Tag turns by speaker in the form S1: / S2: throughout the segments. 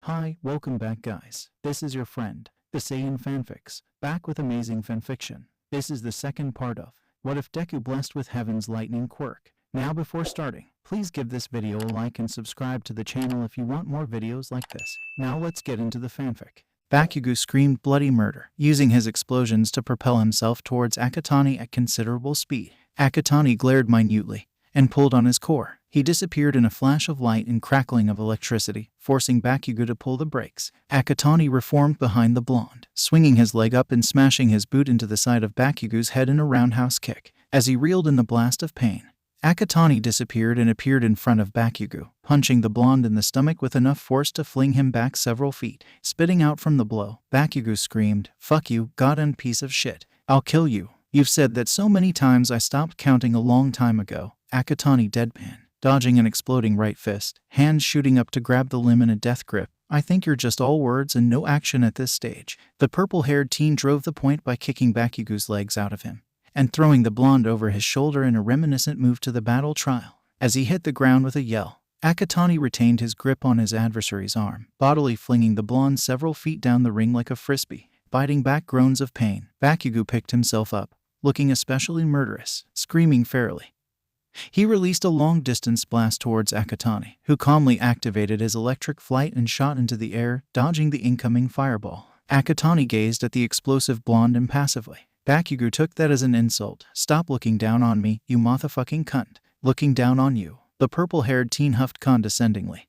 S1: Hi, welcome back guys. This is your friend, the Saiyan Fanfics, back with amazing fanfiction. This is the second part of What If Deku Blessed with Heaven's Lightning Quirk. Now before starting, please give this video a like and subscribe to the channel if you want more videos like this. Now let's get into the fanfic. Bakugo screamed bloody murder, using his explosions to propel himself towards Akatani at considerable speed. Akatani glared minutely and pulled on his core. He disappeared in a flash of light and crackling of electricity, forcing Bakugo to pull the brakes. Akatani reformed behind the blonde, swinging his leg up and smashing his boot into the side of Bakugo's head in a roundhouse kick. As he reeled in the blast of pain, Akatani disappeared and appeared in front of Bakugo, punching the blonde in the stomach with enough force to fling him back several feet. Spitting out from the blow, Bakugo screamed, "Fuck you, goddamn piece of shit. I'll kill you. You've said that so many times I stopped counting a long time ago." Akatani deadpan, dodging an exploding right fist, hands shooting up to grab the limb in a death grip. "I think you're just all words and no action at this stage." The purple-haired teen drove the point by kicking Bakugo's legs out of him and throwing the blonde over his shoulder in a reminiscent move to the battle trial. As he hit the ground with a yell, Akatani retained his grip on his adversary's arm, bodily flinging the blonde several feet down the ring like a frisbee. Biting back groans of pain, Bakugo picked himself up, looking especially murderous, screaming fairly. He released a long-distance blast towards Akatani, who calmly activated his electric flight and shot into the air, dodging the incoming fireball. Akatani gazed at the explosive blonde impassively. Bakugo took that as an insult. "Stop looking down on me, you motherfucking cunt." "Looking down on you?" The purple-haired teen huffed condescendingly.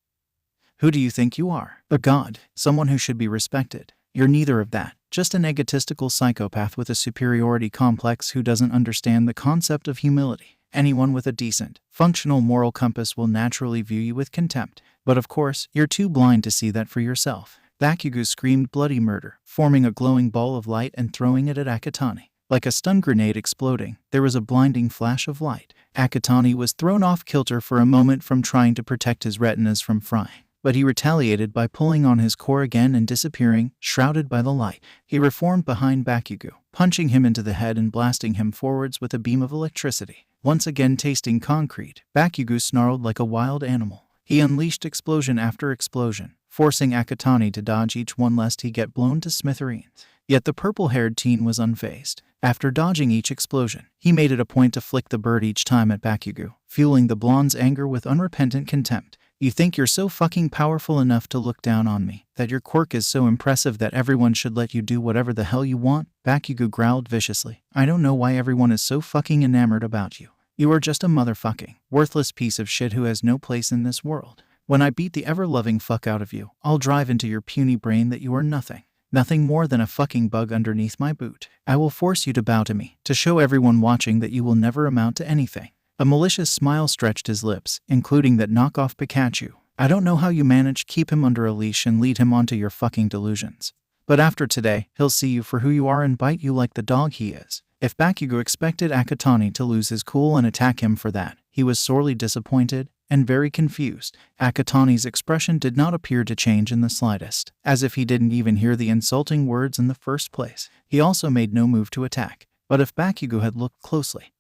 S1: "Who do you think you are? A god? Someone who should be respected? You're neither of that. Just an egotistical psychopath with a superiority complex who doesn't understand the concept of humility. Anyone with a decent, functional moral compass will naturally view you with contempt. But of course, you're too blind to see that for yourself." Bakugo screamed bloody murder, forming a glowing ball of light and throwing it at Akatani. Like a stun grenade exploding, there was a blinding flash of light. Akatani was thrown off kilter for a moment from trying to protect his retinas from frying, but he retaliated by pulling on his core again and disappearing, shrouded by the light. He reformed behind Bakugo, punching him into the head and blasting him forwards with a beam of electricity. Once again tasting concrete, Bakugo snarled like a wild animal. He unleashed explosion after explosion, forcing Akatani to dodge each one lest he get blown to smithereens. Yet the purple-haired teen was unfazed. After dodging each explosion, he made it a point to flick the bird each time at Bakugo, fueling the blonde's anger with unrepentant contempt. "You think you're so fucking powerful enough to look down on me, that your quirk is so impressive that everyone should let you do whatever the hell you want?" Bakugo growled viciously. "I don't know why everyone is so fucking enamored about you. You are just a motherfucking, worthless piece of shit who has no place in this world. When I beat the ever-loving fuck out of you, I'll drive into your puny brain that you are nothing. Nothing more than a fucking bug underneath my boot. I will force you to bow to me, to show everyone watching that you will never amount to anything." A malicious smile stretched his lips, including that knockoff Pikachu. "I don't know how you manage to keep him under a leash and lead him onto your fucking delusions. But after today, he'll see you for who you are and bite you like the dog he is." If Bakugo expected Akatani to lose his cool and attack him for that, he was sorely disappointed and very confused. Akatani's expression did not appear to change in the slightest, as if he didn't even hear the insulting words in the first place. He also made no move to attack, but if Bakugo had looked closely,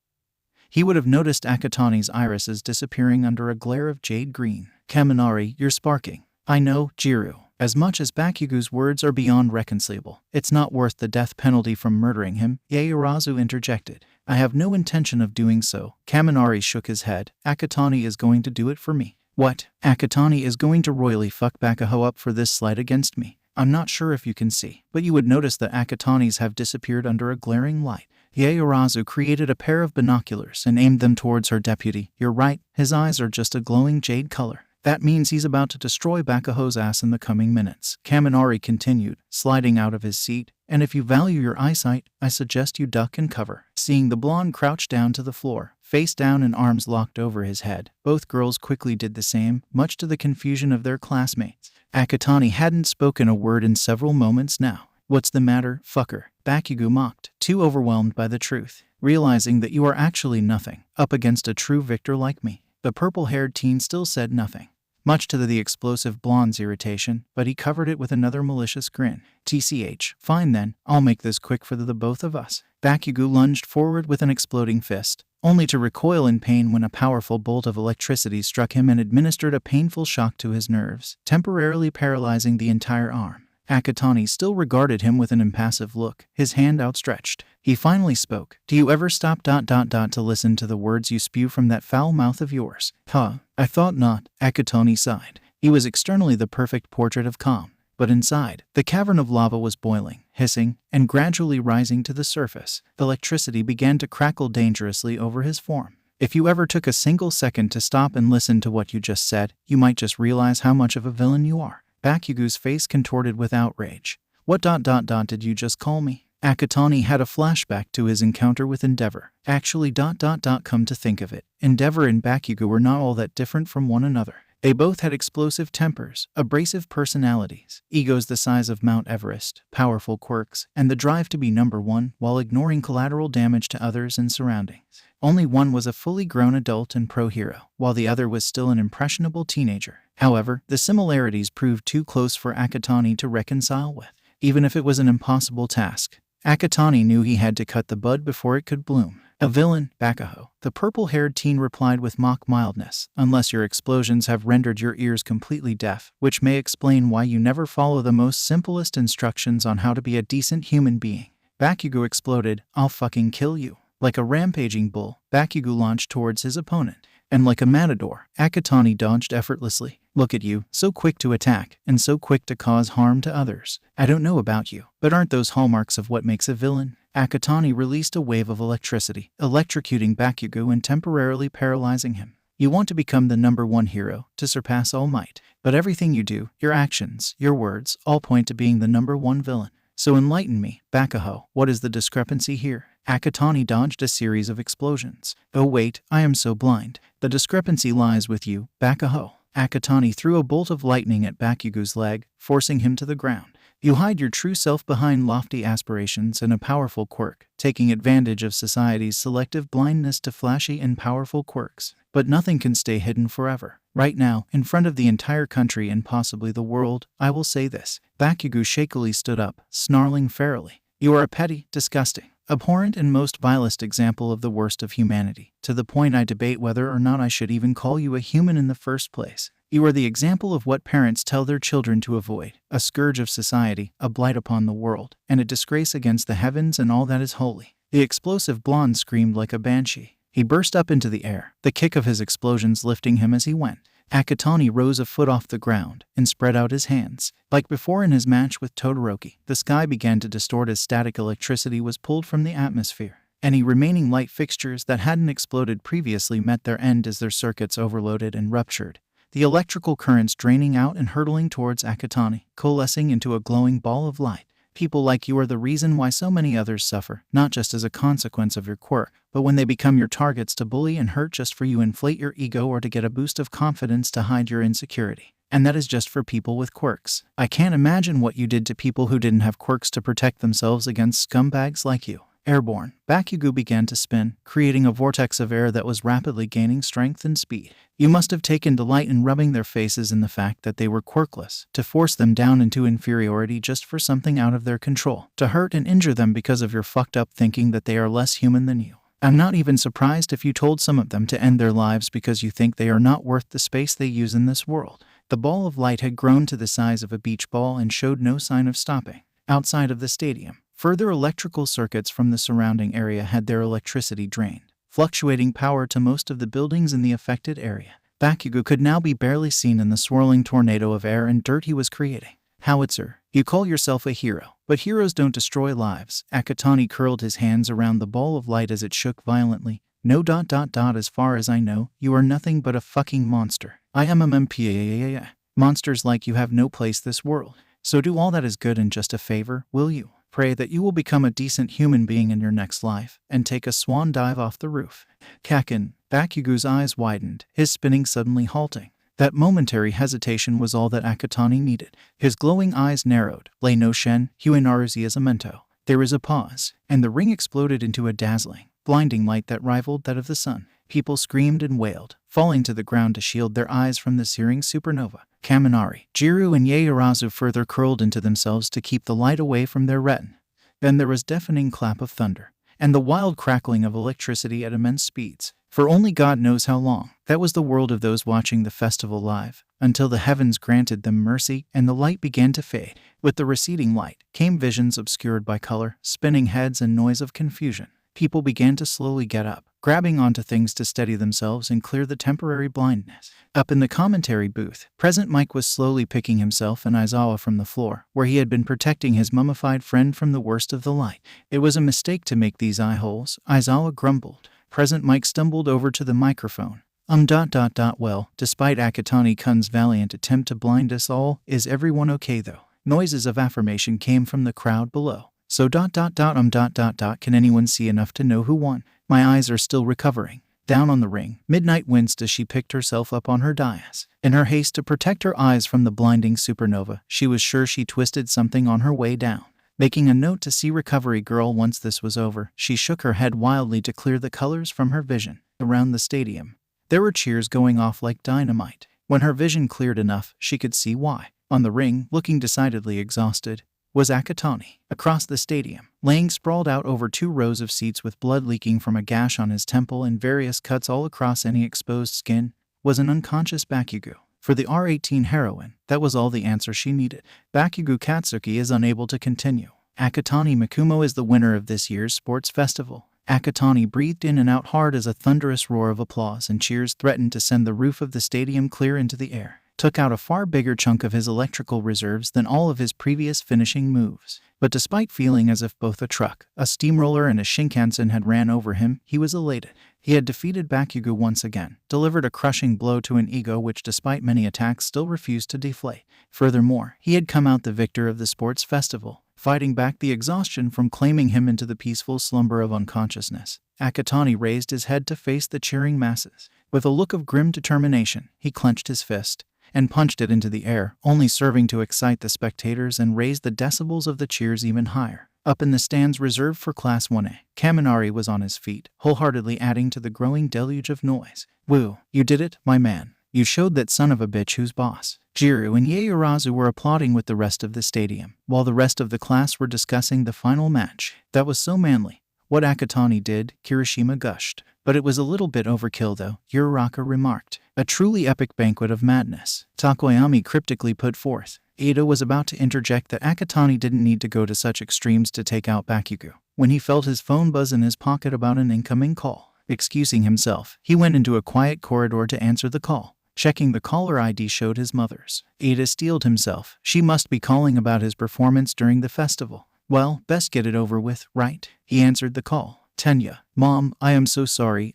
S1: he would have noticed Akatani's irises disappearing under a glare of jade green. "Kaminari, you're sparking." "I know, Jiru." As much as Bakugo's words are beyond reconcilable, it's not worth the death penalty from murdering him, Yaoyorozu interjected. "I have no intention of doing so." Kaminari shook his head. "Akatani is going to do it for me." "What? Akatani is going to royally fuck Bakugo up for this slight against me? I'm not sure if you can see, but you would notice that Akatanis have disappeared under a glaring light." Yaoyorozu created a pair of binoculars and aimed them towards her deputy. "You're right, his eyes are just a glowing jade color. That means he's about to destroy Bakugo's ass in the coming minutes." Kaminari continued, sliding out of his seat. "And if you value your eyesight, I suggest you duck and cover." Seeing the blonde crouch down to the floor, face down and arms locked over his head, both girls quickly did the same, much to the confusion of their classmates. Akatani hadn't spoken a word in several moments now. "What's the matter, fucker?" Bakugo mocked, too overwhelmed by the truth, realizing that you are actually nothing, up against a true victor like me. The purple-haired teen still said nothing, much to the explosive blonde's irritation, but he covered it with another malicious grin. "TCH, fine then, I'll make this quick for the both of us." Bakugo lunged forward with an exploding fist, only to recoil in pain when a powerful bolt of electricity struck him and administered a painful shock to his nerves, temporarily paralyzing the entire arm. Akatani still regarded him with an impassive look, his hand outstretched. He finally spoke. "Do you ever stop to listen to the words you spew from that foul mouth of yours?" I thought not," Akatani sighed. He was externally the perfect portrait of calm, but inside, the cavern of lava was boiling, hissing, and gradually rising to the surface. Electricity began to crackle dangerously over his form. If you ever took a single second to stop and listen to what you just said, you might just realize how much of a villain you are. Bakugu's face contorted with outrage. "What did you just call me?" Akatani had a flashback to his encounter with Endeavor. Actually come to think of it, Endeavor and Bakugo were not all that different from one another. They both had explosive tempers, abrasive personalities, egos the size of Mount Everest, powerful quirks, and the drive to be number one while ignoring collateral damage to others and surroundings. Only one was a fully grown adult and pro-hero, while the other was still an impressionable teenager. However, the similarities proved too close for Akatani to reconcile with. Even if it was an impossible task, Akatani knew he had to cut the bud before it could bloom. "A villain, Bakuho," the purple-haired teen replied with mock mildness, "unless your explosions have rendered your ears completely deaf, which may explain why you never follow the most simplest instructions on how to be a decent human being." Bakugo exploded. "I'll fucking kill you." Like a rampaging bull, Bakugo launched towards his opponent. And like a matador, Akatani dodged effortlessly. "Look at you, so quick to attack, and so quick to cause harm to others. I don't know about you, but aren't those hallmarks of what makes a villain?" Akatani released a wave of electricity, electrocuting Bakugo and temporarily paralyzing him. "You want to become the number one hero, to surpass all might, but everything you do, your actions, your words, all point to being the number one villain. So enlighten me, Bakuho, what is the discrepancy here?" Akatani dodged a series of explosions. "Oh wait, I am so blind. The discrepancy lies with you, Bakuho." Akatani threw a bolt of lightning at Bakugo's leg, forcing him to the ground. "You hide your true self behind lofty aspirations and a powerful quirk, taking advantage of society's selective blindness to flashy and powerful quirks. But nothing can stay hidden forever. Right now, in front of the entire country and possibly the world, I will say this." Bakugo shakily stood up, snarling ferally. "You are a petty, disgusting, abhorrent and most vilest example of the worst of humanity, to the point I debate whether or not I should even call you a human in the first place. You are the example of what parents tell their children to avoid, a scourge of society, a blight upon the world, and a disgrace against the heavens and all that is holy." The explosive blonde screamed like a banshee. He burst up into the air, the kick of his explosions lifting him as he went. Akatani rose a foot off the ground and spread out his hands. Like before in his match with Todoroki, the sky began to distort as static electricity was pulled from the atmosphere. Any remaining light fixtures that hadn't exploded previously met their end as their circuits overloaded and ruptured, the electrical currents draining out and hurtling towards Akatani, coalescing into a glowing ball of light. "People like you are the reason why so many others suffer, not just as a consequence of your quirk, but when they become your targets to bully and hurt just for you inflate your ego or to get a boost of confidence to hide your insecurity. And that is just for people with quirks. I can't imagine what you did to people who didn't have quirks to protect themselves against scumbags like you." Airborne, Bakugo began to spin, creating a vortex of air that was rapidly gaining strength and speed. "You must have taken delight in rubbing their faces in the fact that they were quirkless, to force them down into inferiority just for something out of their control, to hurt and injure them because of your fucked up thinking that they are less human than you. I'm not even surprised if you told some of them to end their lives because you think they are not worth the space they use in this world." The ball of light had grown to the size of a beach ball and showed no sign of stopping. Outside of the stadium, further electrical circuits from the surrounding area had their electricity drained, fluctuating power to most of the buildings in the affected area. Bakugo could now be barely seen in the swirling tornado of air and dirt he was creating. "Howitzer, you call yourself a hero, but heroes don't destroy lives." Akatani curled his hands around the ball of light as it shook violently. "No. As far as I know, you are nothing but a fucking monster. I am MMPAAA. Monsters like you have no place this world. So do all that is good and just a favor, will you? Pray that you will become a decent human being in your next life, and take a swan dive off the roof." Kakin, Bakugo's eyes widened, his spinning suddenly halting. That momentary hesitation was all that Akatani needed. His glowing eyes narrowed. "Lei no Shen, Huinaruzi Azamento." There was a pause, and the ring exploded into a dazzling, blinding light that rivaled that of the sun. People screamed and wailed, falling to the ground to shield their eyes from the searing supernova. Kaminari, Jiru and Yaoyorozu further curled into themselves to keep the light away from their retina. Then there was deafening clap of thunder. and the wild crackling of electricity at immense speeds. For only God knows how long. That was the world of those watching the festival live, until the heavens granted them mercy and the light began to fade. With the receding light came visions obscured by color, spinning heads, and noise of confusion. People began to slowly get up, grabbing onto things to steady themselves and clear the temporary blindness. Up in the commentary booth, Present Mike was slowly picking himself and Aizawa from the floor, where he had been protecting his mummified friend from the worst of the light. It was a mistake to make these eye holes, Aizawa grumbled. Present Mike stumbled over to the microphone. Well, despite Akatani-kun's valiant attempt to blind us all, is everyone okay though? Noises of affirmation came from the crowd below. So can anyone see enough to know who won? My eyes are still recovering. Down on the ring, Midnight winced as she picked herself up on her dais. In her haste to protect her eyes from the blinding supernova, she was sure she twisted something on her way down. Making a note to see Recovery Girl once this was over, she shook her head wildly to clear the colors from her vision. Around the stadium, there were cheers going off like dynamite. When her vision cleared enough, she could see why. On the ring, looking decidedly exhausted, was Akatani. Across the stadium, laying sprawled out over 2 rows of seats with blood leaking from a gash on his temple and various cuts all across any exposed skin, was an unconscious Bakugo. For the R18 heroine, that was all the answer she needed. Bakugo Katsuki is unable to continue. Akatani Mikumo is the winner of this year's sports festival. Akatani breathed in and out hard as a thunderous roar of applause and cheers threatened to send the roof of the stadium clear into the air. Took out a far bigger chunk of his electrical reserves than all of his previous finishing moves. But despite feeling as if both a truck, a steamroller, and a Shinkansen had ran over him, he was elated. He had defeated Bakugo once again, delivered a crushing blow to an ego which despite many attacks still refused to deflate. Furthermore, he had come out the victor of the sports festival, fighting back the exhaustion from claiming him into the peaceful slumber of unconsciousness. Akatani raised his head to face the cheering masses. With a look of grim determination, he clenched his fist and punched it into the air, only serving to excite the spectators and raise the decibels of the cheers even higher. Up in the stands reserved for Class 1A, Kaminari was on his feet, wholeheartedly adding to the growing deluge of noise. "Woo, you did it, my man. You showed that son of a bitch who's boss." Jiru and Yaoyorozu were applauding with the rest of the stadium, while the rest of the class were discussing the final match. "That was so manly. What Akatani did," Kirishima gushed. "But it was a little bit overkill though," Uraraka remarked. "A truly epic banquet of madness," Takoyami cryptically put forth. Ada was about to interject that Akatani didn't need to go to such extremes to take out Bakugo, when he felt his phone buzz in his pocket about an incoming call. Excusing himself, he went into a quiet corridor to answer the call. Checking the caller ID showed his mother's. Ada steeled himself. She must be calling about his performance during the festival. "Well, best get it over with, right?" He answered the call. "Tenya. Mom, I am so sorry.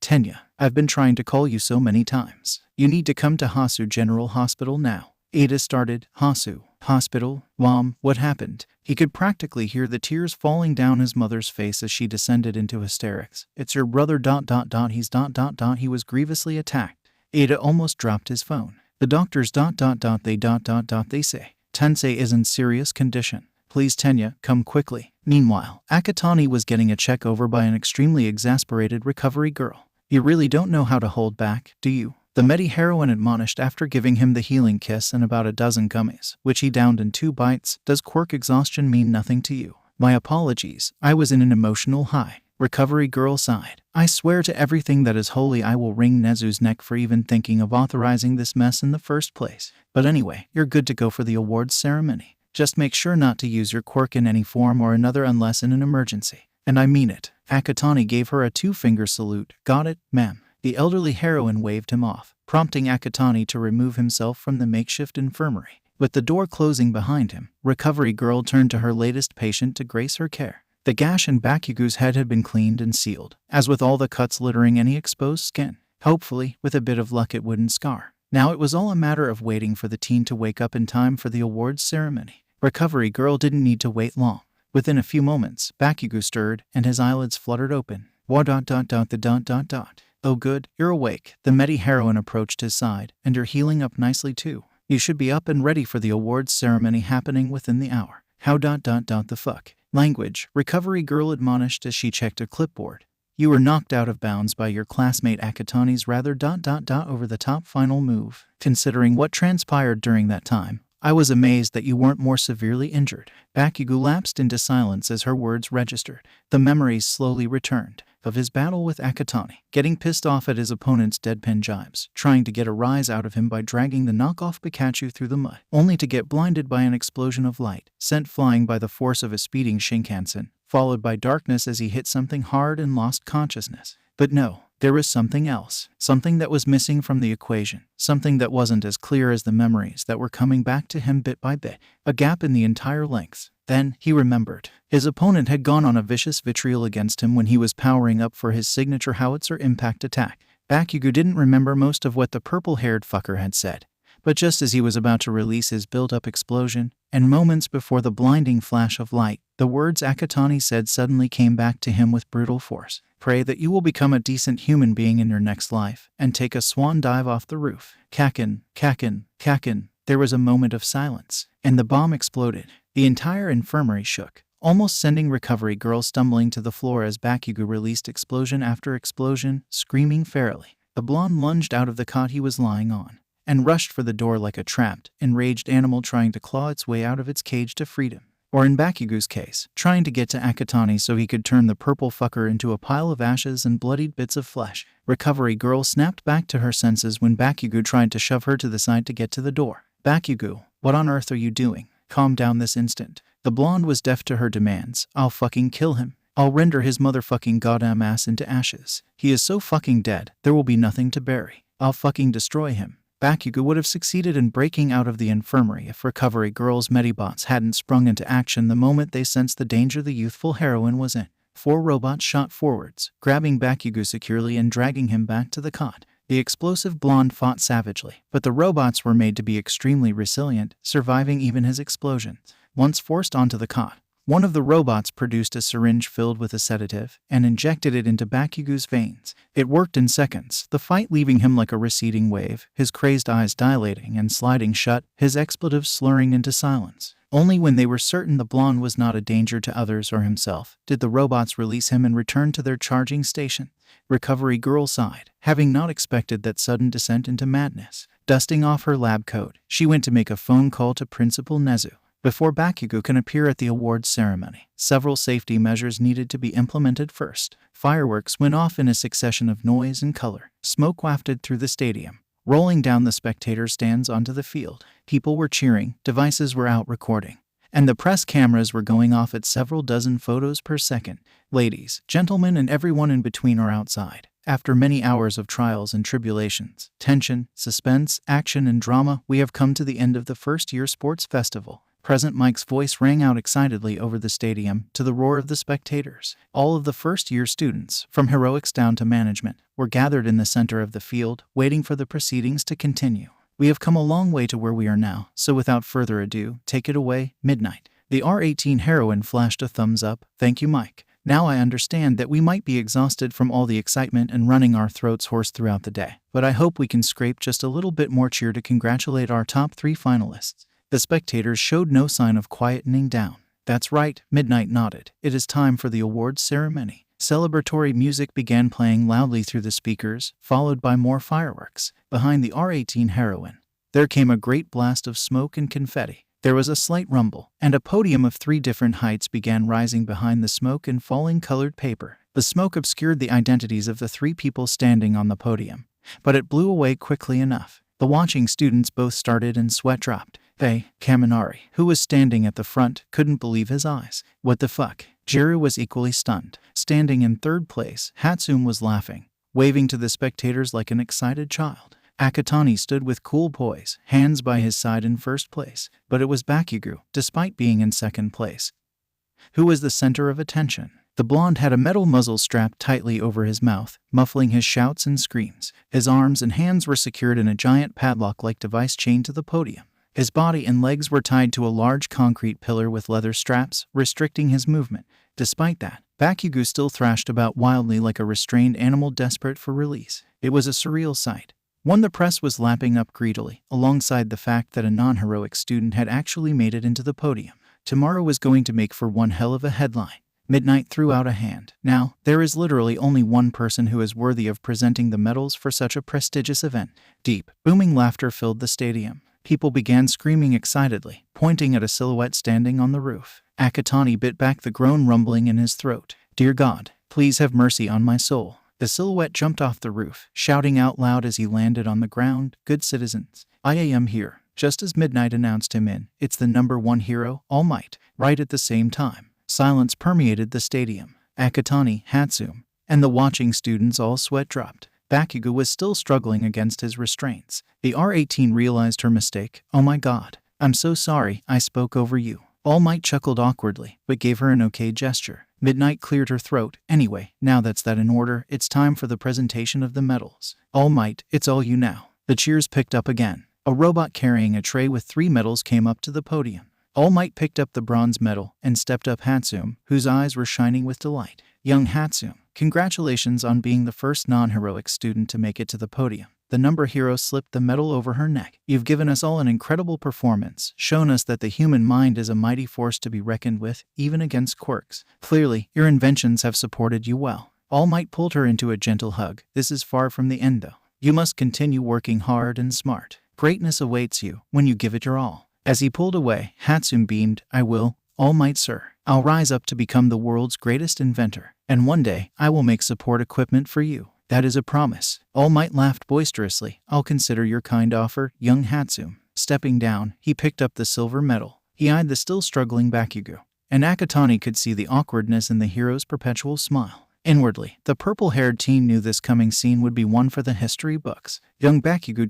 S1: Tenya, I've been trying to call you so many times. You need to come to Hasu General Hospital now." Ada started. "Hasu Hospital? Mom, what happened?" He could practically hear the tears falling down his mother's face as she descended into hysterics. "It's your brother ... He was grievously attacked." Ada almost dropped his phone. "The doctors ... They say Tensei is in serious condition. Please Tenya, come quickly." Meanwhile, Akatani was getting a check over by an extremely exasperated Recovery Girl. "You really don't know how to hold back, do you?" The Medi heroine admonished after giving him the healing kiss and about a dozen gummies, which he downed in 2 bites. "Does quirk exhaustion mean nothing to you?" "My apologies, I was in an emotional high." Recovery Girl sighed. "I swear to everything that is holy I will wring Nezu's neck for even thinking of authorizing this mess in the first place. But anyway, you're good to go for the awards ceremony. Just make sure not to use your quirk in any form or another unless in an emergency. And I mean it." Akatani gave her a 2-finger salute. "Got it, ma'am." The elderly heroine waved him off, prompting Akatani to remove himself from the makeshift infirmary. With the door closing behind him, Recovery Girl turned to her latest patient to grace her care. The gash in Bakugo's head had been cleaned and sealed, as with all the cuts littering any exposed skin. Hopefully, with a bit of luck it wouldn't scar. Now it was all a matter of waiting for the teen to wake up in time for the awards ceremony. Recovery Girl didn't need to wait long. Within a few moments, Bakugo stirred, and his eyelids fluttered open. "Oh good, you're awake." The Medi heroine approached his side. "And you're healing up nicely too. You should be up and ready for the awards ceremony happening within the hour." "How ... the fuck?" "Language," Recovery Girl admonished as she checked a clipboard. "You were knocked out of bounds by your classmate Akatani's rather ... over-the-top final move. Considering what transpired during that time, I was amazed that you weren't more severely injured." Bakugo lapsed into silence as her words registered. The memories slowly returned of his battle with Akatani, getting pissed off at his opponent's deadpan jibes, trying to get a rise out of him by dragging the knockoff Pikachu through the mud, only to get blinded by an explosion of light, sent flying by the force of a speeding Shinkansen, followed by darkness as he hit something hard and lost consciousness. But no, there was something else, something that was missing from the equation, something that wasn't as clear as the memories that were coming back to him bit by bit, a gap in the entire length. Then, he remembered. His opponent had gone on a vicious vitriol against him when he was powering up for his signature howitzer impact attack. Bakugo didn't remember most of what the purple-haired fucker had said, but just as he was about to release his built-up explosion, and moments before the blinding flash of light, the words Akatani said suddenly came back to him with brutal force. "Pray that you will become a decent human being in your next life, and take a swan dive off the roof." Kakin, Kakin, Kakin. There was a moment of silence, and the bomb exploded. The entire infirmary shook, almost sending Recovery Girl stumbling to the floor as Bakugo released explosion after explosion, screaming ferally. The blonde lunged out of the cot he was lying on, and rushed for the door like a trapped, enraged animal trying to claw its way out of its cage to freedom. Or in Bakugo's case, trying to get to Akatani so he could turn the purple fucker into a pile of ashes and bloodied bits of flesh. Recovery Girl snapped back to her senses when Bakugo tried to shove her to the side to get to the door. "Bakugo, what on earth are you doing? Calm down this instant." The blonde was deaf to her demands. "I'll fucking kill him. I'll render his motherfucking goddamn ass into ashes. He is so fucking dead, there will be nothing to bury. I'll fucking destroy him." Bakugo would have succeeded in breaking out of the infirmary if Recovery Girl's Medibots hadn't sprung into action the moment they sensed the danger the youthful heroine was in. 4 robots shot forwards, grabbing Bakugo securely and dragging him back to the cot. The explosive blonde fought savagely, but the robots were made to be extremely resilient, surviving even his explosions. Once forced onto the cot, one of the robots produced a syringe filled with a sedative and injected it into Bakugo's veins. It worked in seconds, the fight leaving him like a receding wave, his crazed eyes dilating and sliding shut, his expletives slurring into silence. Only when they were certain the blonde was not a danger to others or himself did the robots release him and return to their charging station. Recovery Girl sighed, having not expected that sudden descent into madness. Dusting off her lab coat, she went to make a phone call to Principal Nezu. Before Bakugo can appear at the awards ceremony, several safety measures needed to be implemented first. Fireworks went off in a succession of noise and color. Smoke wafted through the stadium, rolling down the spectator stands onto the field. People were cheering, devices were out recording, and the press cameras were going off at several dozen photos per second. Ladies, gentlemen, and everyone in between are outside. After many hours of trials and tribulations, tension, suspense, action, and drama, we have come to the end of the first-year sports festival. President Mike's voice rang out excitedly over the stadium to the roar of the spectators. All of the first-year students, from heroics down to management, were gathered in the center of the field, waiting for the proceedings to continue. "We have come a long way to where we are now, so without further ado, take it away, Midnight." The R18 heroine flashed a thumbs up. "Thank you, Mike. Now I understand that we might be exhausted from all the excitement and running our throats hoarse throughout the day, but I hope we can scrape just a little bit more cheer to congratulate our top 3 finalists." The spectators showed no sign of quietening down. "That's right," Midnight nodded. "It is time for the awards ceremony." Celebratory music began playing loudly through the speakers, followed by more fireworks. Behind the R18 heroine, there came a great blast of smoke and confetti. There was a slight rumble, and a podium of 3 different heights began rising behind the smoke and falling colored paper. The smoke obscured the identities of the 3 people standing on the podium, but it blew away quickly enough. The watching students both started and sweat dropped. Kaminari, who was standing at the front, couldn't believe his eyes. "What the fuck?" Jiru was equally stunned. Standing in 3rd place, Hatsune was laughing, waving to the spectators like an excited child. Akatani stood with cool poise, hands by his side in 1st place, but it was Bakugo, despite being in 2nd place, who was the center of attention. The blonde had a metal muzzle strapped tightly over his mouth, muffling his shouts and screams. His arms and hands were secured in a giant padlock-like device chained to the podium. His body and legs were tied to a large concrete pillar with leather straps, restricting his movement. Despite that, Bakugo still thrashed about wildly like a restrained animal desperate for release. It was a surreal sight, one the press was lapping up greedily, alongside the fact that a non-heroic student had actually made it into the podium. Tomorrow was going to make for one hell of a headline. Midnight threw out a hand. "Now, there is literally only one person who is worthy of presenting the medals for such a prestigious event." Deep, booming laughter filled the stadium. People began screaming excitedly, pointing at a silhouette standing on the roof. Akatani bit back the groan rumbling in his throat. "Dear God, please have mercy on my soul." The silhouette jumped off the roof, shouting out loud as he landed on the ground, "Good citizens, I am here." Just as Midnight announced him in, "It's the number one hero, All Might." Right at the same time, silence permeated the stadium. Akatani, Hatsune, and the watching students all sweat dropped. Bakugo was still struggling against his restraints. The R18 realized her mistake. "Oh my God, I'm so sorry, I spoke over you." All Might chuckled awkwardly, but gave her an okay gesture. Midnight cleared her throat. "Anyway, now that's that in order, it's time for the presentation of the medals. All Might, it's all you now." The cheers picked up again. A robot carrying a tray with 3 medals came up to the podium. All Might picked up the bronze medal and stepped up Hatsune, whose eyes were shining with delight. "Young Hatsune, congratulations on being the first non-heroic student to make it to the podium." The number hero slipped the medal over her neck. "You've given us all an incredible performance, shown us that the human mind is a mighty force to be reckoned with, even against quirks. Clearly, your inventions have supported you well." All Might pulled her into a gentle hug. "This is far from the end though. You must continue working hard and smart. Greatness awaits you when you give it your all." As he pulled away, Hatsune beamed. "I will, All Might sir. I'll rise up to become the world's greatest inventor, and one day I will make support equipment for you. That is a promise." All Might laughed boisterously. "I'll consider your kind offer, young Hatsune." Stepping down, he picked up the silver medal. He eyed the still struggling Bakugo, and Akatani could see the awkwardness in the hero's perpetual smile. Inwardly, the purple-haired teen knew this coming scene would be one for the history books. Young Bakugo ...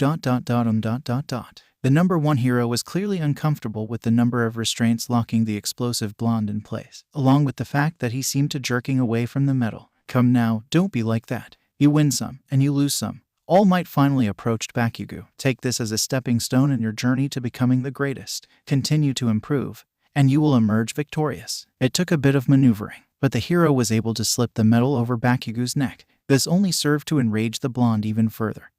S1: The number one hero was clearly uncomfortable with the number of restraints locking the explosive blonde in place, along with the fact that he seemed to jerking away from the medal. "Come now, don't be like that. You win some, and you lose some." All Might finally approached Bakugo. "Take this as a stepping stone in your journey to becoming the greatest. Continue to improve, and you will emerge victorious." It took a bit of maneuvering, but the hero was able to slip the medal over Bakugo's neck. This only served to enrage the blonde even further,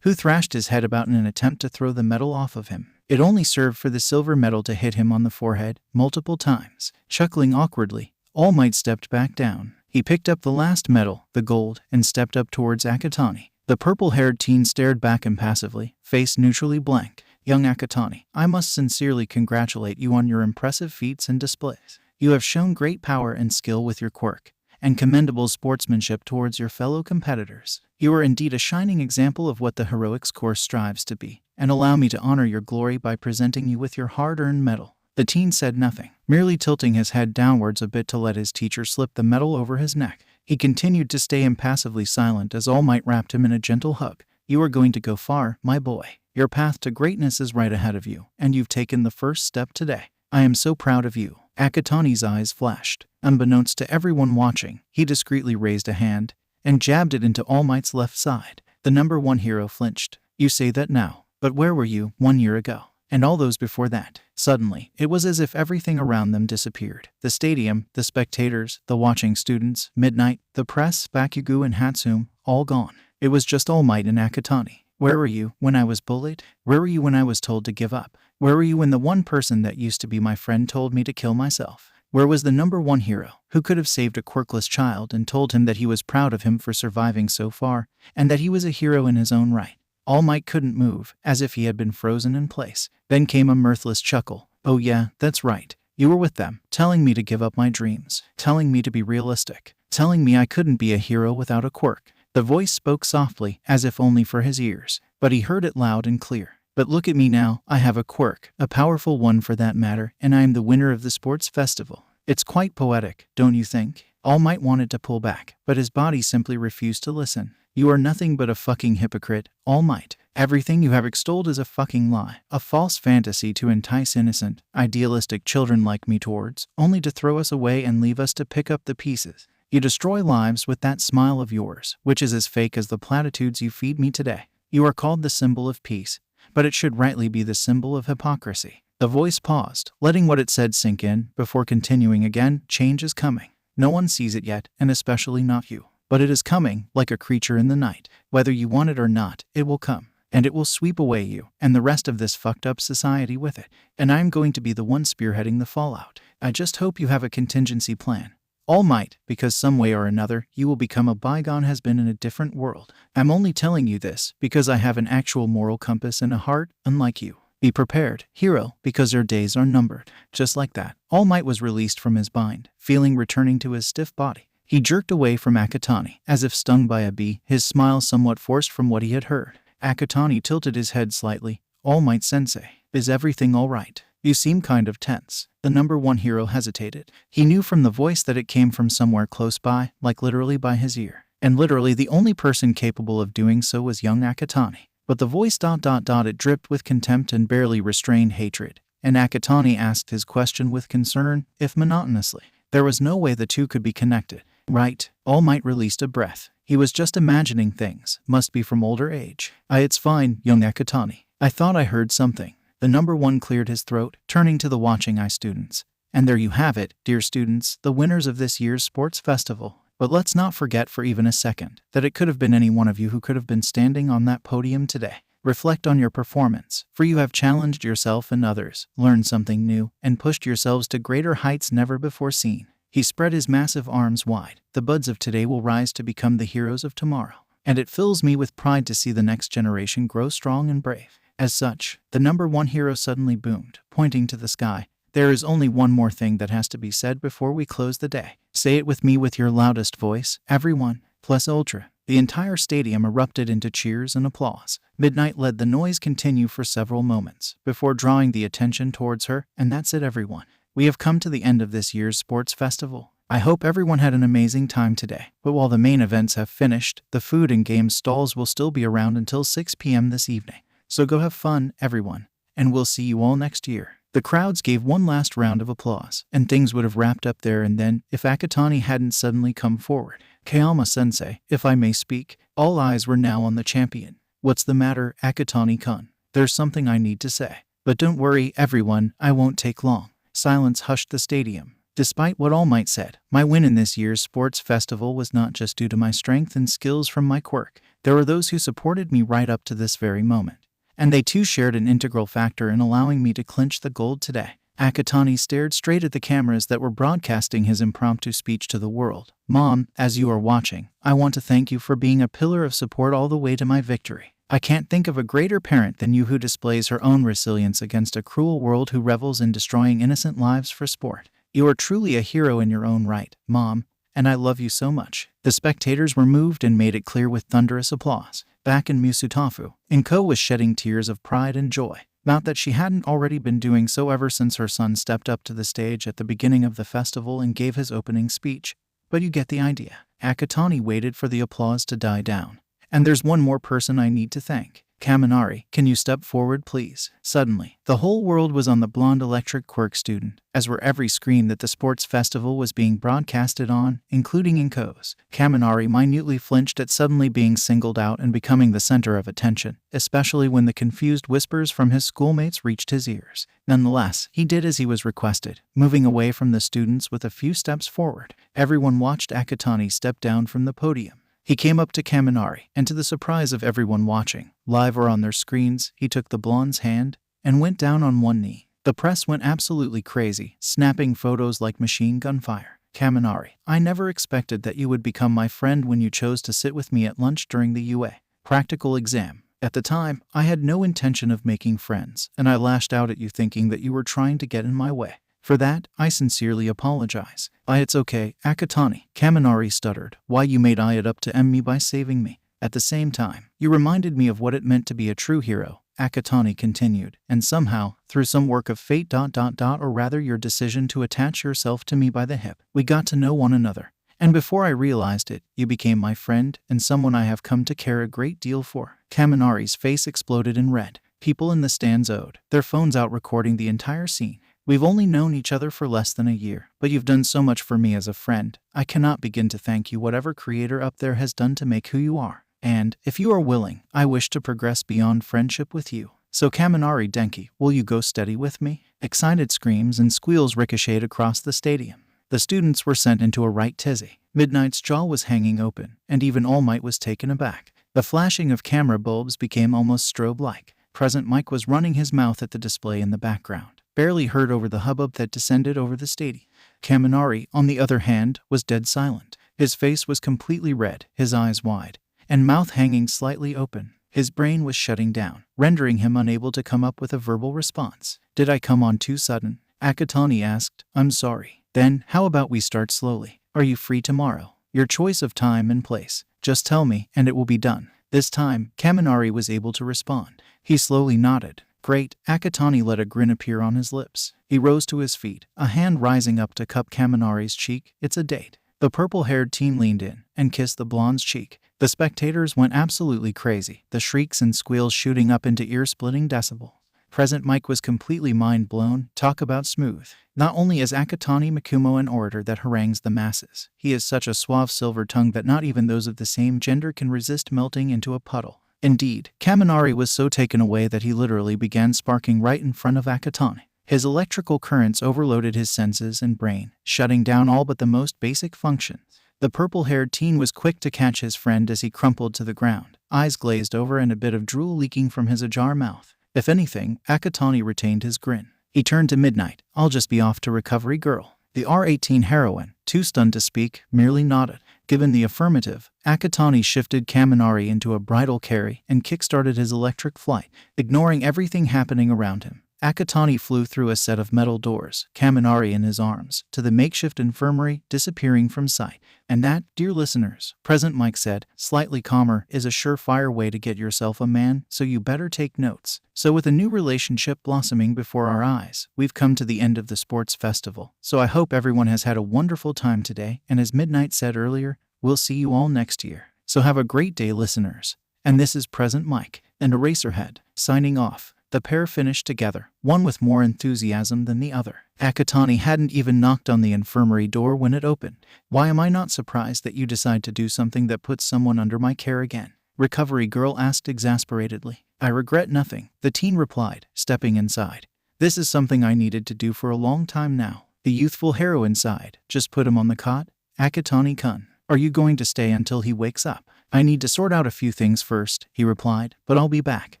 S1: who thrashed his head about in an attempt to throw the medal off of him. It only served for the silver medal to hit him on the forehead multiple times. Chuckling awkwardly, All Might stepped back down. He picked up the last medal, the gold, and stepped up towards Akatani. The purple-haired teen stared back impassively, face neutrally blank. "Young Akatani, I must sincerely congratulate you on your impressive feats and displays. You have shown great power and skill with your quirk, and commendable sportsmanship towards your fellow competitors. You are indeed a shining example of what the heroics course strives to be, and allow me to honor your glory by presenting you with your hard-earned medal." The teen said nothing, merely tilting his head downwards a bit to let his teacher slip the medal over his neck. He continued to stay impassively silent as All Might wrapped him in a gentle hug. "You are going to go far, my boy. Your path to greatness is right ahead of you, and you've taken the first step today. I am so proud of you." Akatani's eyes flashed. Unbeknownst to everyone watching, he discreetly raised a hand and jabbed it into All Might's left side. The number one hero flinched. "You say that now, but where were you 1 year ago? And all those before that?" Suddenly, it was as if everything around them disappeared. The stadium, the spectators, the watching students, Midnight, the press, Bakugo and Hatsune, all gone. It was just All Might and Akatani. "Where were you when I was bullied? Where were you when I was told to give up? Where were you when the one person that used to be my friend told me to kill myself? Where was the number one hero who could have saved a quirkless child and told him that he was proud of him for surviving so far, and that he was a hero in his own right?" All Might couldn't move, as if he had been frozen in place. Then came a mirthless chuckle. "Oh yeah, that's right. You were with them, telling me to give up my dreams, telling me to be realistic, telling me I couldn't be a hero without a quirk." The voice spoke softly, as if only for his ears, but he heard it loud and clear. "But look at me now, I have a quirk, a powerful one for that matter, and I am the winner of the sports festival. It's quite poetic, don't you think?" All Might wanted to pull back, but his body simply refused to listen. "You are nothing but a fucking hypocrite, All Might. Everything you have extolled is a fucking lie, a false fantasy to entice innocent, idealistic children like me towards, only to throw us away and leave us to pick up the pieces. You destroy lives with that smile of yours, which is as fake as the platitudes you feed me today. You are called the symbol of peace, but it should rightly be the symbol of hypocrisy." The voice paused, letting what it said sink in, before continuing again. "Change is coming. No one sees it yet, and especially not you. But it is coming, like a creature in the night. Whether you want it or not, it will come. And it will sweep away you, and the rest of this fucked up society with it. And I'm going to be the one spearheading the fallout. I just hope you have a contingency plan. All Might, because some way or another, you will become a bygone has-been in a different world. I'm only telling you this because I have an actual moral compass and a heart, unlike you. Be prepared, hero, because your days are numbered. Just like that, All Might was released from his bind, feeling returning to his stiff body. He jerked away from Akatani, as if stung by a bee, his smile somewhat forced from what he had heard. Akatani tilted his head slightly. All Might Sensei, is everything all right? You seem kind of tense. The number one hero hesitated. He knew from the voice that it came from somewhere close by, like literally by his ear. And literally the only person capable of doing so was young Akatani. But the voice ... it dripped with contempt and barely restrained hatred. And Akatani asked his question with concern, if monotonously. There was no way the two could be connected. Right, All Might released a breath. He was just imagining things, must be from older age. It's fine, young Akatani. I thought I heard something. The number one cleared his throat, turning to the watching eye students. And there you have it, dear students, the winners of this year's sports festival. But let's not forget for even a second that it could have been any one of you who could have been standing on that podium today. Reflect on your performance, for you have challenged yourself and others, learned something new, and pushed yourselves to greater heights never before seen. He spread his massive arms wide. The buds of today will rise to become the heroes of tomorrow. And it fills me with pride to see the next generation grow strong and brave. As such, the number one hero suddenly boomed, pointing to the sky. There is only one more thing that has to be said before we close the day. Say it with me with your loudest voice, everyone, plus Ultra. The entire stadium erupted into cheers and applause. Midnight let the noise continue for several moments, before drawing the attention towards her, and that's it everyone. We have come to the end of this year's sports festival. I hope everyone had an amazing time today. But while the main events have finished, the food and game stalls will still be around until 6 p.m. this evening. So go have fun, everyone, and we'll see you all next year. The crowds gave one last round of applause, and things would have wrapped up there and then if Akatani hadn't suddenly come forward. Kayama-sensei, if I may speak. All eyes were now on the champion. What's the matter, Akatani-kun? There's something I need to say. But don't worry, everyone, I won't take long. Silence hushed the stadium. Despite what All Might said, my win in this year's sports festival was not just due to my strength and skills from my quirk. There were those who supported me right up to this very moment. And they too shared an integral factor in allowing me to clinch the gold today. Akatani stared straight at the cameras that were broadcasting his impromptu speech to the world. Mom, as you are watching, I want to thank you for being a pillar of support all the way to my victory. I can't think of a greater parent than you who displays her own resilience against a cruel world who revels in destroying innocent lives for sport. You are truly a hero in your own right, Mom, and I love you so much. The spectators were moved and made it clear with thunderous applause. Back in Musutafu, Inko was shedding tears of pride and joy. Not that she hadn't already been doing so ever since her son stepped up to the stage at the beginning of the festival and gave his opening speech. But you get the idea. Akatani waited for the applause to die down. And there's one more person I need to thank. Kaminari, can you step forward please? Suddenly, the whole world was on the blonde electric quirk student, as were every screen that the sports festival was being broadcasted on, including Inko's. Kaminari minutely flinched at suddenly being singled out and becoming the center of attention, especially when the confused whispers from his schoolmates reached his ears. Nonetheless, he did as he was requested, moving away from the students with a few steps forward. Everyone watched Akatani step down from the podium. He came up to Kaminari, and to the surprise of everyone watching, live or on their screens, he took the blonde's hand and went down on one knee. The press went absolutely crazy, snapping photos like machine gun fire. Kaminari, I never expected that you would become my friend when you chose to sit with me at lunch during the UA practical exam. At the time, I had no intention of making friends, and I lashed out at you thinking that you were trying to get in my way. For that, I sincerely apologize. It's okay, Akatani, Kaminari stuttered. Why you made it up to me by saving me. At the same time, you reminded me of what it meant to be a true hero, Akatani continued, and somehow, through some work of fate ... or rather your decision to attach yourself to me by the hip, we got to know one another. And before I realized it, you became my friend and someone I have come to care a great deal for. Kaminari's face exploded in red. People in the stands owed their phones out recording the entire scene. We've only known each other for less than a year, but you've done so much for me as a friend. I cannot begin to thank you whatever creator up there has done to make who you are. And, if you are willing, I wish to progress beyond friendship with you. So Kaminari Denki, will you go steady with me? Excited screams and squeals ricocheted across the stadium. The students were sent into a right tizzy. Midnight's jaw was hanging open, and even All Might was taken aback. The flashing of camera bulbs became almost strobe-like. Present Mike was running his mouth at the display in the background, barely heard over the hubbub that descended over the stadium. Kaminari, on the other hand, was dead silent. His face was completely red, his eyes wide, and mouth hanging slightly open. His brain was shutting down, rendering him unable to come up with a verbal response. Did I come on too sudden? Akatani asked. I'm sorry. Then, how about we start slowly? Are you free tomorrow? Your choice of time and place. Just tell me, and it will be done. This time, Kaminari was able to respond. He slowly nodded. Great. Akatani let a grin appear on his lips. He rose to his feet, a hand rising up to cup Kaminari's cheek. It's a date. The purple-haired teen leaned in and kissed the blonde's cheek. The spectators went absolutely crazy, the shrieks and squeals shooting up into ear-splitting decibels. Present Mike was completely mind-blown. Talk about smooth. Not only is Akatani Mikumo an orator that harangues the masses, he is such a suave silver tongue that not even those of the same gender can resist melting into a puddle. Indeed, Kaminari was so taken away that he literally began sparking right in front of Akatani. His electrical currents overloaded his senses and brain, shutting down all but the most basic functions. The purple-haired teen was quick to catch his friend as he crumpled to the ground, eyes glazed over and a bit of drool leaking from his ajar mouth. If anything, Akatani retained his grin. He turned to Midnight. I'll just be off to Recovery Girl. The R-18 heroine, too stunned to speak, merely nodded. Given the affirmative, Akatani shifted Kaminari into a bridal carry and kick-started his electric flight, ignoring everything happening around him. Akatani flew through a set of metal doors, Kaminari in his arms, to the makeshift infirmary, disappearing from sight. And that, dear listeners, Present Mike said, slightly calmer, is a surefire way to get yourself a man, so you better take notes. So with a new relationship blossoming before our eyes, we've come to the end of the sports festival. So I hope everyone has had a wonderful time today, and as Midnight said earlier, we'll see you all next year. So have a great day, listeners. And this is Present Mike and Eraserhead, signing off. The pair finished together, one with more enthusiasm than the other. Akatani hadn't even knocked on the infirmary door when it opened. Why am I not surprised that you decide to do something that puts someone under my care again? Recovery Girl asked exasperatedly. I regret nothing, the teen replied, stepping inside. This is something I needed to do for a long time now. The youthful heroine sighed. Just put him on the cot? Akatani-kun, are you going to stay until he wakes up? I need to sort out a few things first, he replied, but I'll be back.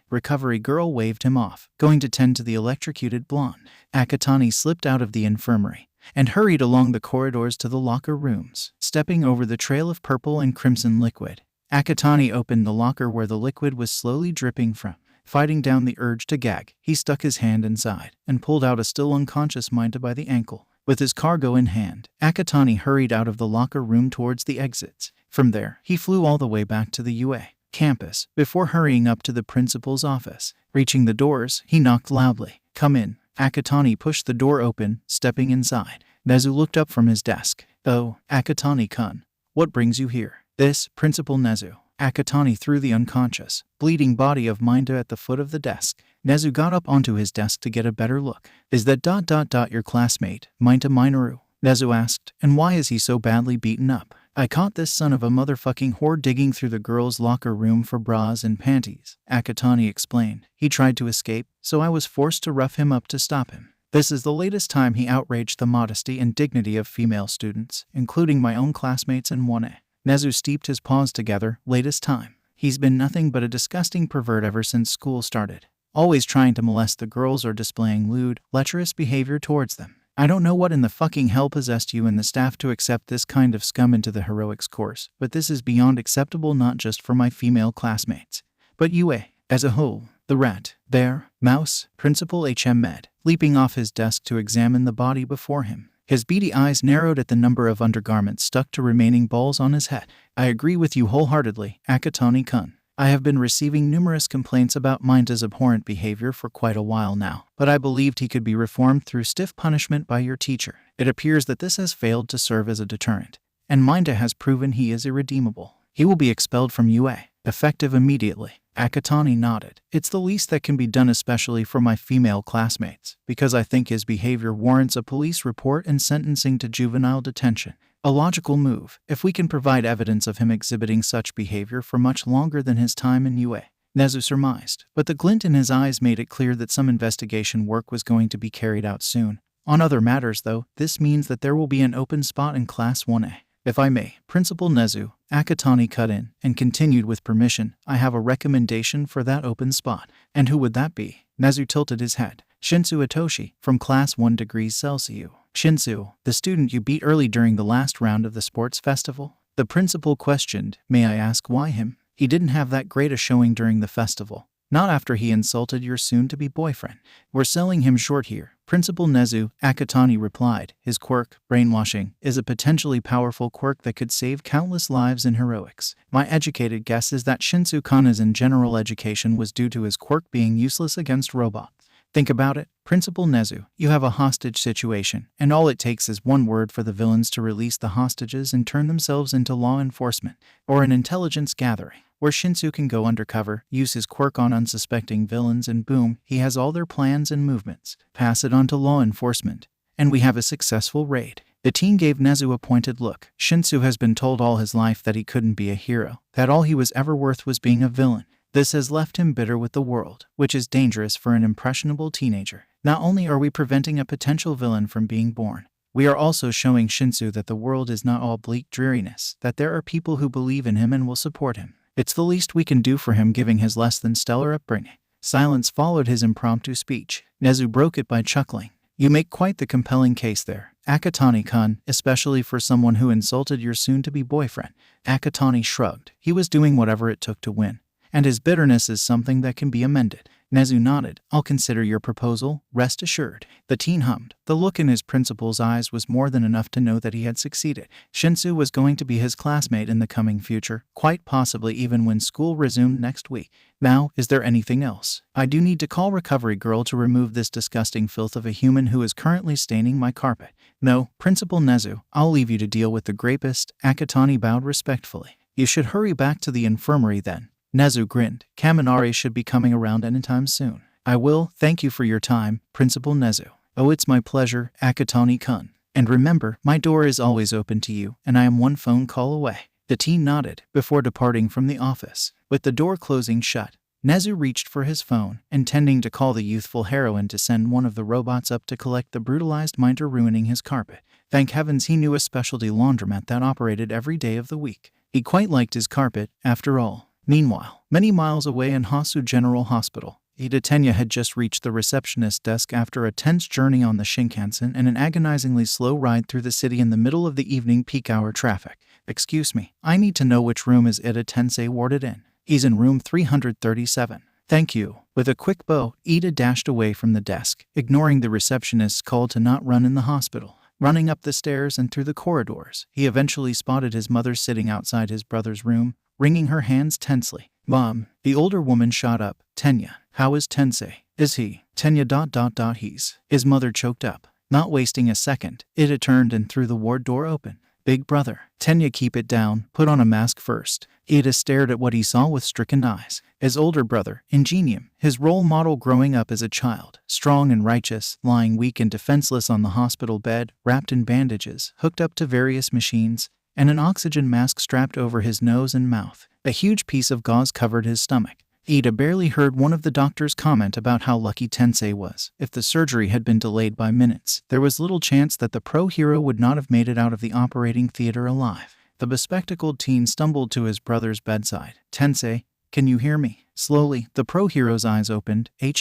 S1: Recovery Girl waved him off, going to tend to the electrocuted blonde. Akatani slipped out of the infirmary and hurried along the corridors to the locker rooms, stepping over the trail of purple and crimson liquid. Akatani opened the locker where the liquid was slowly dripping from. Fighting down the urge to gag, he stuck his hand inside and pulled out a still unconscious Minta by the ankle. With his cargo in hand, Akatani hurried out of the locker room towards the exits. From there, he flew all the way back to the UA campus before hurrying up to the principal's office. Reaching the doors, he knocked loudly. Come in. Akatani pushed the door open, stepping inside. Nezu looked up from his desk. Oh, Akatani-kun, what brings you here? This, Principal Nezu. Akatani threw the unconscious, bleeding body of Minta at the foot of the desk. Nezu got up onto his desk to get a better look. Is that ... your classmate, Minta Minoru? Nezu asked, and why is he so badly beaten up? I caught this son of a motherfucking whore digging through the girls' locker room for bras and panties, Akatani explained. He tried to escape, so I was forced to rough him up to stop him. This is the latest time he outraged the modesty and dignity of female students, including my own classmates and 1A. Nezu steeped his paws together. Latest time. He's been nothing but a disgusting pervert ever since school started. Always trying to molest the girls or displaying lewd, lecherous behavior towards them. I don't know what in the fucking hell possessed you and the staff to accept this kind of scum into the heroics course, but this is beyond acceptable not just for my female classmates, but UA as a whole. The rat, bear, mouse, Principal HM Med, leaping off his desk to examine the body before him. His beady eyes narrowed at the number of undergarments stuck to remaining balls on his head. I agree with you wholeheartedly, Akatani-kun. I have been receiving numerous complaints about Minta's abhorrent behavior for quite a while now, but I believed he could be reformed through stiff punishment by your teacher. It appears that this has failed to serve as a deterrent, and Minta has proven he is irredeemable. He will be expelled from UA, effective immediately. Akatani nodded. It's the least that can be done, especially for my female classmates, because I think his behavior warrants a police report and sentencing to juvenile detention. A logical move, if we can provide evidence of him exhibiting such behavior for much longer than his time in UA, Nezu surmised, but the glint in his eyes made it clear that some investigation work was going to be carried out soon. On other matters, though, this means that there will be an open spot in Class 1A. If I may, Principal Nezu, Akatani cut in and continued with permission, I have a recommendation for that open spot. And who would that be? Nezu tilted his head. Shinsu Itoshi, from Class 1 degrees Celsius. Shinsu, the student you beat early during the last round of the sports festival? The principal questioned. May I ask why him? He didn't have that great a showing during the festival. Not after he insulted your soon-to-be boyfriend. We're selling him short here. Principal Nezu, Akatani replied. His quirk, brainwashing, is a potentially powerful quirk that could save countless lives in heroics. My educated guess is that Shinsu-Kana's in general education was due to his quirk being useless against robots. Think about it, Principal Nezu. You have a hostage situation, and all it takes is one word for the villains to release the hostages and turn themselves into law enforcement, or an intelligence gathering, where Shinsu can go undercover, use his quirk on unsuspecting villains, and boom, he has all their plans and movements. Pass it on to law enforcement, and we have a successful raid. The teen gave Nezu a pointed look. Shinsu has been told all his life that he couldn't be a hero, that all he was ever worth was being a villain. This has left him bitter with the world, which is dangerous for an impressionable teenager. Not only are we preventing a potential villain from being born, we are also showing Shinsu that the world is not all bleak dreariness, that there are people who believe in him and will support him. It's the least we can do for him giving his less than stellar upbringing. Silence followed his impromptu speech. Nezu broke it by chuckling. You make quite the compelling case there, Akatani-kun, especially for someone who insulted your soon-to-be boyfriend. Akatani shrugged. He was doing whatever it took to win, and his bitterness is something that can be amended. Nezu nodded. I'll consider your proposal, rest assured. The teen hummed. The look in his principal's eyes was more than enough to know that he had succeeded. Shinsu was going to be his classmate in the coming future, quite possibly even when school resumed next week. Now, is there anything else? I do need to call Recovery Girl to remove this disgusting filth of a human who is currently staining my carpet. No, Principal Nezu, I'll leave you to deal with the grapist. Akatani bowed respectfully. You should hurry back to the infirmary then. Nezu grinned. Kaminari should be coming around anytime soon. I will, thank you for your time, Principal Nezu. Oh, it's my pleasure, Akatani-kun. And remember, my door is always open to you, and I am one phone call away. The teen nodded, before departing from the office. With the door closing shut, Nezu reached for his phone, intending to call the youthful heroine to send one of the robots up to collect the brutalized minder ruining his carpet. Thank heavens he knew a specialty laundromat that operated every day of the week. He quite liked his carpet, after all. Meanwhile, many miles away in Hasu General Hospital, Ida Tenya had just reached the receptionist's desk after a tense journey on the Shinkansen and an agonizingly slow ride through the city in the middle of the evening peak hour traffic. Excuse me, I need to know which room is Ida Tensei warded in. He's in room 337. Thank you. With a quick bow, Ida dashed away from the desk, ignoring the receptionist's call to not run in the hospital. Running up the stairs and through the corridors, he eventually spotted his mother sitting outside his brother's room, wringing her hands tensely. Mom, the older woman shot up. Tenya, how is Tensei? Is he? Tenya ... He's. His mother choked up. Not wasting a second, Ida turned and threw the ward door open. Big brother. Tenya, keep it down. Put on a mask first. Ida stared at what he saw with stricken eyes. His older brother, Ingenium, his role model growing up as a child, strong and righteous, lying weak and defenseless on the hospital bed, wrapped in bandages, hooked up to various machines, and an oxygen mask strapped over his nose and mouth. A huge piece of gauze covered his stomach. Ida barely heard one of the doctors comment about how lucky Tensei was. If the surgery had been delayed by minutes, there was little chance that the pro-hero would not have made it out of the operating theater alive. The bespectacled teen stumbled to his brother's bedside. Tensei, can you hear me? Slowly, the pro-hero's eyes opened. Hey,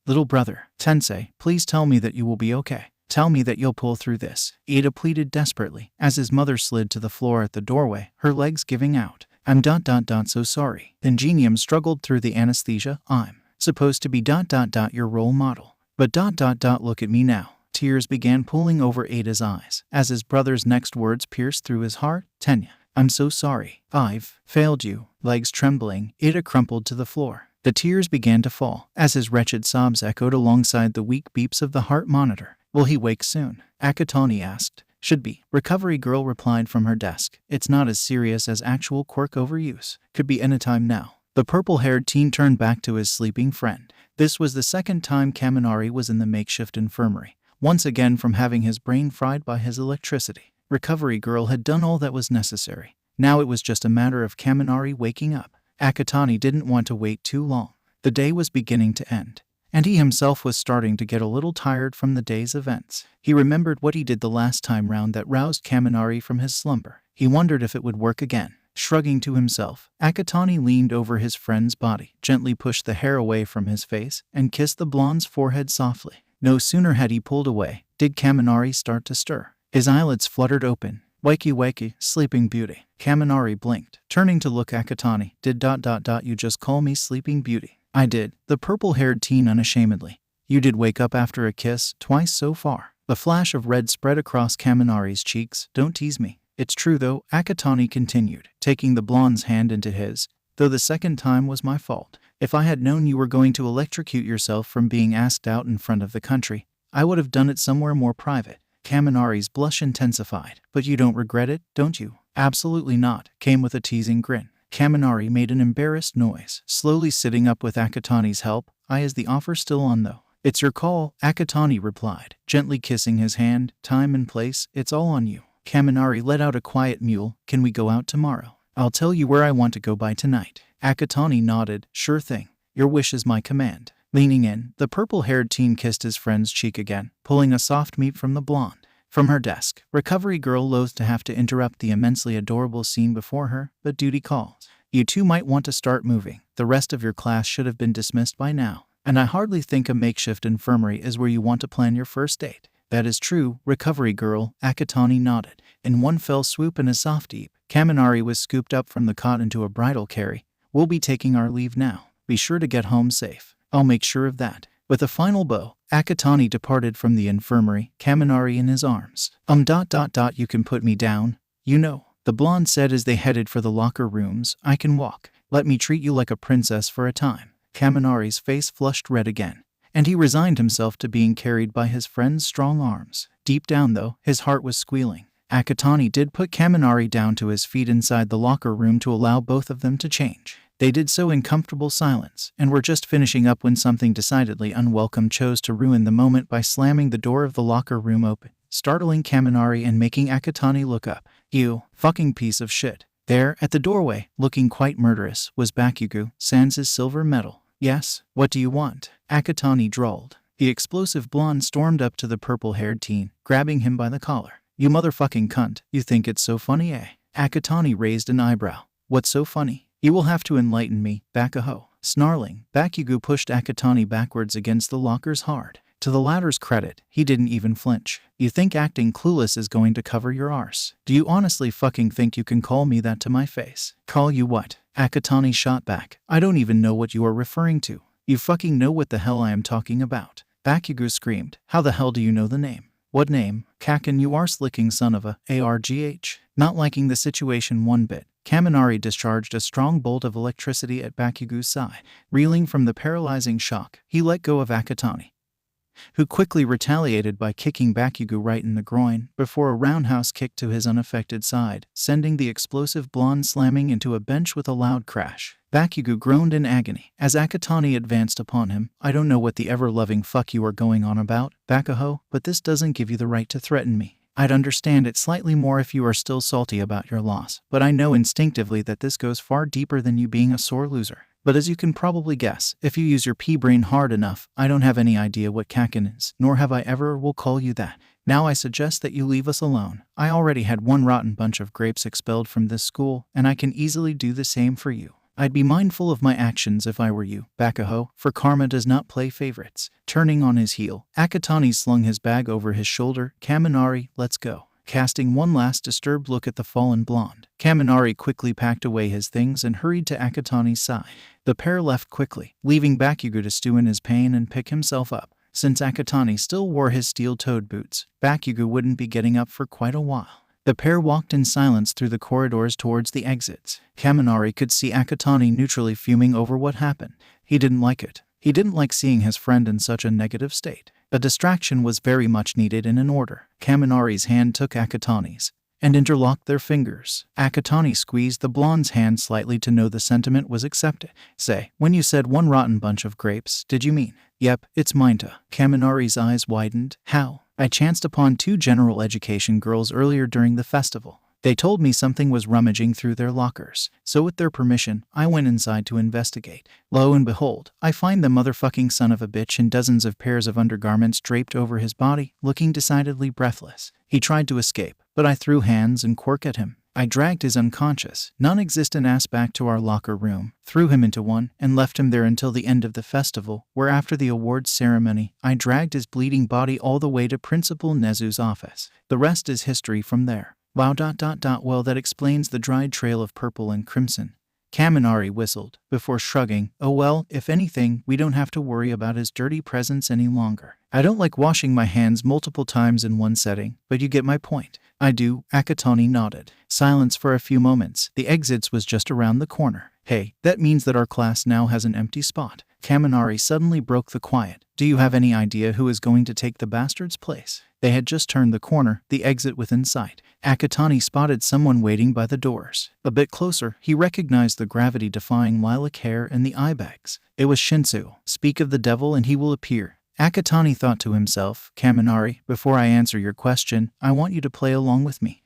S1: little brother. Tensei, please tell me that you will be okay. Tell me that you'll pull through this. Ida pleaded desperately, as his mother slid to the floor at the doorway, her legs giving out. I'm ... so sorry. Ingenium struggled through the anesthesia. I'm supposed to be ... your role model. But ... look at me now. Tears began pooling over Ada's eyes, as his brother's next words pierced through his heart. Tenya, I'm so sorry. I've failed you. Legs trembling, Ida crumpled to the floor. The tears began to fall, as his wretched sobs echoed alongside the weak beeps of the heart monitor. Will he wake soon? Akatani asked. Should be. Recovery Girl replied from her desk. It's not as serious as actual quirk overuse. Could be anytime now. The purple-haired teen turned back to his sleeping friend. This was the second time Kaminari was in the makeshift infirmary, once again from having his brain fried by his electricity. Recovery Girl had done all that was necessary. Now it was just a matter of Kaminari waking up. Akatani didn't want to wait too long. The day was beginning to end, and he himself was starting to get a little tired from the day's events. He remembered what he did the last time round that roused Kaminari from his slumber. He wondered if it would work again. Shrugging to himself, Akatani leaned over his friend's body, gently pushed the hair away from his face, and kissed the blonde's forehead softly. No sooner had he pulled away, did Kaminari start to stir. His eyelids fluttered open. Wakey wakey, Sleeping Beauty. Kaminari blinked, turning to look Akatani. Did you just call me Sleeping Beauty? I did, the purple-haired teen unashamedly. You did wake up after a kiss, twice so far. The flash of red spread across Kaminari's cheeks. Don't tease me. It's true though, Akatani continued, taking the blonde's hand into his, though the second time was my fault. If I had known you were going to electrocute yourself from being asked out in front of the country, I would have done it somewhere more private. Kaminari's blush intensified. But you don't regret it, don't you? Absolutely not, came with a teasing grin. Kaminari made an embarrassed noise, slowly sitting up with Akatani's help. Is the offer still on though? It's your call, Akatani replied, gently kissing his hand. Time and place, it's all on you. Kaminari let out a quiet mewl. Can we go out tomorrow? I'll tell you where I want to go by tonight. Akatani nodded. Sure thing. Your wish is my command. Leaning in, the purple-haired teen kissed his friend's cheek again, pulling a soft meat from the blonde. From her desk, Recovery Girl loathed to have to interrupt the immensely adorable scene before her, but duty calls. You two might want to start moving. The rest of your class should have been dismissed by now. And I hardly think a makeshift infirmary is where you want to plan your first date. That is true, Recovery Girl, Akatani nodded. In one fell swoop and a soft deep, Kaminari was scooped up from the cot into a bridal carry. We'll be taking our leave now. Be sure to get home safe. I'll make sure of that. With a final bow, Akatani departed from the infirmary, Kaminari in his arms. You can put me down. You know, the blonde said as they headed for the locker rooms. I can walk. Let me treat you like a princess for a time. Kaminari's face flushed red again, and he resigned himself to being carried by his friend's strong arms. Deep down though, his heart was squealing. Akatani did put Kaminari down to his feet inside the locker room to allow both of them to change. They did so in comfortable silence, and were just finishing up when something decidedly unwelcome chose to ruin the moment by slamming the door of the locker room open, startling Kaminari and making Akatani look up. You fucking piece of shit. There, at the doorway, looking quite murderous, was Bakugo, sans his silver medal. Yes, what do you want? Akatani drawled. The explosive blonde stormed up to the purple-haired teen, grabbing him by the collar. You motherfucking cunt, you think it's so funny, eh? Akatani raised an eyebrow. What's so funny? You will have to enlighten me, Bakuho. Snarling, Bakugo pushed Akatani backwards against the lockers hard. To the latter's credit, he didn't even flinch. You think acting clueless is going to cover your arse? Do you honestly fucking think you can call me that to my face? Call you what? Akatani shot back. I don't even know what you are referring to. You fucking know what the hell I am talking about. Bakugo screamed. How the hell do you know the name? What name? Kakin, you arse-licking son of a ARGH. Not liking the situation one bit, Kaminari discharged a strong bolt of electricity at Bakugo's side. Reeling from the paralyzing shock, he let go of Akatani, who quickly retaliated by kicking Bakugo right in the groin before a roundhouse kick to his unaffected side, sending the explosive blonde slamming into a bench with a loud crash. Bakugo groaned in agony as Akatani advanced upon him. I don't know what the ever-loving fuck you are going on about, Bakuho, but this doesn't give you the right to threaten me. I'd understand it slightly more if you are still salty about your loss, but I know instinctively that this goes far deeper than you being a sore loser. But as you can probably guess, if you use your pea-brain hard enough, I don't have any idea what Kakin is, nor have I ever or will call you that. Now I suggest that you leave us alone. I already had one rotten bunch of grapes expelled from this school, and I can easily do the same for you. I'd be mindful of my actions if I were you, Bakuho, for karma does not play favorites. Turning on his heel, Akatani slung his bag over his shoulder. Kaminari, let's go. Casting one last disturbed look at the fallen blonde, Kaminari quickly packed away his things and hurried to Akatani's side. The pair left quickly, leaving Bakugo to stew in his pain and pick himself up. Since Akatani still wore his steel-toed boots, Bakugo wouldn't be getting up for quite a while. The pair walked in silence through the corridors towards the exits. Kaminari could see Akatani neutrally fuming over what happened. He didn't like it. He didn't like seeing his friend in such a negative state. A distraction was very much needed and in order. Kaminari's hand took Akatani's and interlocked their fingers. Akatani squeezed the blonde's hand slightly to know the sentiment was accepted. Say, when you said one rotten bunch of grapes, did you mean? Yep, it's mine to. Kaminari's eyes widened. How? I chanced upon two general education girls earlier during the festival. They told me something was rummaging through their lockers, so with their permission, I went inside to investigate. Lo and behold, I find the motherfucking son of a bitch in dozens of pairs of undergarments draped over his body, looking decidedly breathless. He tried to escape, but I threw hands and Quirk at him. I dragged his unconscious, non-existent ass back to our locker room, threw him into one, and left him there until the end of the festival, where after the awards ceremony, I dragged his bleeding body all the way to Principal Nezu's office. The rest is history from there. Wow. Well, that explains the dried trail of purple and crimson. Kaminari whistled, before shrugging. Oh well, if anything, we don't have to worry about his dirty presence any longer. I don't like washing my hands multiple times in one setting, but you get my point. I do, Akatani nodded. Silence for a few moments. The exits was just around the corner. Hey, that means that our class now has an empty spot. Kaminari suddenly broke the quiet. Do you have any idea who is going to take the bastard's place? They had just turned the corner, the exit within sight. Akatani spotted someone waiting by the doors. A bit closer, he recognized the gravity-defying lilac hair and the eye bags. It was Shinsu. Speak of the devil and he will appear. Akatani thought to himself, Kaminari, before I answer your question, I want you to play along with me.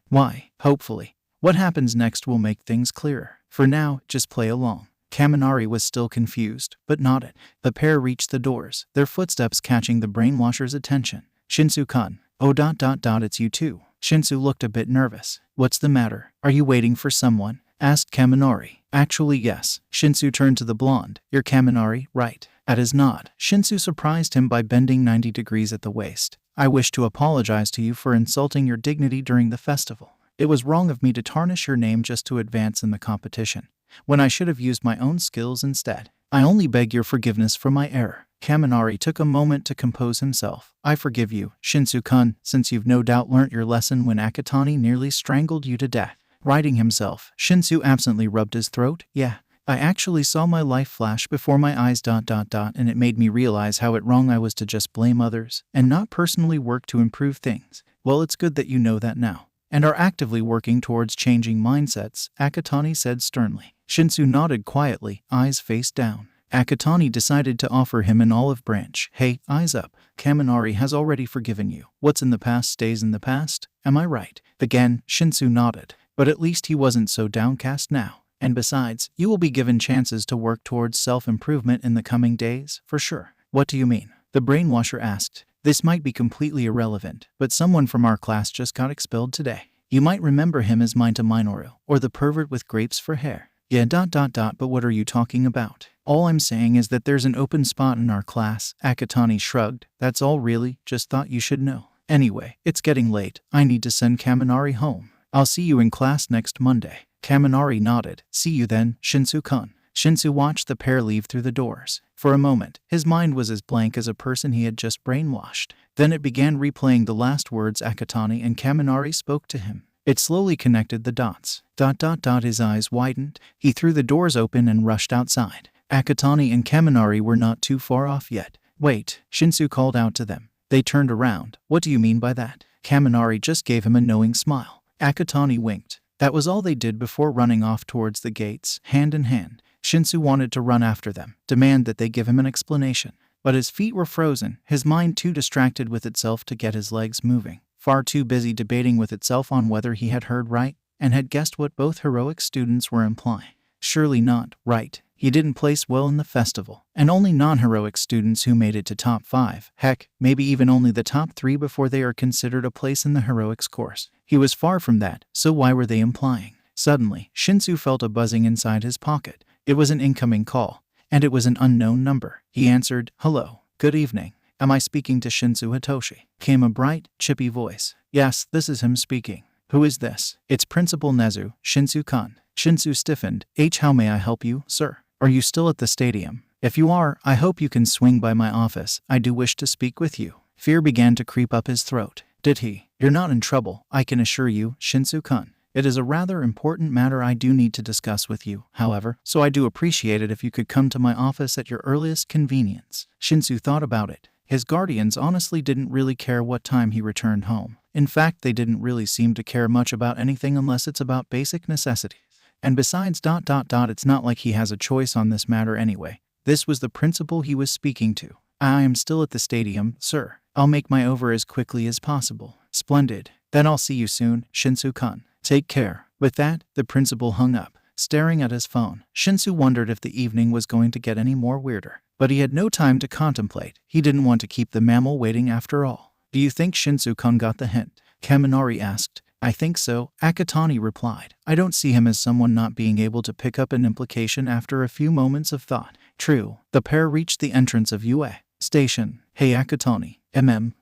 S1: Why? Hopefully. What happens next will make things clearer. For now, just play along. Kaminari was still confused, but nodded. The pair reached the doors, their footsteps catching the brainwasher's attention. Shinsu-kun. Oh. It's you too. Shinsu looked a bit nervous. What's the matter? Are you waiting for someone? Asked Kaminari. Actually, yes. Shinsu turned to the blonde. You're Kaminari, right? At his nod, Shinsu surprised him by bending 90 degrees at the waist. I wish to apologize to you for insulting your dignity during the festival. It was wrong of me to tarnish your name just to advance in the competition, when I should have used my own skills instead. I only beg your forgiveness for my error. Kaminari took a moment to compose himself. I forgive you, Shinsu-kun, since you've no doubt learnt your lesson when Akatani nearly strangled you to death. Righting himself, Shinsu absently rubbed his throat. Yeah, I actually saw my life flash before my eyes. And it made me realize how wrong I was to just blame others and not personally work to improve things. Well, it's good that you know that now, and are actively working towards changing mindsets, Akatani said sternly. Shinsu nodded quietly, eyes face down. Akatani decided to offer him an olive branch. Hey, eyes up. Kaminari has already forgiven you. What's in the past stays in the past. Am I right? Again, Shinsu nodded. But at least he wasn't so downcast now. And besides, you will be given chances to work towards self-improvement in the coming days, for sure. What do you mean? The brainwasher asked. This might be completely irrelevant, but someone from our class just got expelled today. You might remember him as Minta Minoru, or the pervert with grapes for hair. Yeah. But what are you talking about? All I'm saying is that there's an open spot in our class. Akatani shrugged. That's all really, just thought you should know. Anyway, it's getting late. I need to send Kaminari home. I'll see you in class next Monday. Kaminari nodded. See you then, Shinsu-kun. Shinsu watched the pair leave through the doors. For a moment, his mind was as blank as a person he had just brainwashed. Then it began replaying the last words Akatani and Kaminari spoke to him. It slowly connected the dots. His eyes widened. He threw the doors open and rushed outside. Akatani and Kaminari were not too far off yet. Wait, Shinsu called out to them. They turned around. What do you mean by that? Kaminari just gave him a knowing smile. Akatani winked. That was all they did before running off towards the gates, hand in hand. Shinsu wanted to run after them, demand that they give him an explanation. But his feet were frozen, his mind too distracted with itself to get his legs moving. Far too busy debating with itself on whether he had heard right, and had guessed what both heroic students were implying. Surely not, right? He didn't place well in the festival, and only non-heroic students who made it to top 5, heck, maybe even only the top 3 before they are considered a place in the heroics course. He was far from that, so why were they implying? Suddenly, Shinsu felt a buzzing inside his pocket. It was an incoming call, and it was an unknown number. He answered, "Hello, good evening. Am I speaking to Shinsu Hitoshi?" Came a bright, chippy voice. Yes, this is him speaking. Who is this? It's Principal Nezu, Shinsu-kun. Shinsu stiffened. How may I help you, sir? Are you still at the stadium? If you are, I hope you can swing by my office. I do wish to speak with you. Fear began to creep up his throat. Did he? You're not in trouble, I can assure you, Shinsu-kun. It is a rather important matter I do need to discuss with you, however, so I do appreciate it if you could come to my office at your earliest convenience. Shinsu thought about it. His guardians honestly didn't really care what time he returned home. In fact, they didn't really seem to care much about anything unless it's about basic necessities. And besides, it's not like he has a choice on this matter anyway. This was the principal he was speaking to. I am still at the stadium, sir. I'll make my over as quickly as possible. Splendid. Then I'll see you soon, Shinsu-kun. Take care. With that, the principal hung up. Staring at his phone, Shinsu wondered if the evening was going to get any more weirder. But he had no time to contemplate. He didn't want to keep the mammal waiting after all. Do you think Shinsu-kun got the hint? Kaminari asked. I think so, Akatani replied. I don't see him as someone not being able to pick up an implication after a few moments of thought. True. The pair reached the entrance of UA Station. Hey Akatani.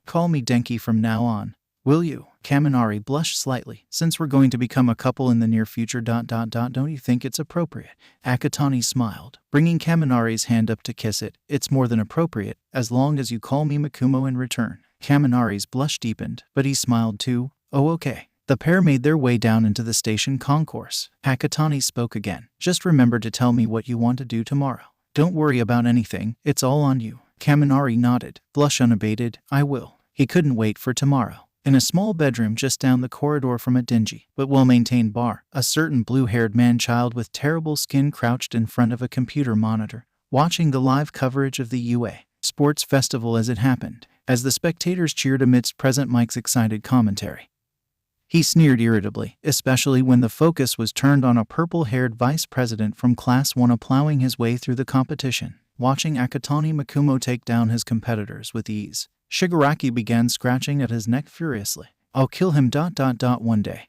S1: Call me Denki from now on. will you? Kaminari blushed slightly. Since we're going to become a couple in the near future, don't you think it's appropriate? Akatani smiled, bringing Kaminari's hand up to kiss it. It's more than appropriate, as long as you call me Makumo in return. Kaminari's blush deepened, but he smiled too. Oh, okay. The pair made their way down into the station concourse. Akatani spoke again. Just remember to tell me what you want to do tomorrow. Don't worry about anything, it's all on you. Kaminari nodded, blush unabated. I will. He couldn't wait for tomorrow. In a small bedroom just down the corridor from a dingy but well-maintained bar, a certain blue-haired man-child with terrible skin crouched in front of a computer monitor, watching the live coverage of the UA Sports Festival as it happened, as the spectators cheered amidst President Mike's excited commentary. He sneered irritably, especially when the focus was turned on a purple-haired vice president from Class 1 plowing his way through the competition. Watching Akatani Makumo take down his competitors with ease, Shigaraki began scratching at his neck furiously. I'll kill him one day.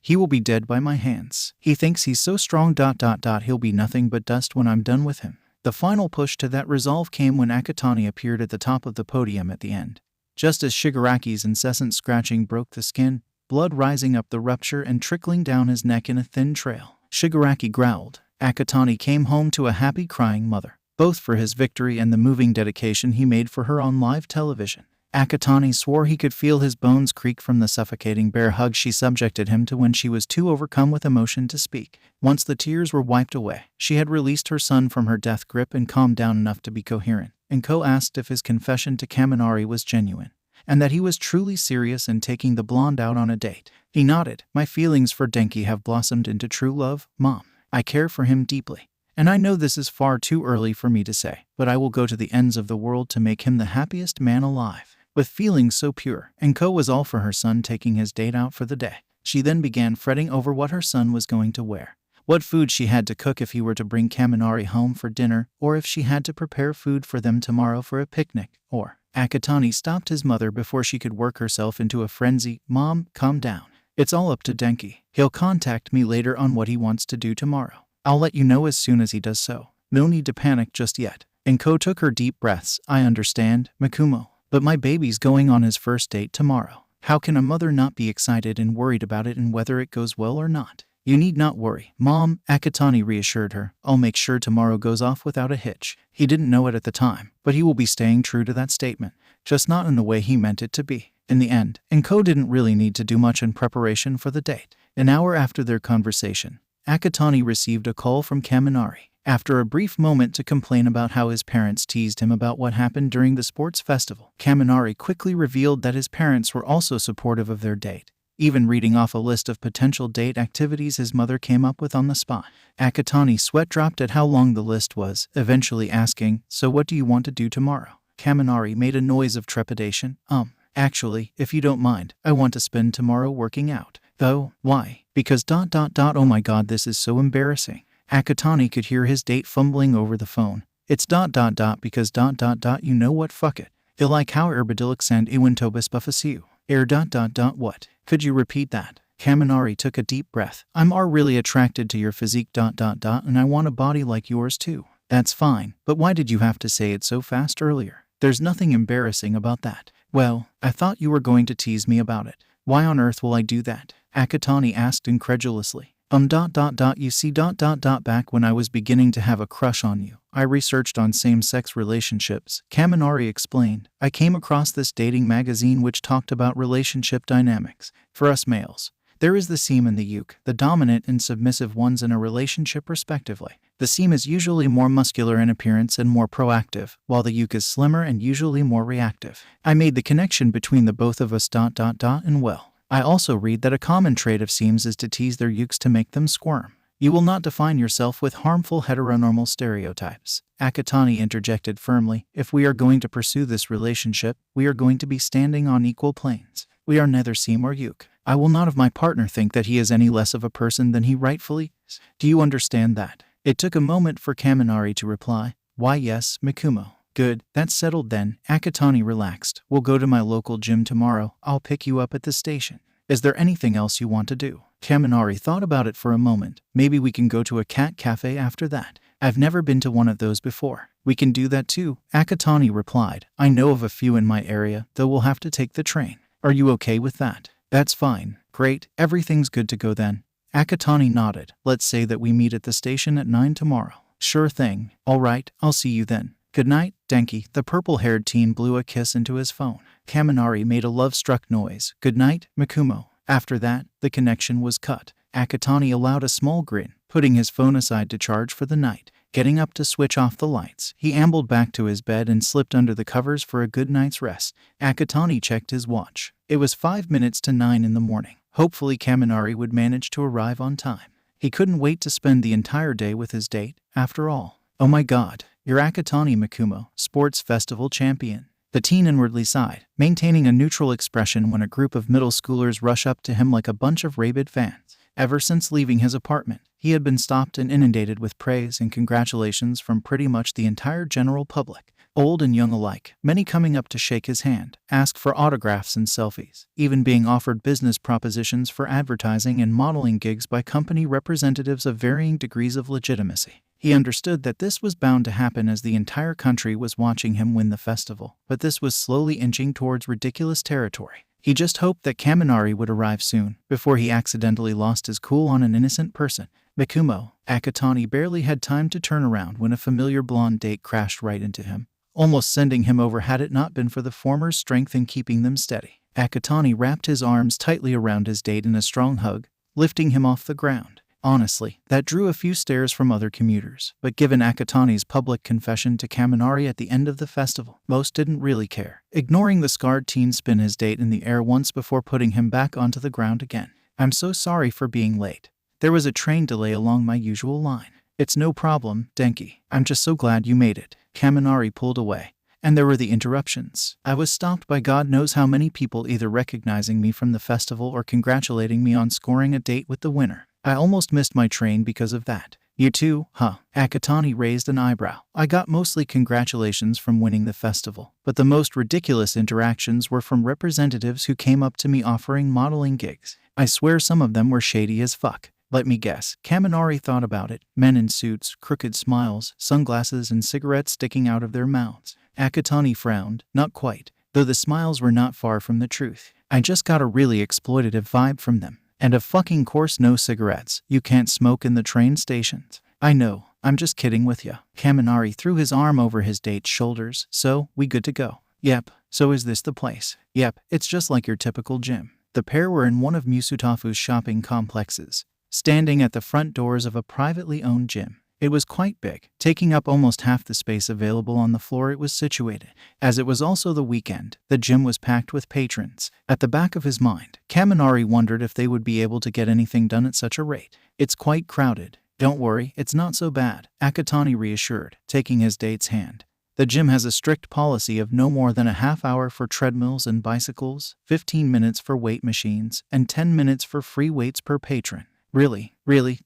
S1: He will be dead by my hands. He thinks he's so strong he'll be nothing but dust when I'm done with him. The final push to that resolve came when Akatani appeared at the top of the podium at the end. Just as Shigaraki's incessant scratching broke the skin, blood rising up the rupture and trickling down his neck in a thin trail. Shigaraki growled. Akatani came home to a happy crying mother, both for his victory and the moving dedication he made for her on live television. Akatani swore he could feel his bones creak from the suffocating bear hug she subjected him to when she was too overcome with emotion to speak. Once the tears were wiped away, she had released her son from her death grip and calmed down enough to be coherent. Enko asked if his confession to Kaminari was genuine, and that he was truly serious in taking the blonde out on a date. He nodded. My feelings for Denki have blossomed into true love, Mom. I care for him deeply. And I know this is far too early for me to say, but I will go to the ends of the world to make him the happiest man alive. With feelings so pure, Enko was all for her son taking his date out for the day. She then began fretting over what her son was going to wear, what food she had to cook if he were to bring Kaminari home for dinner, or if she had to prepare food for them tomorrow for a picnic, or... Akatani stopped his mother before she could work herself into a frenzy. Mom, calm down. It's all up to Denki. He'll contact me later on what he wants to do tomorrow. I'll let you know as soon as he does so. No need to panic just yet. Enko took her deep breaths. I understand, Makumo. But my baby's going on his first date tomorrow. How can a mother not be excited and worried about it and whether it goes well or not? You need not worry, Mom, Akatani reassured her. I'll make sure tomorrow goes off without a hitch. He didn't know it at the time, but he will be staying true to that statement, just not in the way he meant it to be. In the end, Enko didn't really need to do much in preparation for the date. An hour after their conversation, Akatani received a call from Kaminari. After a brief moment to complain about how his parents teased him about what happened during the sports festival, Kaminari quickly revealed that his parents were also supportive of their date, even reading off a list of potential date activities his mother came up with on the spot. Akatani's sweat dropped at how long the list was, eventually asking, So what do you want to do tomorrow? Kaminari made a noise of trepidation. Actually, if you don't mind, I want to spend tomorrow working out. Though, why? Because oh my god, this is so embarrassing. Akatani could hear his date fumbling over the phone. It's because you know what, fuck it. I like how erbidilics and iwintobis buffasiu. What? Could you repeat that? Kaminari took a deep breath. I'm really attracted to your physique and I want a body like yours too. That's fine, but why did you have to say it so fast earlier? There's nothing embarrassing about that. Well, I thought you were going to tease me about it. Why on earth will I do that? Akatani asked incredulously. You see back when I was beginning to have a crush on you, I researched on same-sex relationships. Kaminari explained. I came across this dating magazine which talked about relationship dynamics. For us males, there is the seam and the uke, the dominant and submissive ones in a relationship respectively. The seam is usually more muscular in appearance and more proactive, while the uke is slimmer and usually more reactive. I made the connection between the both of us and well, I also read that a common trait of seams is to tease their ukes to make them squirm. You will not define yourself with harmful heteronormal stereotypes. Akatani interjected firmly. If we are going to pursue this relationship, we are going to be standing on equal planes. We are neither seam or uke. I will not have my partner think that he is any less of a person than he rightfully is. Do you understand that? It took a moment for Kaminari to reply. Why yes, Makumo. Good, that's settled then. Akatani relaxed. We'll go to my local gym tomorrow. I'll pick you up at the station. Is there anything else you want to do? Kaminari thought about it for a moment. Maybe we can go to a cat cafe after that. I've never been to one of those before. We can do that too, Akatani replied. I know of a few in my area, though we'll have to take the train. Are you okay with that? That's fine. Great, everything's good to go then. Akatani nodded. Let's say that we meet at the station at 9 tomorrow. Sure thing. All right, I'll see you then. Good night, Denki. The purple-haired teen blew a kiss into his phone. Kaminari made a love-struck noise. Good night, Mikumo. After that, the connection was cut. Akatani allowed a small grin, putting his phone aside to charge for the night. Getting up to switch off the lights, he ambled back to his bed and slipped under the covers for a good night's rest. Akatani checked his watch. It was 5 minutes to 9 in the morning. Hopefully Kaminari would manage to arrive on time. He couldn't wait to spend the entire day with his date, after all. Oh my god, you're Akatani Mikumo, sports festival champion. The teen inwardly sighed, maintaining a neutral expression when a group of middle schoolers rush up to him like a bunch of rabid fans. Ever since leaving his apartment, he had been stopped and inundated with praise and congratulations from pretty much the entire general public, old and young alike, many coming up to shake his hand, ask for autographs and selfies, even being offered business propositions for advertising and modeling gigs by company representatives of varying degrees of legitimacy. He understood that this was bound to happen as the entire country was watching him win the festival, but this was slowly inching towards ridiculous territory. He just hoped that Kaminari would arrive soon, before he accidentally lost his cool on an innocent person. Mikumo, Akatani barely had time to turn around when a familiar blonde date crashed right into him, almost sending him over had it not been for the former's strength in keeping them steady. Akatani wrapped his arms tightly around his date in a strong hug, lifting him off the ground. Honestly, that drew a few stares from other commuters, but given Akatani's public confession to Kaminari at the end of the festival, most didn't really care, ignoring the scarred teen spin his date in the air once before putting him back onto the ground again. I'm so sorry for being late. There was a train delay along my usual line. It's no problem, Denki. I'm just so glad you made it. Kaminari pulled away. And there were the interruptions. I was stopped by God knows how many people either recognizing me from the festival or congratulating me on scoring a date with the winner. I almost missed my train because of that. You too, huh? Akatani raised an eyebrow. I got mostly congratulations from winning the festival, but the most ridiculous interactions were from representatives who came up to me offering modeling gigs. I swear some of them were shady as fuck. Let me guess. Kaminari thought about it. Men in suits, crooked smiles, sunglasses, and cigarettes sticking out of their mouths. Akatani frowned. Not quite, though the smiles were not far from the truth. I just got a really exploitative vibe from them. And of fucking course no cigarettes. You can't smoke in the train stations. I know, I'm just kidding with ya. Kaminari threw his arm over his date's shoulders. So, we good to go? Yep. So is this the place? Yep, it's just like your typical gym. The pair were in one of Musutafu's shopping complexes, standing at the front doors of a privately owned gym. It was quite big, taking up almost half the space available on the floor it was situated. As it was also the weekend, the gym was packed with patrons. At the back of his mind, Kaminari wondered if they would be able to get anything done at such a rate. It's quite crowded. Don't worry, it's not so bad, Akatani reassured, taking his date's hand. The gym has a strict policy of no more than a half hour for treadmills and bicycles, 15 minutes for weight machines, and 10 minutes for free weights per patron. Really?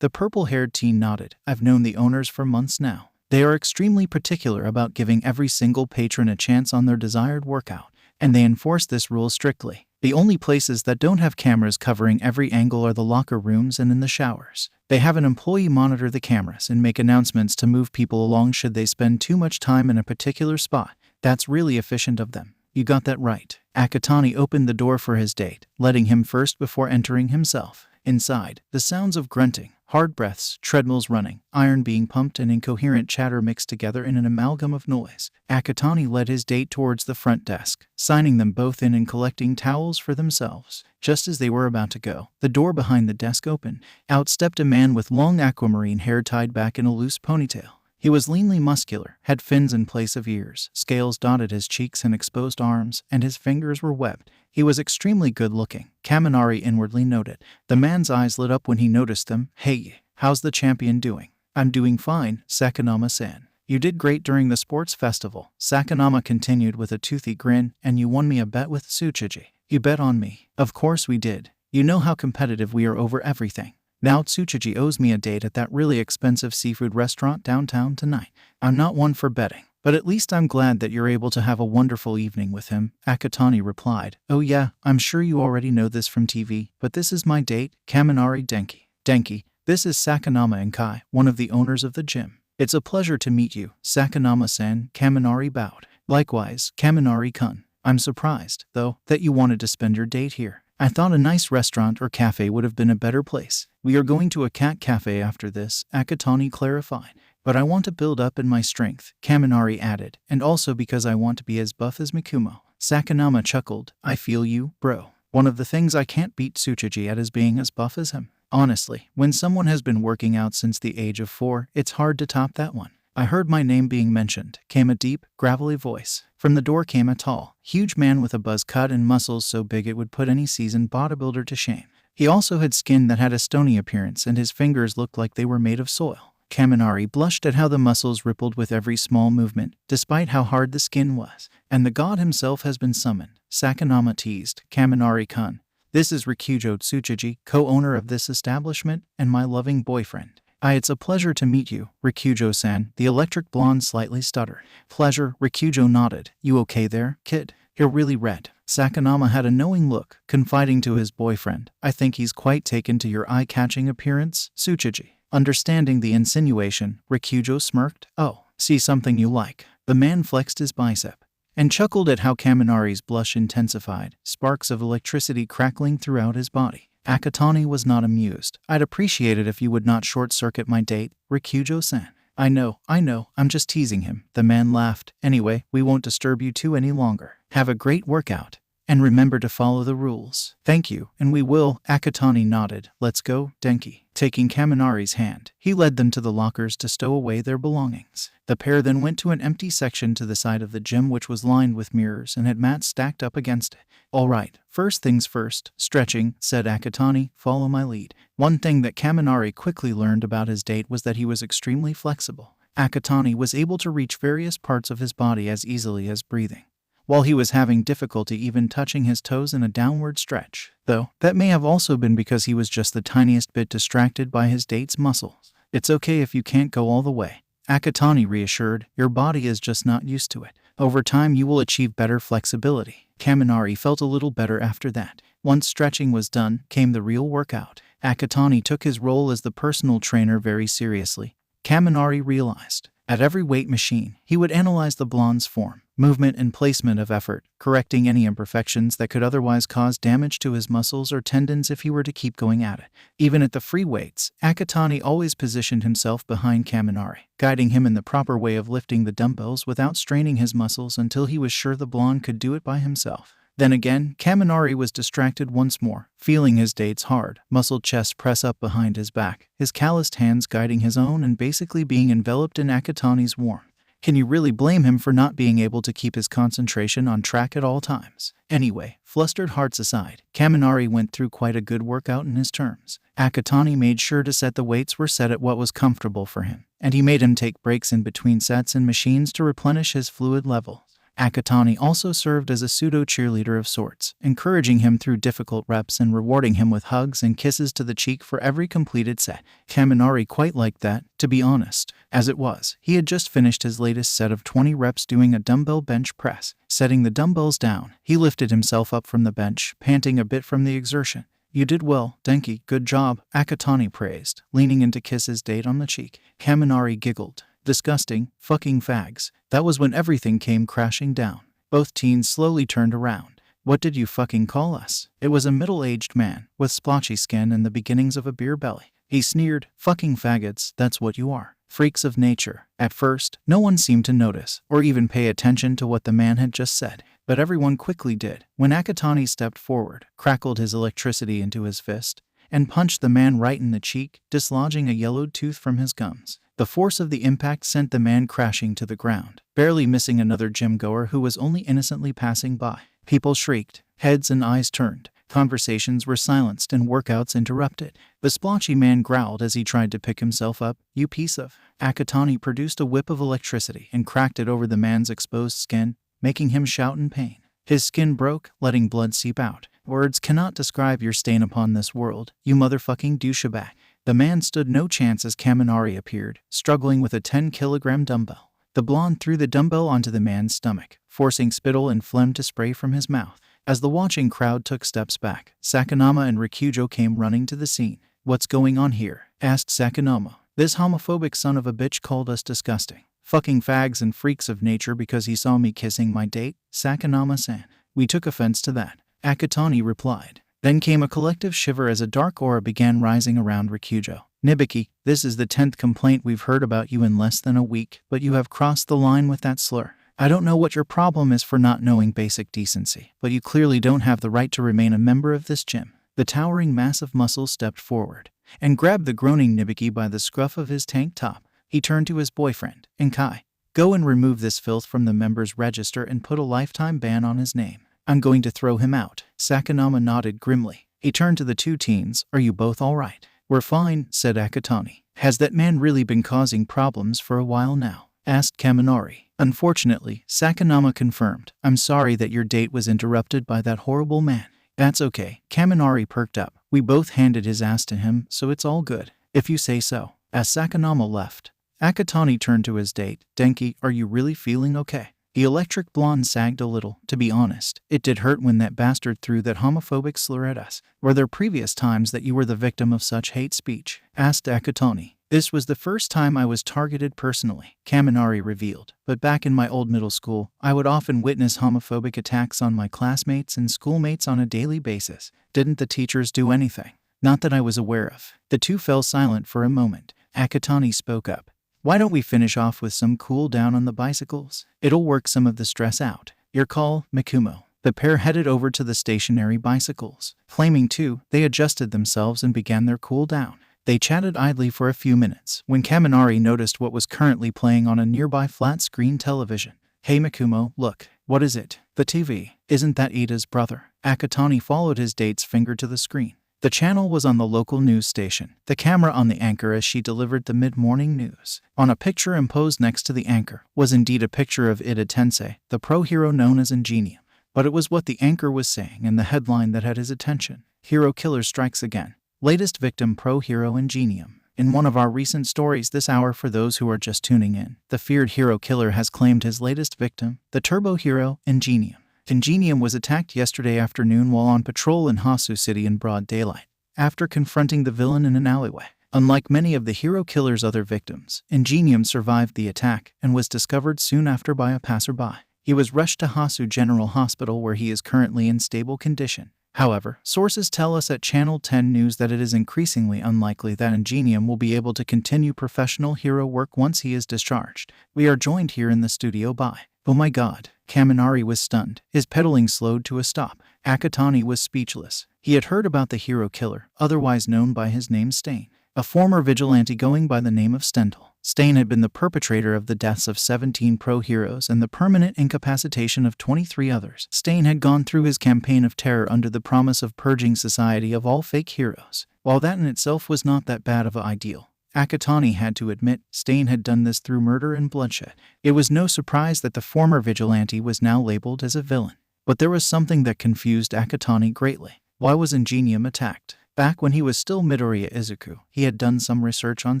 S1: The purple-haired teen nodded. I've known the owners for months now. They are extremely particular about giving every single patron a chance on their desired workout, and they enforce this rule strictly. The only places that don't have cameras covering every angle are the locker rooms and in the showers. They have an employee monitor the cameras and make announcements to move people along should they spend too much time in a particular spot. That's really efficient of them. You got that right. Akatani opened the door for his date, letting him first before entering himself. Inside, the sounds of grunting, hard breaths, treadmills running, iron being pumped, and incoherent chatter mixed together in an amalgam of noise. Akatani led his date towards the front desk, signing them both in and collecting towels for themselves. Just as they were about to go, the door behind the desk opened. Out stepped a man with long aquamarine hair tied back in a loose ponytail. He was leanly muscular, had fins in place of ears, scales dotted his cheeks and exposed arms, and his fingers were webbed. He was extremely good-looking, Kaminari inwardly noted. The man's eyes lit up when he noticed them. Hey, how's the champion doing? I'm doing fine, Sakanama-san. You did great during the sports festival, Sakanama continued with a toothy grin, and you won me a bet with Tsuchiji. You bet on me. Of course we did. You know how competitive we are over everything. Now Tsuchiji owes me a date at that really expensive seafood restaurant downtown tonight. I'm not one for betting, but at least I'm glad that you're able to have a wonderful evening with him, Akatani replied. Oh yeah, I'm sure you already know this from TV, but this is my date, Kaminari Denki. Denki, this is Sakanama and Kai, one of the owners of the gym. It's a pleasure to meet you, Sakanama-san, Kaminari bowed. Likewise, Kaminari-kun. I'm surprised, though, that you wanted to spend your date here. I thought a nice restaurant or cafe would have been a better place. We are going to a cat cafe after this, Akatani clarified. But I want to build up in my strength, Kaminari added, and also because I want to be as buff as Mikumo. Sakanama chuckled. I feel you, bro. One of the things I can't beat Tsuchiji at is being as buff as him. Honestly, when someone has been working out since the age of 4, it's hard to top that one. I heard my name being mentioned, came a deep, gravelly voice. From the door came a tall, huge man with a buzz cut and muscles so big it would put any seasoned bodybuilder to shame. He also had skin that had a stony appearance and his fingers looked like they were made of soil. Kaminari blushed at how the muscles rippled with every small movement, despite how hard the skin was. And the god himself has been summoned, Sakanama teased. Kaminari-kun. This is Rikujo Tsuchiji, co-owner of this establishment, and my loving boyfriend. It's a pleasure to meet you, Rikujo-san, the electric blonde slightly stuttered. Pleasure, Rikujo nodded. You okay there, kid? You're really red. Sakanama had a knowing look, confiding to his boyfriend. I think he's quite taken to your eye-catching appearance, Tsuchiji. Understanding the insinuation, Rikujo smirked. Oh, see something you like. The man flexed his bicep and chuckled at how Kaminari's blush intensified, sparks of electricity crackling throughout his body. Akatani was not amused. I'd appreciate it if you would not short-circuit my date, Rikujo-san. I know, I'm just teasing him. The man laughed. Anyway, we won't disturb you two any longer. Have a great workout. And remember to follow the rules. Thank you, and we will. Akatani nodded. Let's go, Denki. Taking Kaminari's hand, he led them to the lockers to stow away their belongings. The pair then went to an empty section to the side of the gym which was lined with mirrors and had mats stacked up against it. All right, first things first, stretching, said Akatani. Follow my lead. One thing that Kaminari quickly learned about his date was that he was extremely flexible. Akatani was able to reach various parts of his body as easily as breathing, while he was having difficulty even touching his toes in a downward stretch. Though, that may have also been because he was just the tiniest bit distracted by his date's muscles. It's okay if you can't go all the way, Akatani reassured. Your body is just not used to it. Over time you will achieve better flexibility. Kaminari felt a little better after that. Once stretching was done, came the real workout. Akatani took his role as the personal trainer very seriously. Kaminari realized. At every weight machine, he would analyze the blonde's form, movement and placement of effort, correcting any imperfections that could otherwise cause damage to his muscles or tendons if he were to keep going at it. Even at the free weights, Akatani always positioned himself behind Kaminari, guiding him in the proper way of lifting the dumbbells without straining his muscles until he was sure the blonde could do it by himself. Then again, Kaminari was distracted once more, feeling his date's hard, muscled chest press up behind his back, his calloused hands guiding his own and basically being enveloped in Akatani's warmth. Can you really blame him for not being able to keep his concentration on track at all times? Anyway, flustered hearts aside, Kaminari went through quite a good workout in his terms. Akatani made sure to set the weights were set at what was comfortable for him, and he made him take breaks in between sets and machines to replenish his fluid levels. Akatani also served as a pseudo-cheerleader of sorts, encouraging him through difficult reps and rewarding him with hugs and kisses to the cheek for every completed set. Kaminari quite liked that, to be honest. As it was, he had just finished his latest set of 20 reps doing a dumbbell bench press. Setting the dumbbells down, he lifted himself up from the bench, panting a bit from the exertion. You did well, Denki, good job, Akatani praised, leaning in to kiss his date on the cheek. Kaminari giggled. Disgusting, fucking fags. That was when everything came crashing down. Both teens slowly turned around. What did you fucking call us? It was a middle-aged man, with splotchy skin and the beginnings of a beer belly. He sneered. Fucking faggots, that's what you are. Freaks of nature. At first, no one seemed to notice, or even pay attention to what the man had just said. But everyone quickly did, when Akatani stepped forward, crackled his electricity into his fist, and punched the man right in the cheek, dislodging a yellowed tooth from his gums. The force of the impact sent the man crashing to the ground, barely missing another gym-goer who was only innocently passing by. People shrieked, heads and eyes turned, conversations were silenced and workouts interrupted. The splotchy man growled as he tried to pick himself up. You piece of... Akatani produced a whip of electricity and cracked it over the man's exposed skin, making him shout in pain. His skin broke, letting blood seep out. Words cannot describe your stain upon this world, you motherfucking douchebag. The man stood no chance as Kaminari appeared, struggling with a 10-kilogram dumbbell. The blonde threw the dumbbell onto the man's stomach, forcing spittle and phlegm to spray from his mouth. As the watching crowd took steps back, Sakanama and Rikujo came running to the scene. What's going on here? Asked Sakanama. This homophobic son of a bitch called us disgusting. Fucking fags and freaks of nature because he saw me kissing my date, Sakanama-san. We took offense to that, Akatani replied. Then came a collective shiver as a dark aura began rising around Rikujo. Nibiki, this is the 10th complaint we've heard about you in less than a week, but you have crossed the line with that slur. I don't know what your problem is for not knowing basic decency, but you clearly don't have the right to remain a member of this gym. The towering mass of muscle stepped forward and grabbed the groaning Nibiki by the scruff of his tank top. He turned to his boyfriend, Inkai. Go and remove this filth from the members' register and put a lifetime ban on his name. I'm going to throw him out. Sakanama nodded grimly. He turned to the two teens. Are you both all right? We're fine, said Akatani. Has that man really been causing problems for a while now? Asked Kaminari. Unfortunately, Sakanama confirmed. I'm sorry that your date was interrupted by that horrible man. That's okay. Kaminari perked up. We both handed his ass to him, so it's all good. If you say so. As Sakanama left, Akatani turned to his date. Denki, are you really feeling okay? The electric blonde sagged a little. To be honest, it did hurt when that bastard threw that homophobic slur at us. Were there previous times that you were the victim of such hate speech? Asked Akatani. This was the first time I was targeted personally, Kaminari revealed. But back in my old middle school, I would often witness homophobic attacks on my classmates and schoolmates on a daily basis. Didn't the teachers do anything? Not that I was aware of. The two fell silent for a moment. Akatani spoke up. Why don't we finish off with some cool down on the bicycles? It'll work some of the stress out. Your call, Mikumo. The pair headed over to the stationary bicycles. Flaming too, they adjusted themselves and began their cool down. They chatted idly for a few minutes when Kaminari noticed what was currently playing on a nearby flat-screen television. Hey Mikumo, look. What is it? The TV. Isn't that Ida's brother? Akatani followed his date's finger to the screen. The channel was on the local news station, the camera on the anchor as she delivered the mid-morning news. On a picture imposed next to the anchor was indeed a picture of Ida Tensei, the pro-hero known as Ingenium. But it was what the anchor was saying in the headline that had his attention. Hero killer strikes again. Latest victim pro-hero Ingenium. In one of our recent stories this hour for those who are just tuning in, the feared hero killer has claimed his latest victim, the turbo hero Ingenium. Ingenium was attacked yesterday afternoon while on patrol in Hasu City in broad daylight, after confronting the villain in an alleyway. Unlike many of the hero killer's other victims, Ingenium survived the attack and was discovered soon after by a passerby. He was rushed to Hasu General Hospital where he is currently in stable condition. However, sources tell us at Channel 10 News that it is increasingly unlikely that Ingenium will be able to continue professional hero work once he is discharged. We are joined here in the studio by... Oh my god. Kaminari was stunned. His pedaling slowed to a stop. Akatani was speechless. He had heard about the hero killer, otherwise known by his name Stain, a former vigilante going by the name of Stendhal. Stain had been the perpetrator of the deaths of 17 pro-heroes and the permanent incapacitation of 23 others. Stain had gone through his campaign of terror under the promise of purging society of all fake heroes. While that in itself was not that bad of an ideal, Akatani had to admit Stain had done this through murder and bloodshed. It was no surprise that the former vigilante was now labeled as a villain. But there was something that confused Akatani greatly. Why was Ingenium attacked? Back when he was still Midoriya Izuku, he had done some research on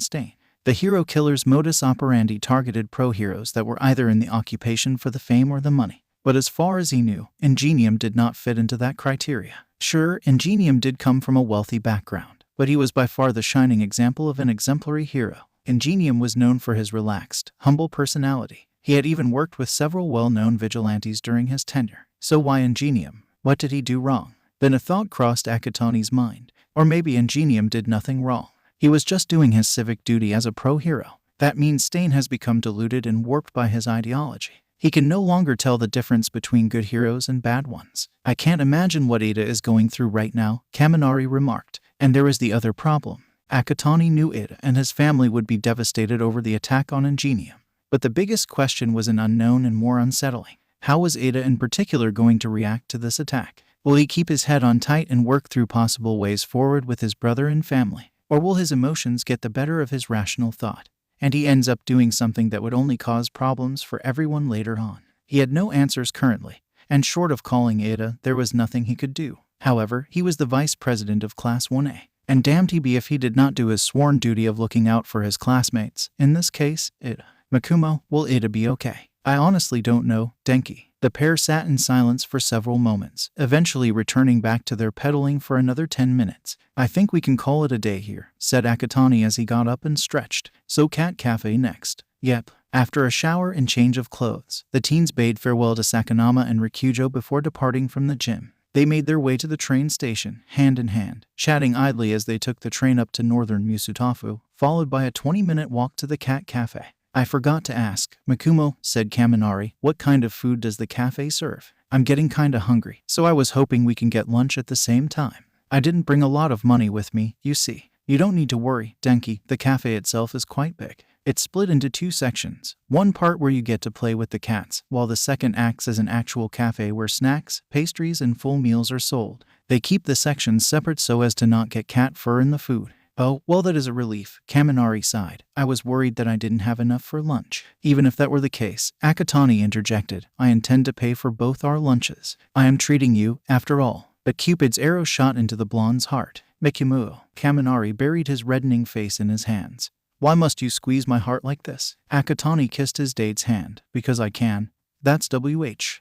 S1: Stain. The hero killer's modus operandi targeted pro-heroes that were either in the occupation for the fame or the money. But as far as he knew, Ingenium did not fit into that criteria. Sure, Ingenium did come from a wealthy background, but he was by far the shining example of an exemplary hero. Ingenium was known for his relaxed, humble personality. He had even worked with several well-known vigilantes during his tenure. So why Ingenium? What did he do wrong? Then a thought crossed Akatani's mind. Or maybe Ingenium did nothing wrong. He was just doing his civic duty as a pro-hero. That means Stain has become deluded and warped by his ideology. He can no longer tell the difference between good heroes and bad ones. I can't imagine what Ida is going through right now, Kaminari remarked. And there is the other problem. Akatani knew Ida and his family would be devastated over the attack on Ingenium. But the biggest question was an unknown and more unsettling. How was Ida in particular going to react to this attack? Will he keep his head on tight and work through possible ways forward with his brother and family? Or will his emotions get the better of his rational thought, and he ends up doing something that would only cause problems for everyone later on? He had no answers currently, and short of calling Ida, there was nothing he could do. However, he was the vice president of Class 1A, and damned he be if he did not do his sworn duty of looking out for his classmates, in this case, Ida. Mikumo, will Ida be okay? I honestly don't know, Denki. The pair sat in silence for several moments, eventually returning back to their pedaling for another 10 minutes. I think we can call it a day here, said Akatani as he got up and stretched. So Cat Cafe next. Yep, After a shower and change of clothes, the teens bade farewell to Sakanama and Rikujo before departing from the gym. They made their way to the train station, hand in hand, chatting idly as they took the train up to northern Musutafu, followed by a 20-minute walk to the cat cafe. I forgot to ask, Mikumo, said Kaminari, what kind of food does the cafe serve? I'm getting kinda hungry, so I was hoping we can get lunch at the same time. I didn't bring a lot of money with me, you see. You don't need to worry, Denki, the cafe itself is quite big. It's split into 2 sections, one part where you get to play with the cats, while the second acts as an actual cafe where snacks, pastries, and full meals are sold. They keep the sections separate so as to not get cat fur in the food. Oh, well that is a relief, Kaminari sighed. I was worried that I didn't have enough for lunch. Even if that were the case, Akatani interjected, I intend to pay for both our lunches. I am treating you, after all. But Cupid's arrow shot into the blonde's heart. Mikimuo. Kaminari buried his reddening face in his hands. Why must you squeeze my heart like this? Akatani kissed his date's hand. Because I can. That's WH.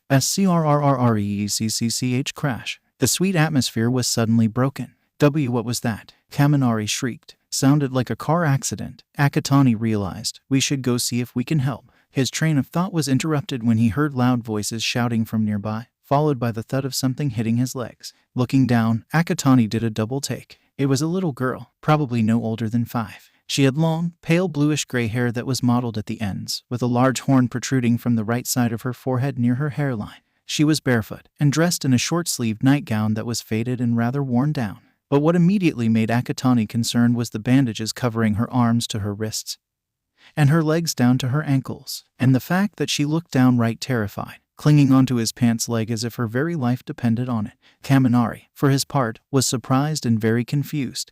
S1: Crash. The sweet atmosphere was suddenly broken. What was that? Kaminari shrieked. Sounded like a car accident. Akatani realized, we should go see if we can help. His train of thought was interrupted when he heard loud voices shouting from nearby, followed by the thud of something hitting his legs. Looking down, Akatani did a double take. It was a little girl, probably no older than 5. She had long, pale bluish-gray hair that was mottled at the ends, with a large horn protruding from the right side of her forehead near her hairline. She was barefoot, and dressed in a short-sleeved nightgown that was faded and rather worn down. But what immediately made Akatani concerned was the bandages covering her arms to her wrists, and her legs down to her ankles, and the fact that she looked downright terrified, clinging onto his pants leg as if her very life depended on it. Kaminari, for his part, was surprised and very confused.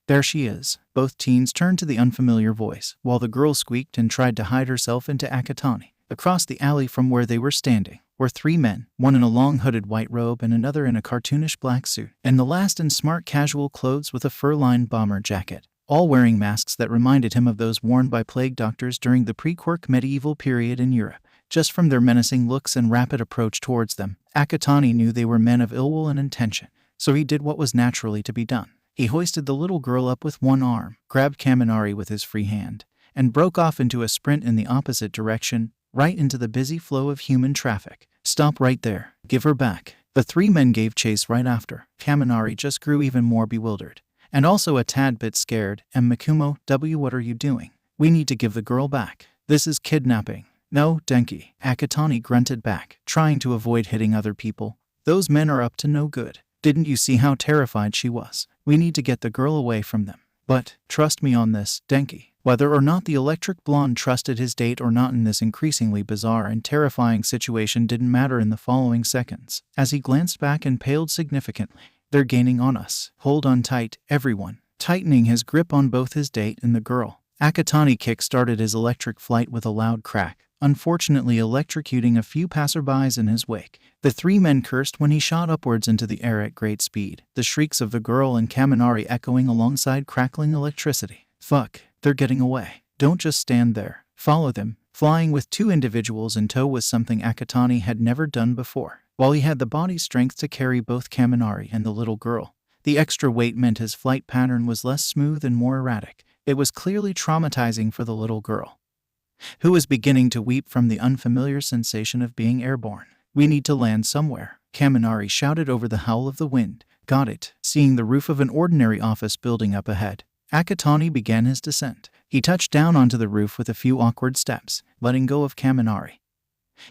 S1: There she is. Both teens turned to the unfamiliar voice, while the girl squeaked and tried to hide herself into Akatani. Across the alley from where they were standing were 3 men, one in a long hooded white robe and another in a cartoonish black suit, and the last in smart casual clothes with a fur-lined bomber jacket, all wearing masks that reminded him of those worn by plague doctors during the pre-Quirk medieval period in Europe. Just from their menacing looks and rapid approach towards them, Akatani knew they were men of ill will and intention, so he did what was naturally to be done. He hoisted the little girl up with one arm, grabbed Kaminari with his free hand, and broke off into a sprint in the opposite direction, right into the busy flow of human traffic. Stop right there. Give her back. The 3 men gave chase right after. Kaminari just grew even more bewildered, and also a tad bit scared. Mikumo, what are you doing? We need to give the girl back. This is kidnapping. No, Denki. Akatani grunted back, trying to avoid hitting other people. Those men are up to no good. Didn't you see how terrified she was? We need to get the girl away from them. But, trust me on this, Denki. Whether or not the electric blonde trusted his date or not in this increasingly bizarre and terrifying situation didn't matter in the following seconds, as he glanced back and paled significantly. They're gaining on us. Hold on tight, everyone. Tightening his grip on both his date and the girl, Akatani kick-started his electric flight with a loud crack, unfortunately electrocuting a few passerbys in his wake. The 3 men cursed when he shot upwards into the air at great speed, the shrieks of the girl and Kaminari echoing alongside crackling electricity. Fuck, they're getting away. Don't just stand there. Follow them. Flying with 2 individuals in tow was something Akatani had never done before. While he had the body strength to carry both Kaminari and the little girl, the extra weight meant his flight pattern was less smooth and more erratic. It was clearly traumatizing for the little girl, who was beginning to weep from the unfamiliar sensation of being airborne. We need to land somewhere, Kaminari shouted over the howl of the wind. Got it. Seeing the roof of an ordinary office building up ahead, Akatani began his descent. He touched down onto the roof with a few awkward steps, letting go of Kaminari.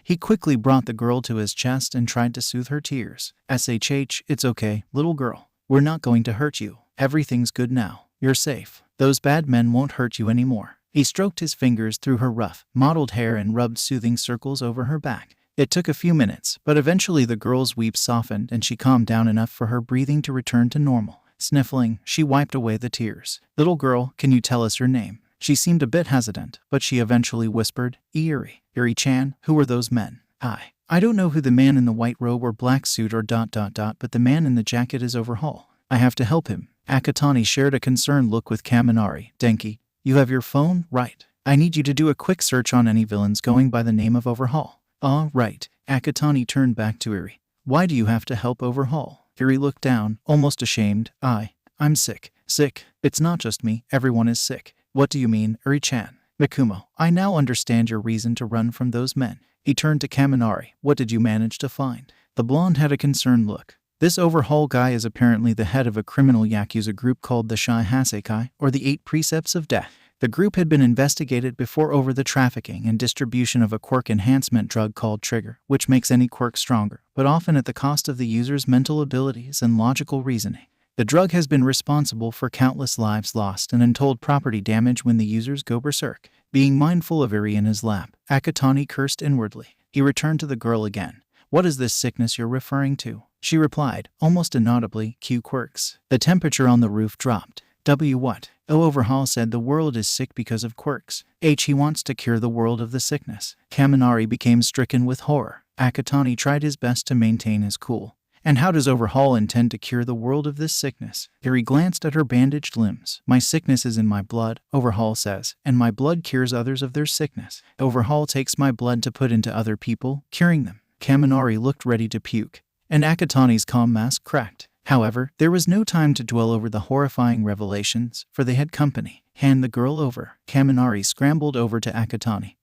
S1: He quickly brought the girl to his chest and tried to soothe her tears. SHH, it's okay, little girl. We're not going to hurt you. Everything's good now. You're safe. Those bad men won't hurt you anymore. He stroked his fingers through her rough, mottled hair and rubbed soothing circles over her back. It took a few minutes, but eventually the girl's weeps softened and she calmed down enough for her breathing to return to normal. Sniffling, she wiped away the tears. Little girl, can you tell us your name? She seemed a bit hesitant, but she eventually whispered, Iiri. Iiri-chan, who were those men? I don't know who the man in the white robe or black suit or ... but the man in the jacket is Overhaul. I have to help him. Akatani shared a concerned look with Kaminari. Denki, you have your phone, right? I need you to do a quick search on any villains going by the name of Overhaul. Right. Akatani turned back to Iiri. Why do you have to help Overhaul? Iiri looked down, almost ashamed. I'm sick. Sick? It's not just me, everyone is sick. What do you mean, Iiri-chan? Mikumo, I now understand your reason to run from those men. He turned to Kaminari. What did you manage to find? The blonde had a concerned look. This overhaul guy is apparently the head of a criminal Yakuza group called the Shai Hasekai, or the 8 Precepts of Death. The group had been investigated before over the trafficking and distribution of a quirk enhancement drug called Trigger, which makes any quirk stronger, but often at the cost of the user's mental abilities and logical reasoning. The drug has been responsible for countless lives lost and untold property damage when the users go berserk. Being mindful of Eri in his lap, Akatani cursed inwardly. He returned to the girl again. What is this sickness you're referring to? She replied, almost inaudibly, Q quirks. The temperature on the roof dropped. W what? O Overhaul said the world is sick because of quirks. H he wants to cure the world of the sickness. Kaminari became stricken with horror. Akatani tried his best to maintain his cool. And how does Overhaul intend to cure the world of this sickness? Eri glanced at her bandaged limbs. My sickness is in my blood, Overhaul says, and my blood cures others of their sickness. Overhaul takes my blood to put into other people, curing them. Kaminari looked ready to puke, and Akatani's calm mask cracked. However, there was no time to dwell over the horrifying revelations, for they had company. Hand the girl over. Kaminari scrambled over to Akatani,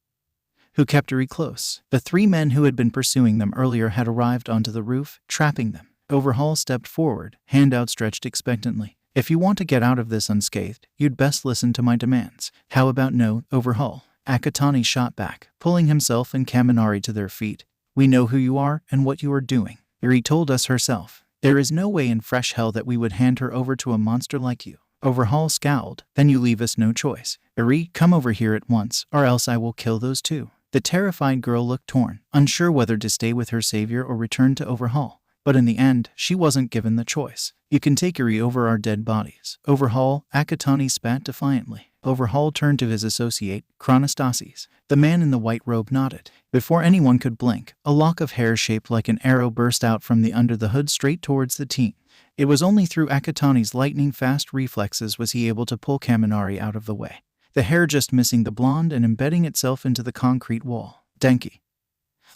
S1: who kept Eri close. The 3 men who had been pursuing them earlier had arrived onto the roof, trapping them. Overhaul stepped forward, hand outstretched expectantly. If you want to get out of this unscathed, you'd best listen to my demands. How about no, Overhaul? Akatani shot back, pulling himself and Kaminari to their feet. We know who you are and what you are doing. Eri told us herself. There is no way in fresh hell that we would hand her over to a monster like you. Overhaul scowled. Then you leave us no choice. Eri, come over here at once, or else I will kill those 2. The terrified girl looked torn, unsure whether to stay with her savior or return to Overhaul. But in the end, she wasn't given the choice. You can take Eri over our dead bodies. Overhaul, Akatani spat defiantly. Overhaul turned to his associate, Chronostasis. The man in the white robe nodded. Before anyone could blink, a lock of hair shaped like an arrow burst out from the under the hood straight towards the teen. It was only through Akatani's lightning-fast reflexes was he able to pull Kaminari out of the way, the hair just missing the blonde and embedding itself into the concrete wall. Denki,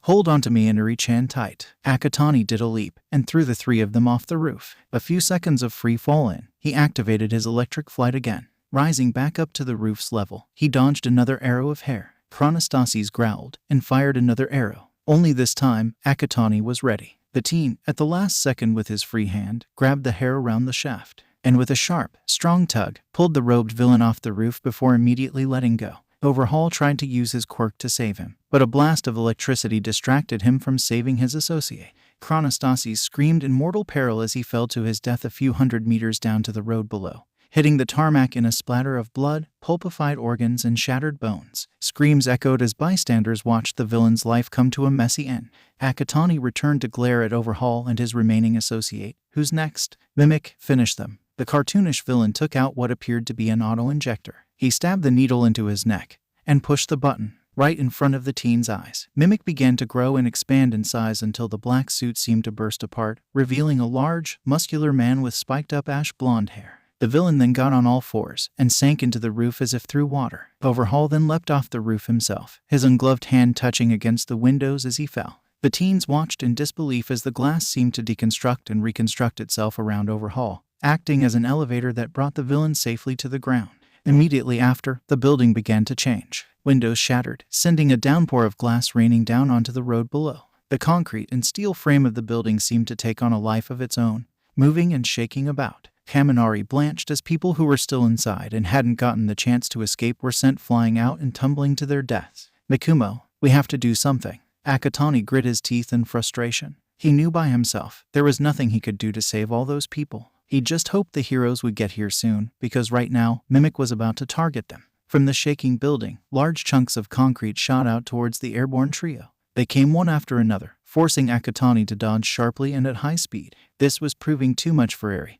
S1: hold on to me and Eri-chan tight. Akatani did a leap and threw the 3 of them off the roof. A few seconds of free fall in, he activated his electric flight again. Rising back up to the roof's level, he dodged another arrow of hair. Chronostasis growled and fired another arrow. Only this time, Akatani was ready. The teen, at the last second with his free hand, grabbed the hair around the shaft, and with a sharp, strong tug, pulled the robed villain off the roof before immediately letting go. Overhaul tried to use his quirk to save him, but a blast of electricity distracted him from saving his associate. Chronostasis screamed in mortal peril as he fell to his death a few hundred meters down to the road below, hitting the tarmac in a splatter of blood, pulpified organs, and shattered bones. Screams echoed as bystanders watched the villain's life come to a messy end. Akatani returned to glare at Overhaul and his remaining associate. Who's next? Mimic, finish them. The cartoonish villain took out what appeared to be an auto-injector. He stabbed the needle into his neck and pushed the button right in front of the teen's eyes. Mimic began to grow and expand in size until the black suit seemed to burst apart, revealing a large, muscular man with spiked-up ash blonde hair. The villain then got on all fours and sank into the roof as if through water. Overhaul then leapt off the roof himself, his ungloved hand touching against the windows as he fell. The teens watched in disbelief as the glass seemed to deconstruct and reconstruct itself around Overhaul, acting as an elevator that brought the villain safely to the ground. Immediately after, the building began to change. Windows shattered, sending a downpour of glass raining down onto the road below. The concrete and steel frame of the building seemed to take on a life of its own, moving and shaking about. Kaminari blanched as people who were still inside and hadn't gotten the chance to escape were sent flying out and tumbling to their deaths. Mikumo, we have to do something. Akatani grit his teeth in frustration. He knew by himself there was nothing he could do to save all those people. He just hoped the heroes would get here soon, because right now, Mimic was about to target them. From the shaking building, large chunks of concrete shot out towards the airborne trio. They came one after another, forcing Akatani to dodge sharply and at high speed. This was proving too much for Eri,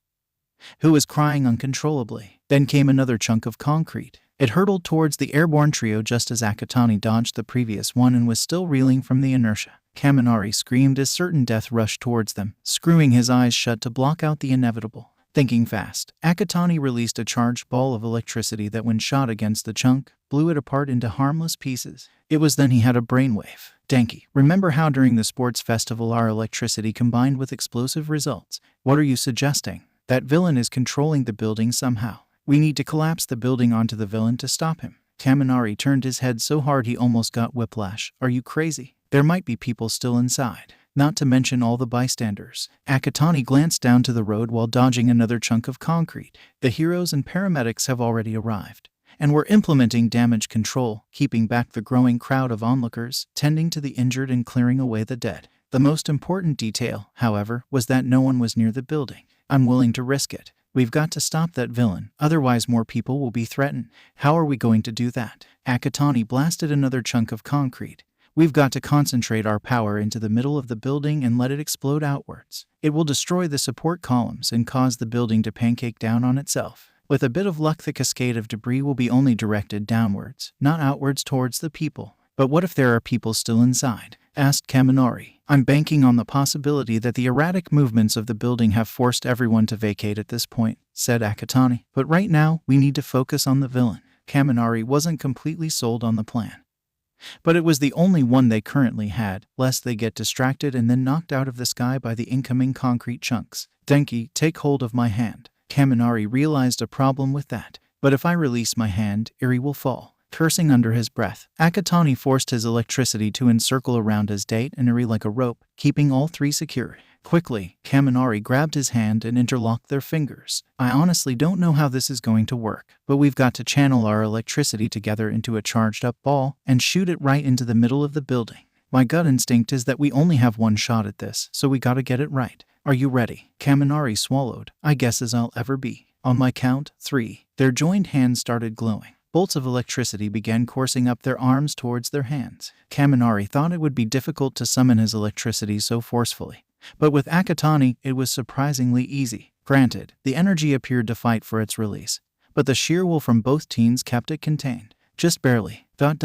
S1: who was crying uncontrollably. Then came another chunk of concrete. It hurtled towards the airborne trio just as Akatani dodged the previous one and was still reeling from the inertia. Kaminari screamed as certain death rushed towards them, screwing his eyes shut to block out the inevitable. Thinking fast, Akatani released a charged ball of electricity that when shot against the chunk, blew it apart into harmless pieces. It was then he had a brainwave. Denki, remember how during the sports festival our electricity combined with explosive results? What are you suggesting? That villain is controlling the building somehow. We need to collapse the building onto the villain to stop him. Kaminari turned his head so hard he almost got whiplash. Are you crazy? There might be people still inside. Not to mention all the bystanders. Akatani glanced down to the road while dodging another chunk of concrete. The heroes and paramedics have already arrived, and were implementing damage control, keeping back the growing crowd of onlookers, tending to the injured and clearing away the dead. The most important detail, however, was that no one was near the building. I'm willing to risk it. We've got to stop that villain, otherwise more people will be threatened. How are we going to do that? Akatani blasted another chunk of concrete. We've got to concentrate our power into the middle of the building and let it explode outwards. It will destroy the support columns and cause the building to pancake down on itself. With a bit of luck, the cascade of debris will be only directed downwards, not outwards towards the people. But what if there are people still inside? Asked Kaminari. I'm banking on the possibility that the erratic movements of the building have forced everyone to vacate at this point, said Akatani. But right now, we need to focus on the villain. Kaminari wasn't completely sold on the plan, but it was the only one they currently had, lest they get distracted and then knocked out of the sky by the incoming concrete chunks. Denki, take hold of my hand. Kaminari realized a problem with that. But if I release my hand, Iri will fall. Cursing under his breath, Akatani forced his electricity to encircle around his date and Iri like a rope, keeping all three secure. Quickly, Kaminari grabbed his hand and interlocked their fingers. I honestly don't know how this is going to work, but we've got to channel our electricity together into a charged-up ball and shoot it right into the middle of the building. My gut instinct is that we only have one shot at this, so we gotta get it right. Are you ready? Kaminari swallowed. I guess as I'll ever be. On my count, 3. Their joined hands started glowing. Bolts of electricity began coursing up their arms towards their hands. Kaminari thought it would be difficult to summon his electricity so forcefully, but with Akatani, it was surprisingly easy. Granted, the energy appeared to fight for its release, but the sheer will from both teens kept it contained. Just barely. ... From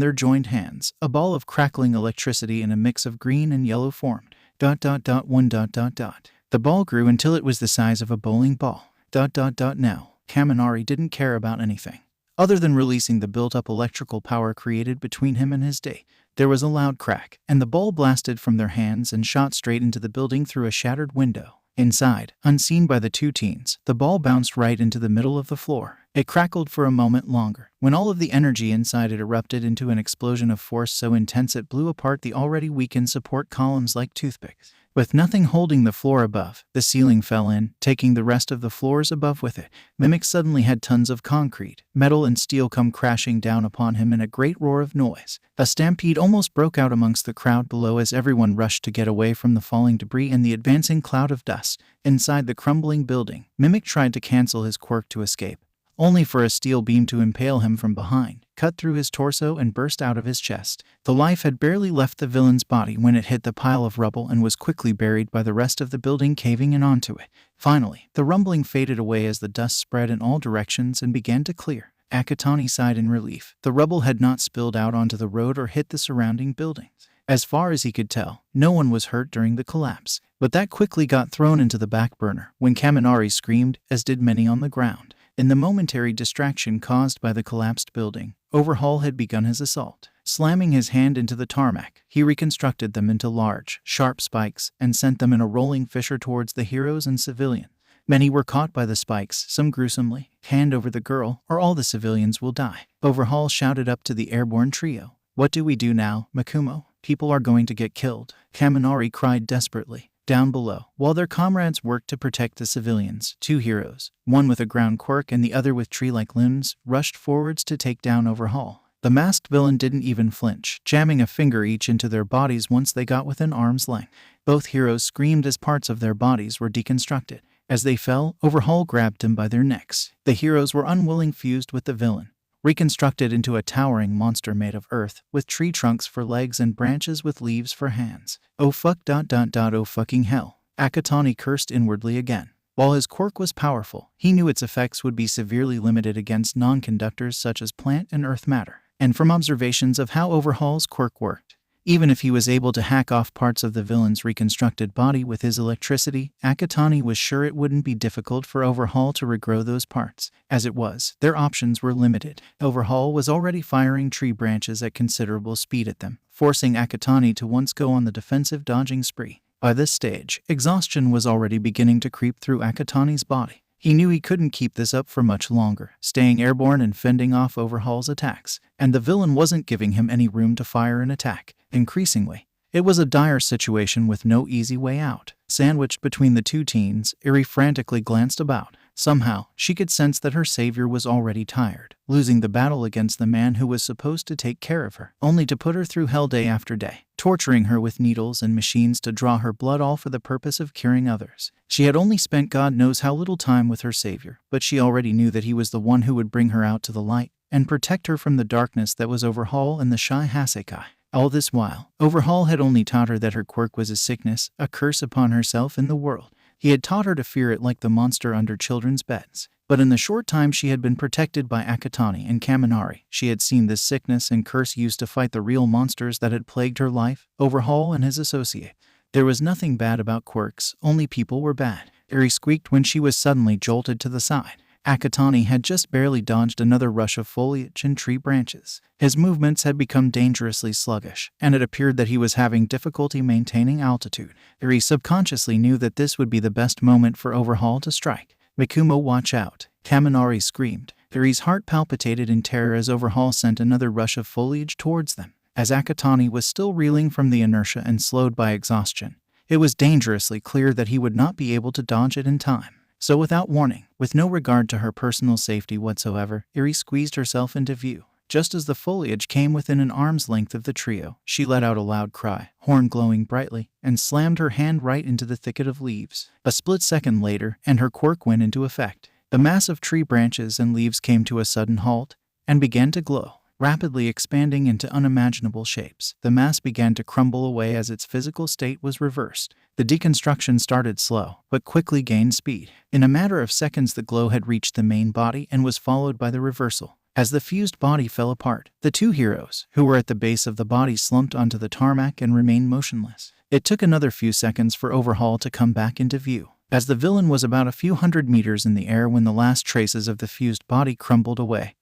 S1: their joined hands, a ball of crackling electricity in a mix of green and yellow formed. ... The ball grew until it was the size of a bowling ball. ... Now, Kaminari didn't care about anything other than releasing the built-up electrical power created between him and his day. There was a loud crack, and the ball blasted from their hands and shot straight into the building through a shattered window. Inside, unseen by the two teens, the ball bounced right into the middle of the floor. It crackled for a moment longer, when all of the energy inside it erupted into an explosion of force so intense it blew apart the already weakened support columns like toothpicks. With nothing holding the floor above, the ceiling fell in, taking the rest of the floors above with it. Mimic suddenly had tons of concrete, metal and steel come crashing down upon him in a great roar of noise. A stampede almost broke out amongst the crowd below as everyone rushed to get away from the falling debris and the advancing cloud of dust. Inside the crumbling building, Mimic tried to cancel his quirk to escape, only for a steel beam to impale him from behind, cut through his torso and burst out of his chest. The life had barely left the villain's body when it hit the pile of rubble and was quickly buried by the rest of the building caving in onto it. Finally, the rumbling faded away as the dust spread in all directions and began to clear. Akatani sighed in relief. The rubble had not spilled out onto the road or hit the surrounding buildings. As far as he could tell, no one was hurt during the collapse. But that quickly got thrown into the back burner when Kaminari screamed, as did many on the ground. In the momentary distraction caused by the collapsed building, Overhaul had begun his assault. Slamming his hand into the tarmac, he reconstructed them into large, sharp spikes and sent them in a rolling fissure towards the heroes and civilians. Many were caught by the spikes, some gruesomely. Hand over the girl, or all the civilians will die. Overhaul shouted up to the airborne trio. What do we do now, Makumo? People are going to get killed. Kaminari cried desperately. Down below, while their comrades worked to protect the civilians, 2 heroes, one with a ground quirk and the other with tree-like limbs, rushed forwards to take down Overhaul. The masked villain didn't even flinch, jamming a finger each into their bodies once they got within arm's length. Both heroes screamed as parts of their bodies were deconstructed. As they fell, Overhaul grabbed them by their necks. The heroes were unwilling fused with the villain, reconstructed into a towering monster made of earth, with tree trunks for legs and branches with leaves for hands. Oh fuck ... Oh fucking hell. Akatani cursed inwardly again. While his quirk was powerful, he knew its effects would be severely limited against non-conductors such as plant and earth matter. And from observations of how Overhaul's quirk worked, even if he was able to hack off parts of the villain's reconstructed body with his electricity, Akatani was sure it wouldn't be difficult for Overhaul to regrow those parts. As it was, their options were limited. Overhaul was already firing tree branches at considerable speed at them, forcing Akatani to once go on the defensive dodging spree. By this stage, exhaustion was already beginning to creep through Akatani's body. He knew he couldn't keep this up for much longer, staying airborne and fending off Overhaul's attacks, and the villain wasn't giving him any room to fire an attack. Increasingly, it was a dire situation with no easy way out. Sandwiched between the two teens, Eri frantically glanced about. Somehow, she could sense that her savior was already tired, losing the battle against the man who was supposed to take care of her, only to put her through hell day after day, torturing her with needles and machines to draw her blood, all for the purpose of curing others. She had only spent God knows how little time with her savior, but she already knew that he was the one who would bring her out to the light and protect her from the darkness that was Overhaul and the shy Hasekai. All this while, Overhaul had only taught her that her quirk was a sickness, a curse upon herself and the world. He had taught her to fear it like the monster under children's beds. But in the short time she had been protected by Akatani and Kaminari, she had seen this sickness and curse used to fight the real monsters that had plagued her life, Overhaul and his associate. There was nothing bad about quirks, only people were bad. Eri squeaked when she was suddenly jolted to the side. Akatani had just barely dodged another rush of foliage and tree branches. His movements had become dangerously sluggish, and it appeared that he was having difficulty maintaining altitude. Eri subconsciously knew that this would be the best moment for Overhaul to strike. "Mikumo, watch out!" Kaminari screamed. Eri's heart palpitated in terror as Overhaul sent another rush of foliage towards them. As Akatani was still reeling from the inertia and slowed by exhaustion, it was dangerously clear that he would not be able to dodge it in time. So without warning, with no regard to her personal safety whatsoever, Eri squeezed herself into view. Just as the foliage came within an arm's length of the trio, she let out a loud cry, horn glowing brightly, and slammed her hand right into the thicket of leaves. A split second later, and her quirk went into effect. The mass of tree branches and leaves came to a sudden halt and began to glow. Rapidly expanding into unimaginable shapes, the mass began to crumble away as its physical state was reversed. The deconstruction started slow, but quickly gained speed. In a matter of seconds, the glow had reached the main body and was followed by the reversal. As the fused body fell apart, the two heroes, who were at the base of the body, slumped onto the tarmac and remained motionless. It took another few seconds for Overhaul to come back into view, as the villain was about a few hundred meters in the air when the last traces of the fused body crumbled away.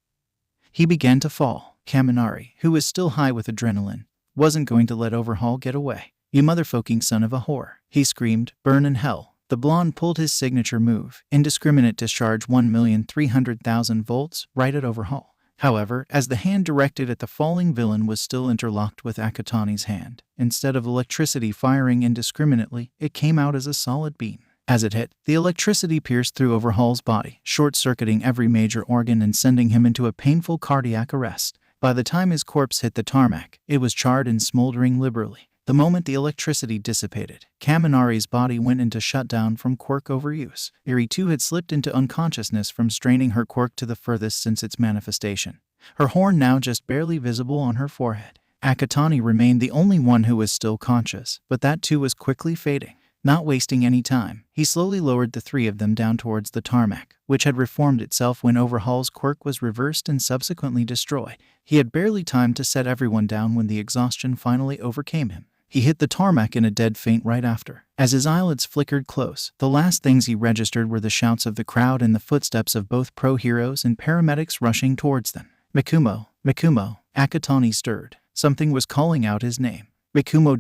S1: He began to fall. Kaminari, who was still high with adrenaline, wasn't going to let Overhaul get away. "You motherfucking son of a whore," he screamed. "Burn in hell." The blonde pulled his signature move, indiscriminate discharge 1,300,000 volts, right at Overhaul. However, as the hand directed at the falling villain was still interlocked with Akatani's hand, instead of electricity firing indiscriminately, it came out as a solid beam. As it hit, the electricity pierced through Overhaul's body, short-circuiting every major organ and sending him into a painful cardiac arrest. By the time his corpse hit the tarmac, it was charred and smoldering liberally. The moment the electricity dissipated, Kaminari's body went into shutdown from quirk overuse. Eri too had slipped into unconsciousness from straining her quirk to the furthest since its manifestation, her horn now just barely visible on her forehead. Akatani remained the only one who was still conscious, but that too was quickly fading. Not wasting any time, he slowly lowered the three of them down towards the tarmac, which had reformed itself when Overhaul's quirk was reversed and subsequently destroyed. He had barely time to set everyone down when the exhaustion finally overcame him. He hit the tarmac in a dead faint right after. As his eyelids flickered close, the last things he registered were the shouts of the crowd and the footsteps of both pro-heroes and paramedics rushing towards them. "Mikumo, Mikumo." Akatani stirred. Something was calling out his name. "Mikumo,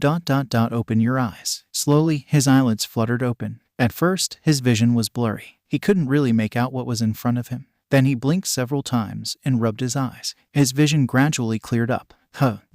S1: open your eyes." Slowly, his eyelids fluttered open. At first, his vision was blurry. He couldn't really make out what was in front of him. Then he blinked several times and rubbed his eyes. His vision gradually cleared up.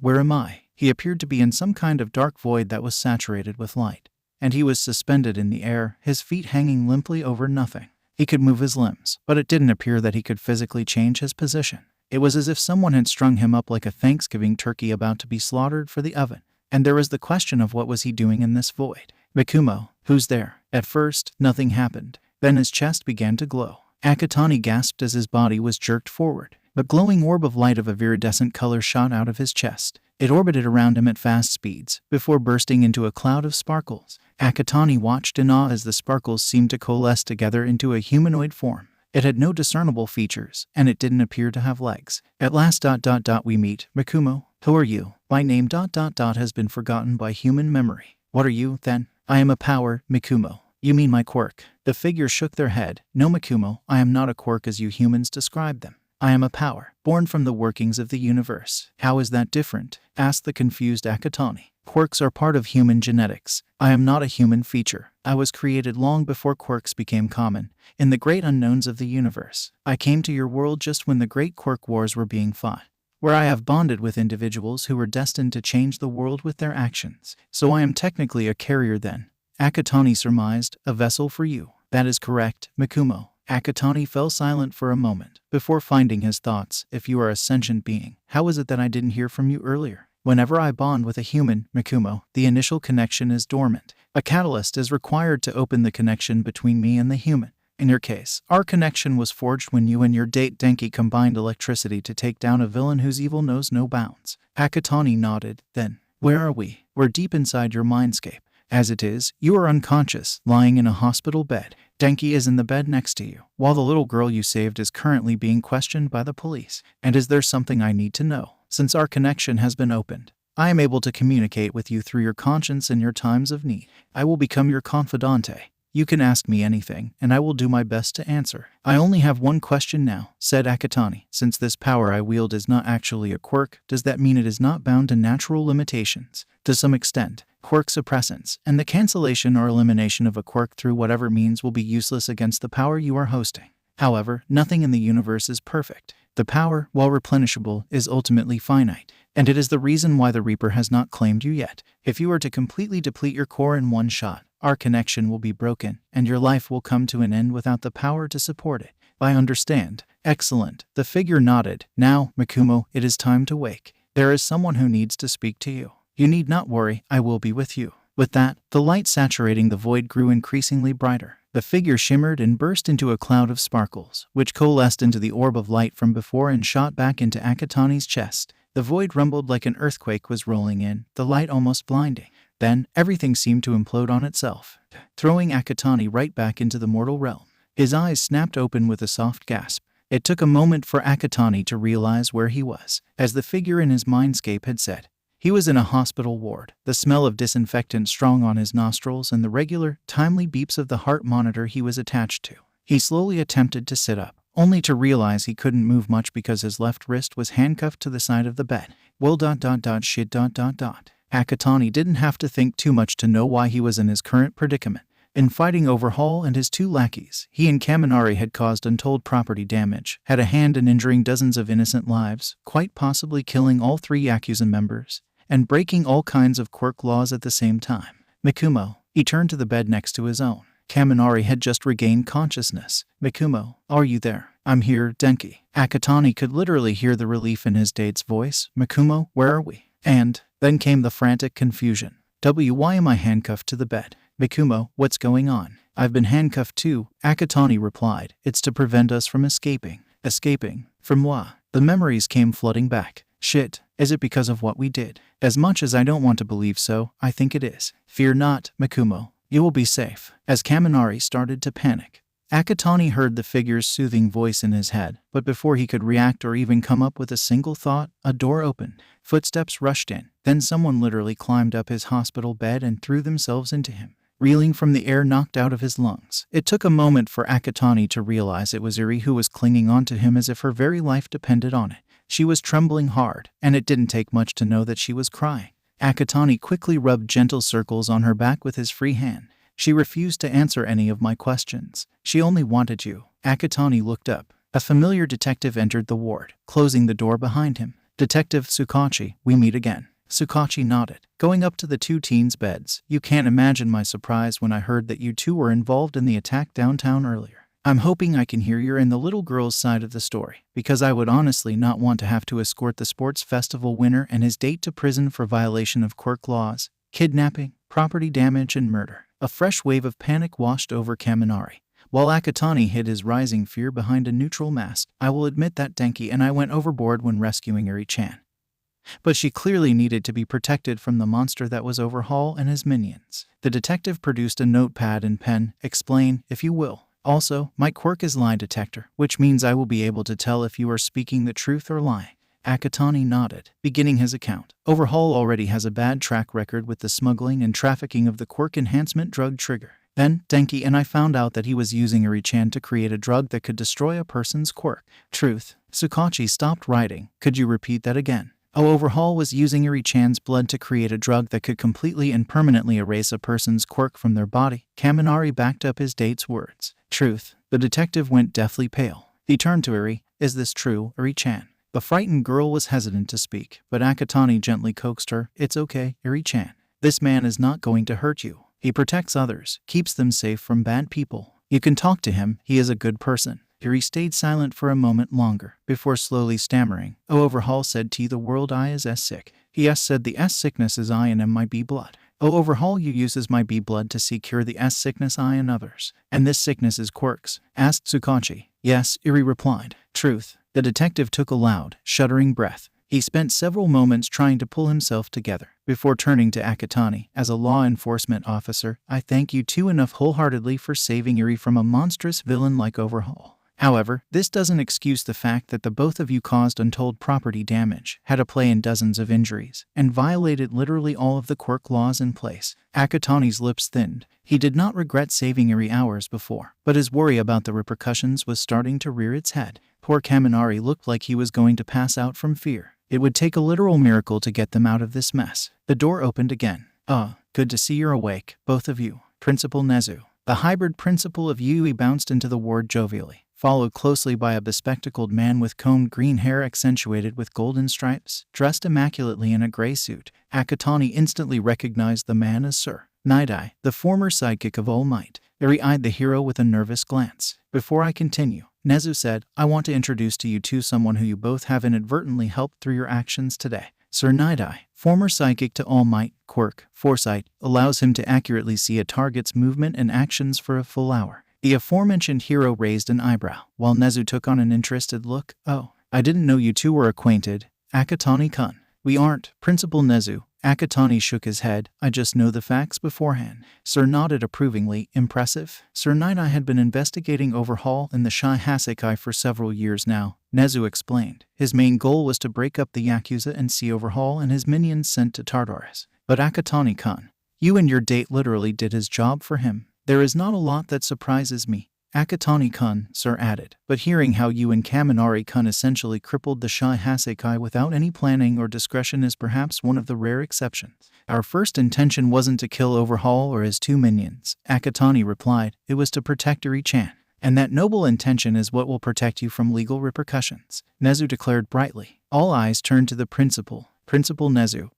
S1: Where am I? He appeared to be in some kind of dark void that was saturated with light, and he was suspended in the air, his feet hanging limply over nothing. He could move his limbs, but it didn't appear that he could physically change his position. It was as if someone had strung him up like a Thanksgiving turkey about to be slaughtered for the oven. And there was the question of what was he doing in this void. "Mikumo, who's there?" At first, nothing happened. Then his chest began to glow. Akatani gasped as his body was jerked forward. A glowing orb of light of a viridescent color shot out of his chest. It orbited around him at fast speeds, before bursting into a cloud of sparkles. Akatani watched in awe as the sparkles seemed to coalesce together into a humanoid form. It had no discernible features, and it didn't appear to have legs. At last, we meet. "Mikumo, who are you?" "My name has been forgotten by human memory." "What are you, then?" "I am a power, Mikumo." "You mean my quirk?" The figure shook their head. "No, Mikumo, I am not a quirk as you humans describe them. I am a power, born from the workings of the universe. How is that different? Asked the confused Akatani. Quirks are part of human genetics. I am not a human feature. I was created long before quirks became common, in the great unknowns of the universe. I came to your world just when the great quirk wars were being fought, where I have bonded with individuals who were destined to change the world with their actions. So I am technically a carrier then. Akatani surmised, a vessel for you. That is correct, Mikumo. Akatani fell silent for a moment, before finding his thoughts. If you are a sentient being, how is it that I didn't hear from you earlier? Whenever I bond with a human, Mikumo, the initial connection is dormant. A catalyst is required to open the connection between me and the human. In your case, our connection was forged when you and your date Denki combined electricity to take down a villain whose evil knows no bounds. Akatani nodded. Then, where are we? We're deep inside your mindscape. As it is, you are unconscious, lying in a hospital bed. Denki is in the bed next to you, while the little girl you saved is currently being questioned by the police. And is there something I need to know? Since our connection has been opened, I am able to communicate with you through your conscience in your times of need. I will become your confidante. You can ask me anything, and I will do my best to answer. I only have one question now, said Akatani. Since this power I wield is not actually a quirk, does that mean it is not bound to natural limitations? To some extent, quirk suppressants and the cancellation or elimination of a quirk through whatever means will be useless against the power you are hosting. However, nothing in the universe is perfect. The power, while replenishable, is ultimately finite, and it is the reason why the Reaper has not claimed you yet. If you are to completely deplete your core in one shot, our connection will be broken, and your life will come to an end without the power to support it. I understand. Excellent. The figure nodded. Now, Mikumo, it is time to wake. There is someone who needs to speak to you. You need not worry, I will be with you. With that, the light saturating the void grew increasingly brighter. The figure shimmered and burst into a cloud of sparkles, which coalesced into the orb of light from before and shot back into Akatani's chest. The void rumbled like an earthquake was rolling in, the light almost blinding. Then, everything seemed to implode on itself, throwing Akatani right back into the mortal realm. His eyes snapped open with a soft gasp. It took a moment for Akatani to realize where he was, as the figure in his mindscape had said. He was in a hospital ward, the smell of disinfectant strong on his nostrils and the regular, timely beeps of the heart monitor he was attached to. He slowly attempted to sit up, only to realize he couldn't move much because his left wrist was handcuffed to the side of the bed. Well shit. Akatani didn't have to think too much to know why he was in his current predicament. In fighting Overhaul and his two lackeys, he and Kaminari had caused untold property damage, had a hand in injuring dozens of innocent lives, quite possibly killing all 3 Yakuza members, and breaking all kinds of quirk laws at the same time. Mikumo, he turned to the bed next to his own. Kaminari had just regained consciousness. Mikumo, are you there? I'm here, Denki. Akatani could literally hear the relief in his date's voice. Mikumo, where are we? And then came the frantic confusion. Why am I handcuffed to the bed? Mikumo, what's going on? I've been handcuffed too, Akatani replied. It's to prevent us from escaping. Escaping? From what? The memories came flooding back. Shit, is it because of what we did? As much as I don't want to believe so, I think it is. Fear not, Mikumo. You will be safe. As Kaminari started to panic, Akatani heard the figure's soothing voice in his head, but before he could react or even come up with a single thought, a door opened. Footsteps rushed in. Then someone literally climbed up his hospital bed and threw themselves into him, reeling from the air knocked out of his lungs. It took a moment for Akatani to realize it was Iri who was clinging onto him as if her very life depended on it. She was trembling hard, and it didn't take much to know that she was crying. Akatani quickly rubbed gentle circles on her back with his free hand. She refused to answer any of my questions. She only wanted you. Akatani looked up. A familiar detective entered the ward, closing the door behind him. Detective Tsukachi, we meet again. Tsukachi nodded, going up to the 2 teens' beds. You can't imagine my surprise when I heard that you 2 were involved in the attack downtown earlier. I'm hoping I can hear you're in the little girl's side of the story, because I would honestly not want to have to escort the sports festival winner and his date to prison for violation of quirk laws, kidnapping, property damage, and murder. A fresh wave of panic washed over Kaminari, while Akatani hid his rising fear behind a neutral mask. I will admit that Denki and I went overboard when rescuing Eri-chan. But she clearly needed to be protected from the monster that was Overhaul and his minions. The detective produced a notepad and pen. Explain, if you will. Also, my quirk is lie detector, which means I will be able to tell if you are speaking the truth or lying. Akatani nodded, beginning his account. Overhaul already has a bad track record with the smuggling and trafficking of the quirk enhancement drug trigger. Then, Denki and I found out that he was using Eri-chan to create a drug that could destroy a person's quirk. Truth. Tsukachi stopped writing. Could you repeat that again? Overhaul was using Eri-chan's blood to create a drug that could completely and permanently erase a person's quirk from their body. Kaminari backed up his date's words. Truth. The detective went deathly pale. He turned to Eri. Is this true, Eri-chan? The frightened girl was hesitant to speak, but Akatani gently coaxed her. It's okay, Eri-chan. This man is not going to hurt you. He protects others, keeps them safe from bad people. You can talk to him, he is a good person. Eri stayed silent for a moment longer, before slowly stammering. Overhaul said to the world I is sick. He said the sickness is I and my B blood. Overhaul you uses my B blood to see cure the sickness I and others. And this sickness is quirks? Asked Tsukachi. Yes, Eri replied. Truth. The detective took a loud, shuddering breath. He spent several moments trying to pull himself together, before turning to Akatani. As a law enforcement officer, I thank you too enough wholeheartedly for saving Eri from a monstrous villain like Overhaul. However, this doesn't excuse the fact that the both of you caused untold property damage, had a play in dozens of injuries, and violated literally all of the quirk laws in place. Akatani's lips thinned. He did not regret saving Eri hours before, but his worry about the repercussions was starting to rear its head. Poor Kaminari looked like he was going to pass out from fear. It would take a literal miracle to get them out of this mess. The door opened again. Good to see you're awake, both of you. Principal Nezu. The hybrid principal of Yui bounced into the ward jovially, followed closely by a bespectacled man with combed green hair accentuated with golden stripes, dressed immaculately in a gray suit. Akatani instantly recognized the man as Sir Night-Eye, the former sidekick of All Might. Eri eyed the hero with a nervous glance. Before I continue, Nezu said, I want to introduce to you two someone who you both have inadvertently helped through your actions today. Sir Night-Eye, former sidekick to All Might, Quirk, foresight, allows him to accurately see a target's movement and actions for a full hour. The aforementioned hero raised an eyebrow, while Nezu took on an interested look. Oh, I didn't know you two were acquainted. Akatani-kun. We aren't, Principal Nezu. Akatani shook his head. I just know the facts beforehand. Sir nodded approvingly. Impressive. Sir Night-Eye had been investigating Overhaul and the Shy Hasekai for several years now, Nezu explained. His main goal was to break up the Yakuza and see Overhaul and his minions sent to Tartarus. But Akatani-kun, you and your date literally did his job for him. There is not a lot that surprises me. Akatani-kun, Sir added, but hearing how you and Kaminari-kun essentially crippled the Shy Hasekai without any planning or discretion is perhaps one of the rare exceptions. Our first intention wasn't to kill Overhaul or his two minions, Akatani replied. It was to protect Eri-chan. And that noble intention is what will protect you from legal repercussions, Nezu declared brightly. All eyes turned to the principal. Principal Nezu.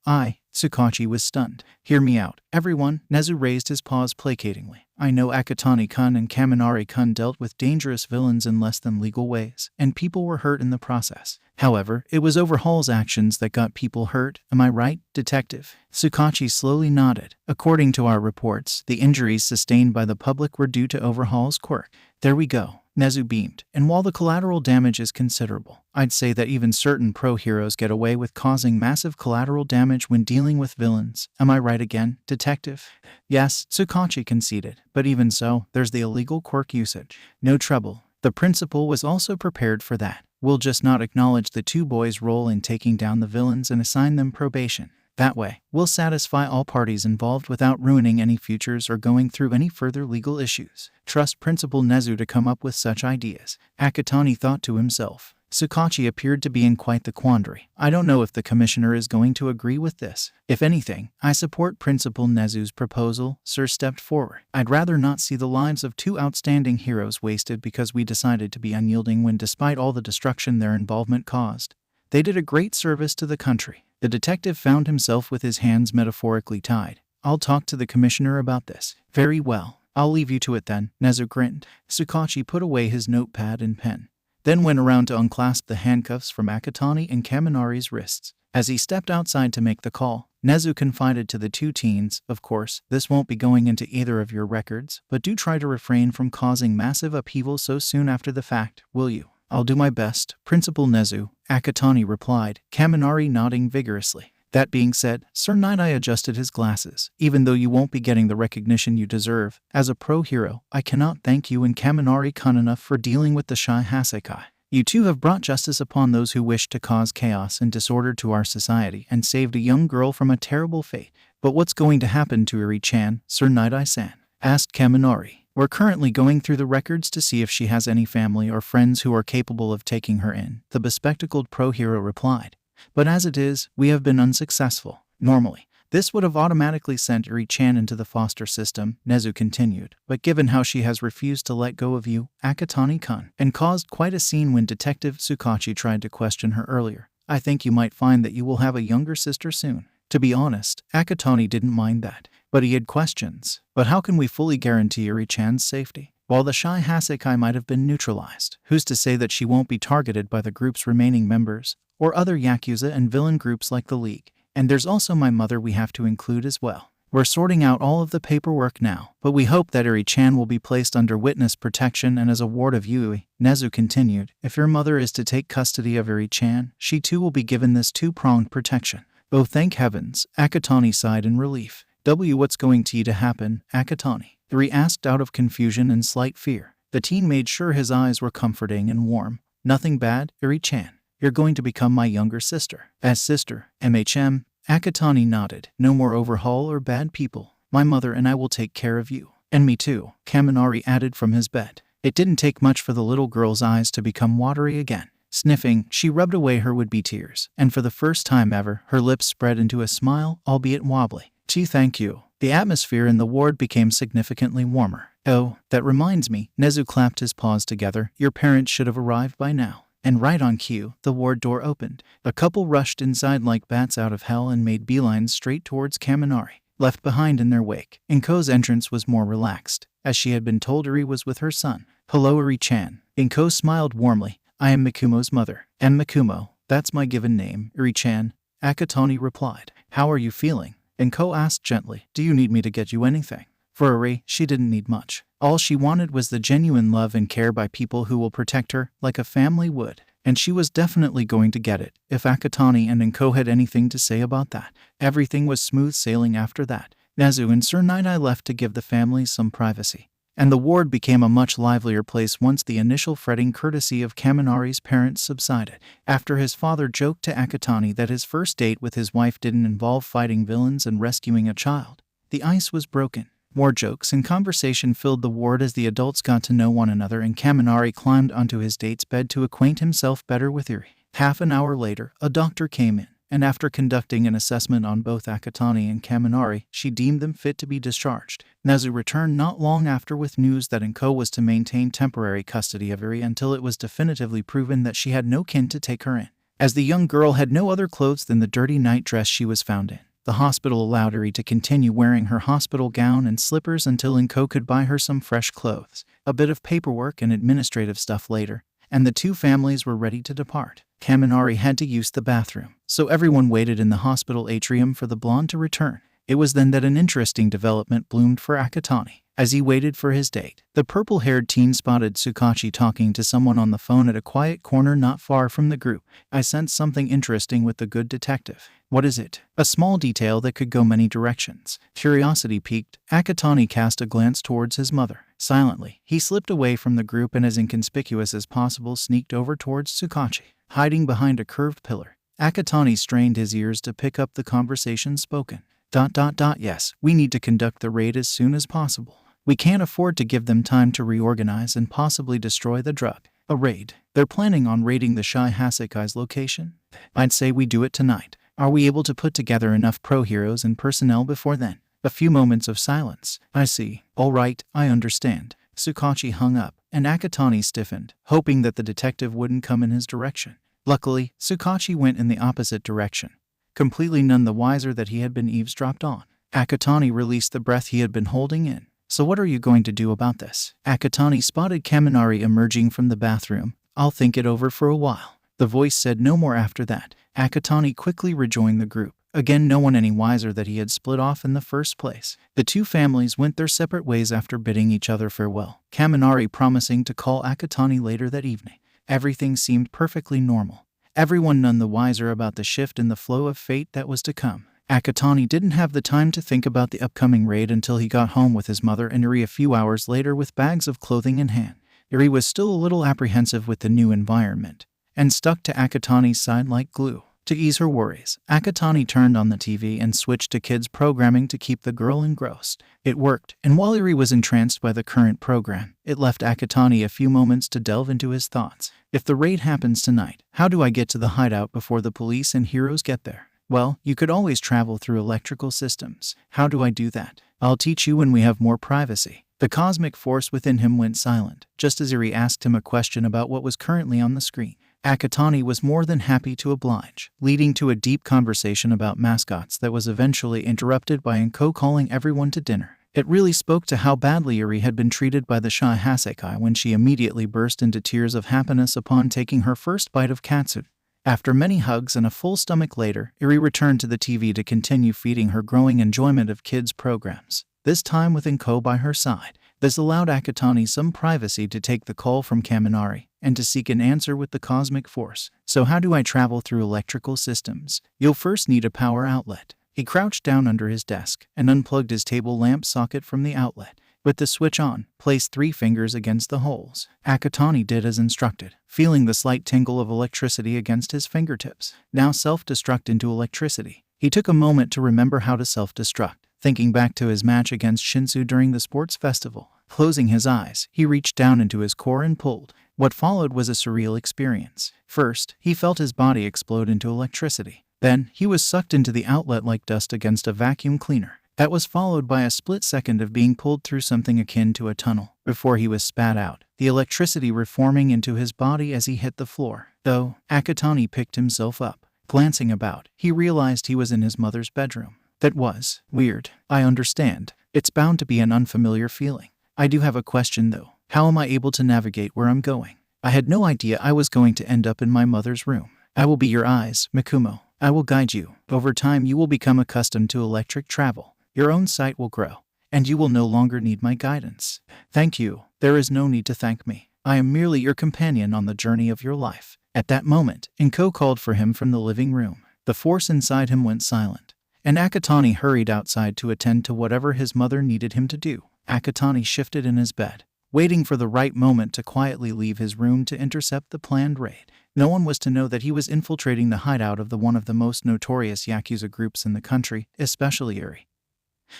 S1: Tsukachi was stunned. Hear me out, everyone. Nezu raised his paws placatingly. I know Akatani-kun and Kaminari-kun dealt with dangerous villains in less than legal ways, and people were hurt in the process. However, it was Overhaul's actions that got people hurt. Am I right, detective? Tsukachi slowly nodded. According to our reports, the injuries sustained by the public were due to Overhaul's quirk. There we go. Nezu beamed. And while the collateral damage is considerable, I'd say that even certain pro-heroes get away with causing massive collateral damage when dealing with villains. Am I right again, detective? Yes, Tsukachi conceded. But even so, there's the illegal quirk usage. No trouble. The principal was also prepared for that. We'll just not acknowledge the two boys' role in taking down the villains and assign them probation. That way, we'll satisfy all parties involved without ruining any futures or going through any further legal issues. Trust Principal Nezu to come up with such ideas. Akatani thought to himself. Tsukachi appeared to be in quite the quandary. I don't know if the commissioner is going to agree with this. If anything, I support Principal Nezu's proposal. Sir stepped forward. I'd rather not see the lives of two outstanding heroes wasted because we decided to be unyielding when, despite all the destruction their involvement caused, they did a great service to the country. The detective found himself with his hands metaphorically tied. I'll talk to the commissioner about this. Very well. I'll leave you to it then, Nezu grinned. Tsukachi put away his notepad and pen, then went around to unclasp the handcuffs from Akatani and Kaminari's wrists. As he stepped outside to make the call, Nezu confided to the two teens, of course, this won't be going into either of your records, but do try to refrain from causing massive upheaval so soon after the fact, will you? I'll do my best, Principal Nezu, Akatani replied, Kaminari nodding vigorously. That being said, Sir Night-Eye adjusted his glasses. Even though you won't be getting the recognition you deserve, as a pro-hero, I cannot thank you and Kaminari-kun enough for dealing with the Shy Hasekai. You two have brought justice upon those who wished to cause chaos and disorder to our society and saved a young girl from a terrible fate. But what's going to happen to Eri-chan, Sir Night-Eye-san? asked Kaminari. We're currently going through the records to see if she has any family or friends who are capable of taking her in, the bespectacled pro-hero replied. But as it is, we have been unsuccessful. Normally, this would have automatically sent Eri-chan into the foster system, Nezu continued, but given how she has refused to let go of you, Akatani-kun, and caused quite a scene when Detective Tsukachi tried to question her earlier, I think you might find that you will have a younger sister soon. To be honest, Akatani didn't mind that, but he had questions. But how can we fully guarantee Eri-chan's safety? While the shy Hasekai might have been neutralized, who's to say that she won't be targeted by the group's remaining members, or other Yakuza and villain groups like the League? And there's also my mother we have to include as well. We're sorting out all of the paperwork now, but we hope that Eri-chan will be placed under witness protection and as a ward of Yui. Nezu continued, if your mother is to take custody of Eri-chan, she too will be given this two-pronged protection. Oh, thank heavens, Akatani sighed in relief. What's going to happen, Akatani? Eri asked out of confusion and slight fear. The teen made sure his eyes were comforting and warm. Nothing bad, Eri-chan. You're going to become my younger sister. As sister, MHM, Akatani nodded. No more overhaul or bad people. My mother and I will take care of you. And me too, Kaminari added from his bed. It didn't take much for the little girl's eyes to become watery again. Sniffing, she rubbed away her would-be tears, and for the first time ever, her lips spread into a smile, albeit wobbly. Gee, thank you. The atmosphere in the ward became significantly warmer. Oh, that reminds me, Nezu clapped his paws together. Your parents should have arrived by now. And right on cue, the ward door opened. A couple rushed inside like bats out of hell and made beelines straight towards Kaminari, left behind in their wake. Inko's entrance was more relaxed, as she had been told Eri was with her son. Hello, Eri-chan. Inko smiled warmly. I am Mikumo's mother. And Mikumo, that's my given name, Eri-chan. Akatani replied. How are you feeling? Inko asked gently. Do you need me to get you anything? For Eri, she didn't need much. All she wanted was the genuine love and care by people who will protect her, like a family would. And she was definitely going to get it, if Akatani and Inko had anything to say about that. Everything was smooth sailing after that. Nezu and Sir Night-Eye left to give the families some privacy. And the ward became a much livelier place once the initial fretting courtesy of Kaminari's parents subsided. After his father joked to Akatani that his first date with his wife didn't involve fighting villains and rescuing a child, the ice was broken. More jokes and conversation filled the ward as the adults got to know one another and Kaminari climbed onto his date's bed to acquaint himself better with Eri. Half an hour later, a doctor came in, and after conducting an assessment on both Akatani and Kaminari, she deemed them fit to be discharged. Nezu returned not long after with news that Inko was to maintain temporary custody of Eri until it was definitively proven that she had no kin to take her in. As the young girl had no other clothes than the dirty night dress she was found in, the hospital allowed Eri to continue wearing her hospital gown and slippers until Inko could buy her some fresh clothes. A bit of paperwork and administrative stuff later, and the two families were ready to depart. Kaminari had to use the bathroom, so everyone waited in the hospital atrium for the blonde to return. It was then that an interesting development bloomed for Akatani. As he waited for his date, the purple-haired teen spotted Tsukachi talking to someone on the phone at a quiet corner not far from the group. I sensed something interesting with the good detective. What is it? A small detail that could go many directions. Curiosity piqued, Akatani cast a glance towards his mother. Silently, he slipped away from the group and as inconspicuous as possible sneaked over towards Tsukachi. Hiding behind a curved pillar, Akatani strained his ears to pick up the conversation spoken. Yes, we need to conduct the raid as soon as possible. We can't afford to give them time to reorganize and possibly destroy the drug. A raid? They're planning on raiding the Shy Hasekai's location? I'd say we do it tonight. Are we able to put together enough pro-heroes and personnel before then? A few moments of silence. I see. All right, I understand. Tsukachi hung up, and Akatani stiffened, hoping that the detective wouldn't come in his direction. Luckily, Tsukachi went in the opposite direction, completely none the wiser that he had been eavesdropped on. Akatani released the breath he had been holding in. So what are you going to do about this? Akatani spotted Kaminari emerging from the bathroom. I'll think it over for a while. The voice said no more after that. Akatani quickly rejoined the group. Again, no one any wiser that he had split off in the first place. The two families went their separate ways after bidding each other farewell, Kaminari promising to call Akatani later that evening. Everything seemed perfectly normal. Everyone none the wiser about the shift in the flow of fate that was to come. Akatani didn't have the time to think about the upcoming raid until he got home with his mother and Eri a few hours later with bags of clothing in hand. Eri was still a little apprehensive with the new environment, and stuck to Akatani's side like glue. To ease her worries, Akatani turned on the TV and switched to kids programming to keep the girl engrossed. It worked, and while Eri was entranced by the current program, it left Akatani a few moments to delve into his thoughts. If the raid happens tonight, how do I get to the hideout before the police and heroes get there? Well, you could always travel through electrical systems. How do I do that? I'll teach you when we have more privacy. The cosmic force within him went silent, just as Eri asked him a question about what was currently on the screen. Akatani was more than happy to oblige, leading to a deep conversation about mascots that was eventually interrupted by Inko calling everyone to dinner. It really spoke to how badly Eri had been treated by the shy Hasekai when she immediately burst into tears of happiness upon taking her first bite of katsu. After many hugs and a full stomach later, Eri returned to the TV to continue feeding her growing enjoyment of kids' programs, this time with Inko by her side. This allowed Akatani some privacy to take the call from Kaminari and to seek an answer with the cosmic force. So how do I travel through electrical systems? You'll first need a power outlet. He crouched down under his desk and unplugged his table lamp socket from the outlet. With the switch on, place 3 fingers against the holes. Akatani did as instructed, feeling the slight tingle of electricity against his fingertips. Now self-destruct into electricity. He took a moment to remember how to self-destruct, thinking back to his match against Shinsu during the sports festival. Closing his eyes, he reached down into his core and pulled. What followed was a surreal experience. First, he felt his body explode into electricity. Then, he was sucked into the outlet like dust against a vacuum cleaner. That was followed by a split second of being pulled through something akin to a tunnel, before he was spat out, the electricity reforming into his body as he hit the floor. Though, Akatani picked himself up. Glancing about, he realized he was in his mother's bedroom. That was weird. I understand. It's bound to be an unfamiliar feeling. I do have a question though. How am I able to navigate where I'm going? I had no idea I was going to end up in my mother's room. I will be your eyes, Mikumo. I will guide you. Over time you will become accustomed to electric travel. Your own sight will grow, and you will no longer need my guidance. Thank you. There is no need to thank me. I am merely your companion on the journey of your life. At that moment, Inko called for him from the living room. The force inside him went silent, and Akatani hurried outside to attend to whatever his mother needed him to do. Akatani shifted in his bed, waiting for the right moment to quietly leave his room to intercept the planned raid. No one was to know that he was infiltrating the hideout of one of the most notorious Yakuza groups in the country, especially Eri,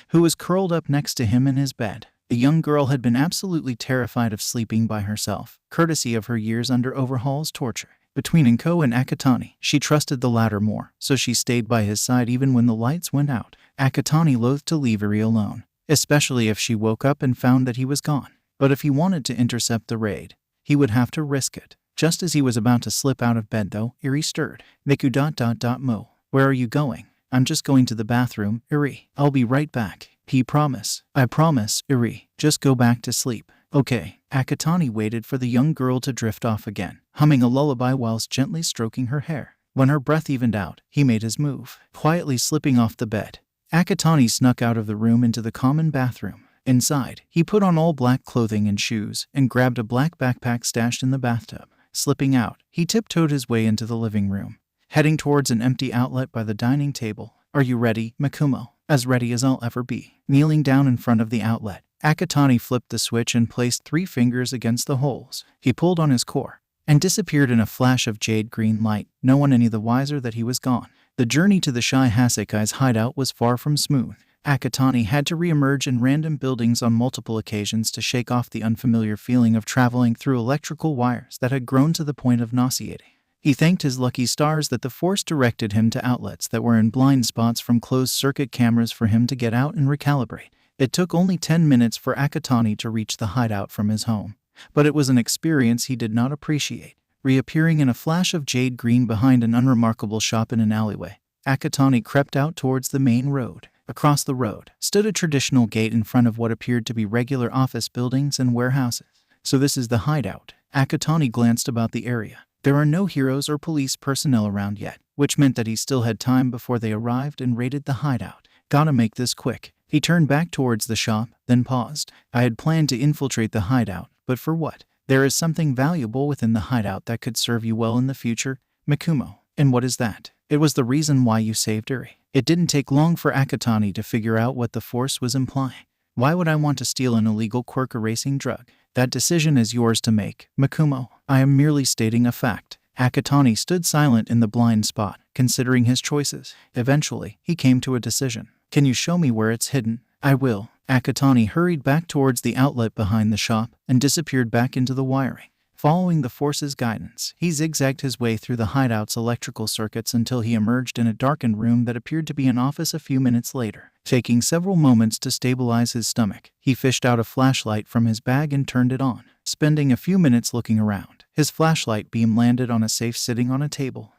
S1: who was curled up next to him in his bed. The young girl had been absolutely terrified of sleeping by herself, courtesy of her years under Overhaul's torture. Between Inko and Akatani, she trusted the latter more, so she stayed by his side even when the lights went out. Akatani loathed to leave Eri alone, especially if she woke up and found that he was gone. But if he wanted to intercept the raid, he would have to risk it. Just as he was about to slip out of bed though, Eri stirred. Miku ... Where are you going? I'm just going to the bathroom, Eri. I'll be right back. I promise, Eri. Just go back to sleep. Okay. Akatani waited for the young girl to drift off again, humming a lullaby whilst gently stroking her hair. When her breath evened out, he made his move. Quietly slipping off the bed, Akatani snuck out of the room into the common bathroom. Inside, he put on all black clothing and shoes and grabbed a black backpack stashed in the bathtub. Slipping out, he tiptoed his way into the living room, heading towards an empty outlet by the dining table. Are you ready, Mikumo? As ready as I'll ever be. Kneeling down in front of the outlet, Akatani flipped the switch and placed 3 fingers against the holes. He pulled on his core and disappeared in a flash of jade green light, no one any the wiser that he was gone. The journey to the shy Hasekai's hideout was far from smooth. Akatani had to re-emerge in random buildings on multiple occasions to shake off the unfamiliar feeling of traveling through electrical wires that had grown to the point of nauseating. He thanked his lucky stars that the force directed him to outlets that were in blind spots from closed-circuit cameras for him to get out and recalibrate. It took only 10 minutes for Akatani to reach the hideout from his home, but it was an experience he did not appreciate. Reappearing in a flash of jade green behind an unremarkable shop in an alleyway, Akatani crept out towards the main road. Across the road stood a traditional gate in front of what appeared to be regular office buildings and warehouses. So this is the hideout. Akatani glanced about the area. There are no heroes or police personnel around yet, which meant that he still had time before they arrived and raided the hideout. Gotta make this quick. He turned back towards the shop, then paused. I had planned to infiltrate the hideout, but for what? There is something valuable within the hideout that could serve you well in the future, Mikumo. And what is that? It was the reason why you saved Eri. It didn't take long for Akatani to figure out what the force was implying. Why would I want to steal an illegal quirk erasing drug? That decision is yours to make, Mikumo. I am merely stating a fact. Akatani stood silent in the blind spot, considering his choices. Eventually, he came to a decision. Can you show me where it's hidden? I will. Akatani hurried back towards the outlet behind the shop and disappeared back into the wiring. Following the force's guidance, he zigzagged his way through the hideout's electrical circuits until he emerged in a darkened room that appeared to be an office a few minutes later. Taking several moments to stabilize his stomach, he fished out a flashlight from his bag and turned it on. Spending a few minutes looking around, his flashlight beam landed on a safe sitting on a table.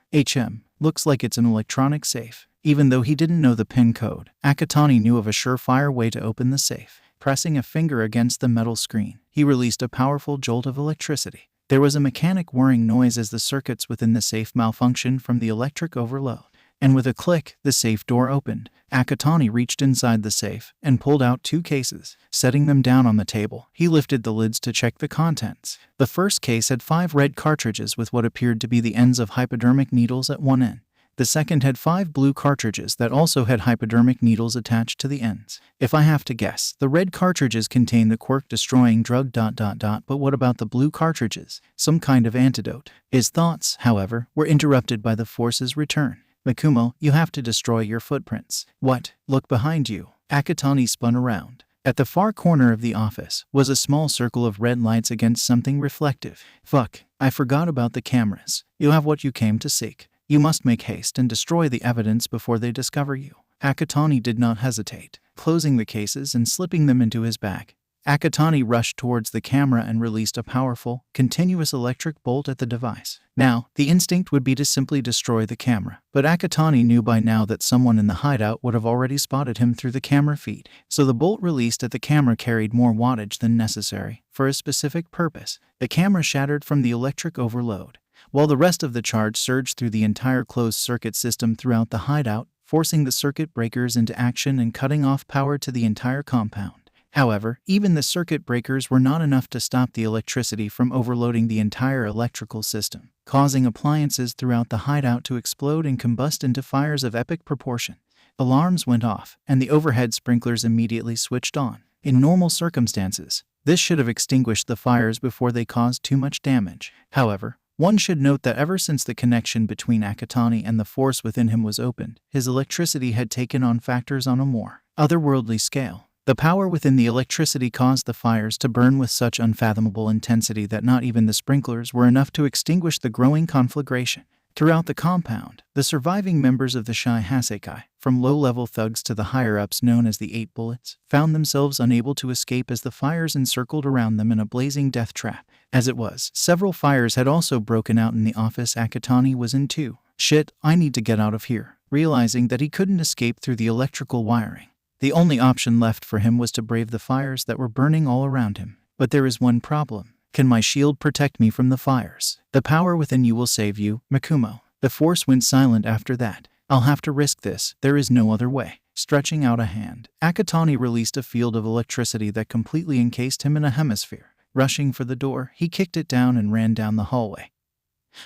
S1: Looks like it's an electronic safe. Even though he didn't know the PIN code, Akatani knew of a surefire way to open the safe. Pressing a finger against the metal screen, he released a powerful jolt of electricity. There was a mechanic whirring noise as the circuits within the safe malfunctioned from the electric overload. And with a click, the safe door opened. Akatani reached inside the safe and pulled out 2 cases. Setting them down on the table, he lifted the lids to check the contents. The first case had 5 red cartridges with what appeared to be the ends of hypodermic needles at one end. The second had 5 blue cartridges that also had hypodermic needles attached to the ends. If I have to guess, the red cartridges contain the Quirk-destroying drug ... But what about the blue cartridges? Some kind of antidote. His thoughts, however, were interrupted by the force's return. Mikumo, you have to destroy your footprints. What? Look behind you. Akatani spun around. At the far corner of the office was a small circle of red lights against something reflective. Fuck, I forgot about the cameras. You have what you came to seek. You must make haste and destroy the evidence before they discover you. Akatani did not hesitate. Closing the cases and slipping them into his bag, Akatani rushed towards the camera and released a powerful, continuous electric bolt at the device. Now, the instinct would be to simply destroy the camera, but Akatani knew by now that someone in the hideout would have already spotted him through the camera feed, so the bolt released at the camera carried more wattage than necessary for a specific purpose. The camera shattered from the electric overload, while the rest of the charge surged through the entire closed-circuit system throughout the hideout, forcing the circuit breakers into action and cutting off power to the entire compound. However, even the circuit breakers were not enough to stop the electricity from overloading the entire electrical system, causing appliances throughout the hideout to explode and combust into fires of epic proportion. Alarms went off, and the overhead sprinklers immediately switched on. In normal circumstances, this should have extinguished the fires before they caused too much damage. However, one should note that ever since the connection between Akatani and the force within him was opened, his electricity had taken on factors on a more otherworldly scale. The power within the electricity caused the fires to burn with such unfathomable intensity that not even the sprinklers were enough to extinguish the growing conflagration. Throughout the compound, the surviving members of the Shai Hasekai, from low-level thugs to the higher-ups known as the 8 Bullets, found themselves unable to escape as the fires encircled around them in a blazing death trap. As it was, several fires had also broken out in the office Akatani was in too. Shit, I need to get out of here. Realizing that he couldn't escape through the electrical wiring, the only option left for him was to brave the fires that were burning all around him. But there is one problem. Can my shield protect me from the fires? The power within you will save you, Mikumo. The force went silent after that. I'll have to risk this. There is no other way. Stretching out a hand, Akatani released a field of electricity that completely encased him in a hemisphere. Rushing for the door, he kicked it down and ran down the hallway,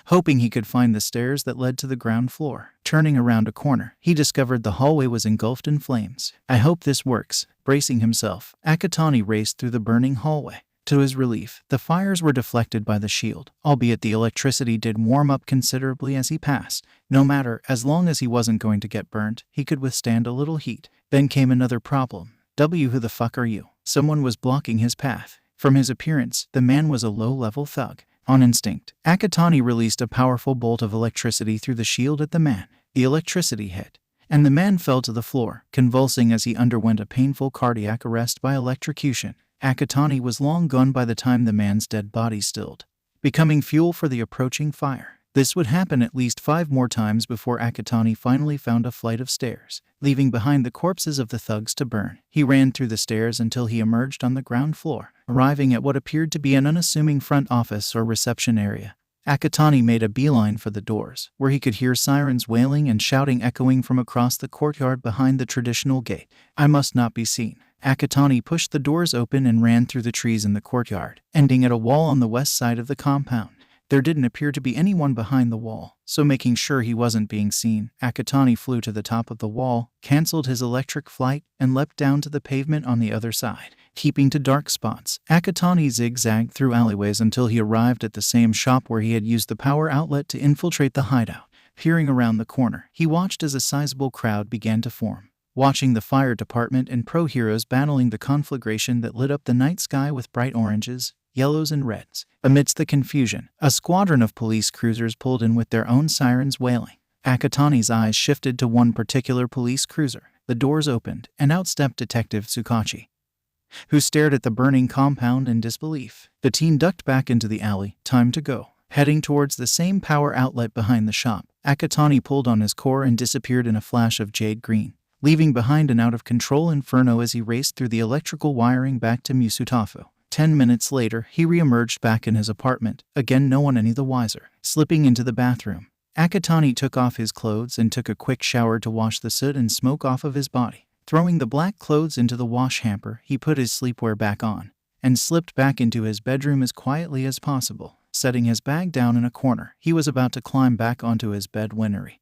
S1: hoping he could find the stairs that led to the ground floor. Turning around a corner, he discovered the hallway was engulfed in flames. I hope this works. Bracing himself, Akatani raced through the burning hallway. To his relief, the fires were deflected by the shield, albeit the electricity did warm up considerably as he passed. No matter, as long as he wasn't going to get burnt, he could withstand a little heat. Then came another problem. Who the fuck are you? Someone was blocking his path. From his appearance, the man was a low-level thug. On instinct, Akatani released a powerful bolt of electricity through the shield at the man. The electricity hit, and the man fell to the floor, convulsing as he underwent a painful cardiac arrest by electrocution. Akatani was long gone by the time the man's dead body stilled, becoming fuel for the approaching fire. This would happen at least 5 more times before Akatani finally found a flight of stairs. Leaving behind the corpses of the thugs to burn, he ran through the stairs until he emerged on the ground floor. Arriving at what appeared to be an unassuming front office or reception area, Akatani made a beeline for the doors, where he could hear sirens wailing and shouting echoing from across the courtyard behind the traditional gate. I must not be seen. Akatani pushed the doors open and ran through the trees in the courtyard, ending at a wall on the west side of the compound. There didn't appear to be anyone behind the wall, so making sure he wasn't being seen, Akatani flew to the top of the wall, cancelled his electric flight, and leapt down to the pavement on the other side. Keeping to dark spots, Akatani zigzagged through alleyways until he arrived at the same shop where he had used the power outlet to infiltrate the hideout. Peering around the corner, he watched as a sizable crowd began to form. Watching the fire department and pro-heroes battling the conflagration that lit up the night sky with bright oranges, yellows, and reds. Amidst the confusion, a squadron of police cruisers pulled in with their own sirens wailing. Akatani's eyes shifted to one particular police cruiser. The doors opened, and out stepped Detective Tsukachi, who stared at the burning compound in disbelief. The teen ducked back into the alley. Time to go. Heading towards the same power outlet behind the shop, Akatani pulled on his core and disappeared in a flash of jade green, leaving behind an out-of-control inferno as he raced through the electrical wiring back to Musutafu. 10 minutes later, he re-emerged back in his apartment, again no one any the wiser. Slipping into the bathroom, Akatani took off his clothes and took a quick shower to wash the soot and smoke off of his body. Throwing the black clothes into the wash hamper, he put his sleepwear back on and slipped back into his bedroom as quietly as possible. Setting his bag down in a corner, he was about to climb back onto his bed when Eri,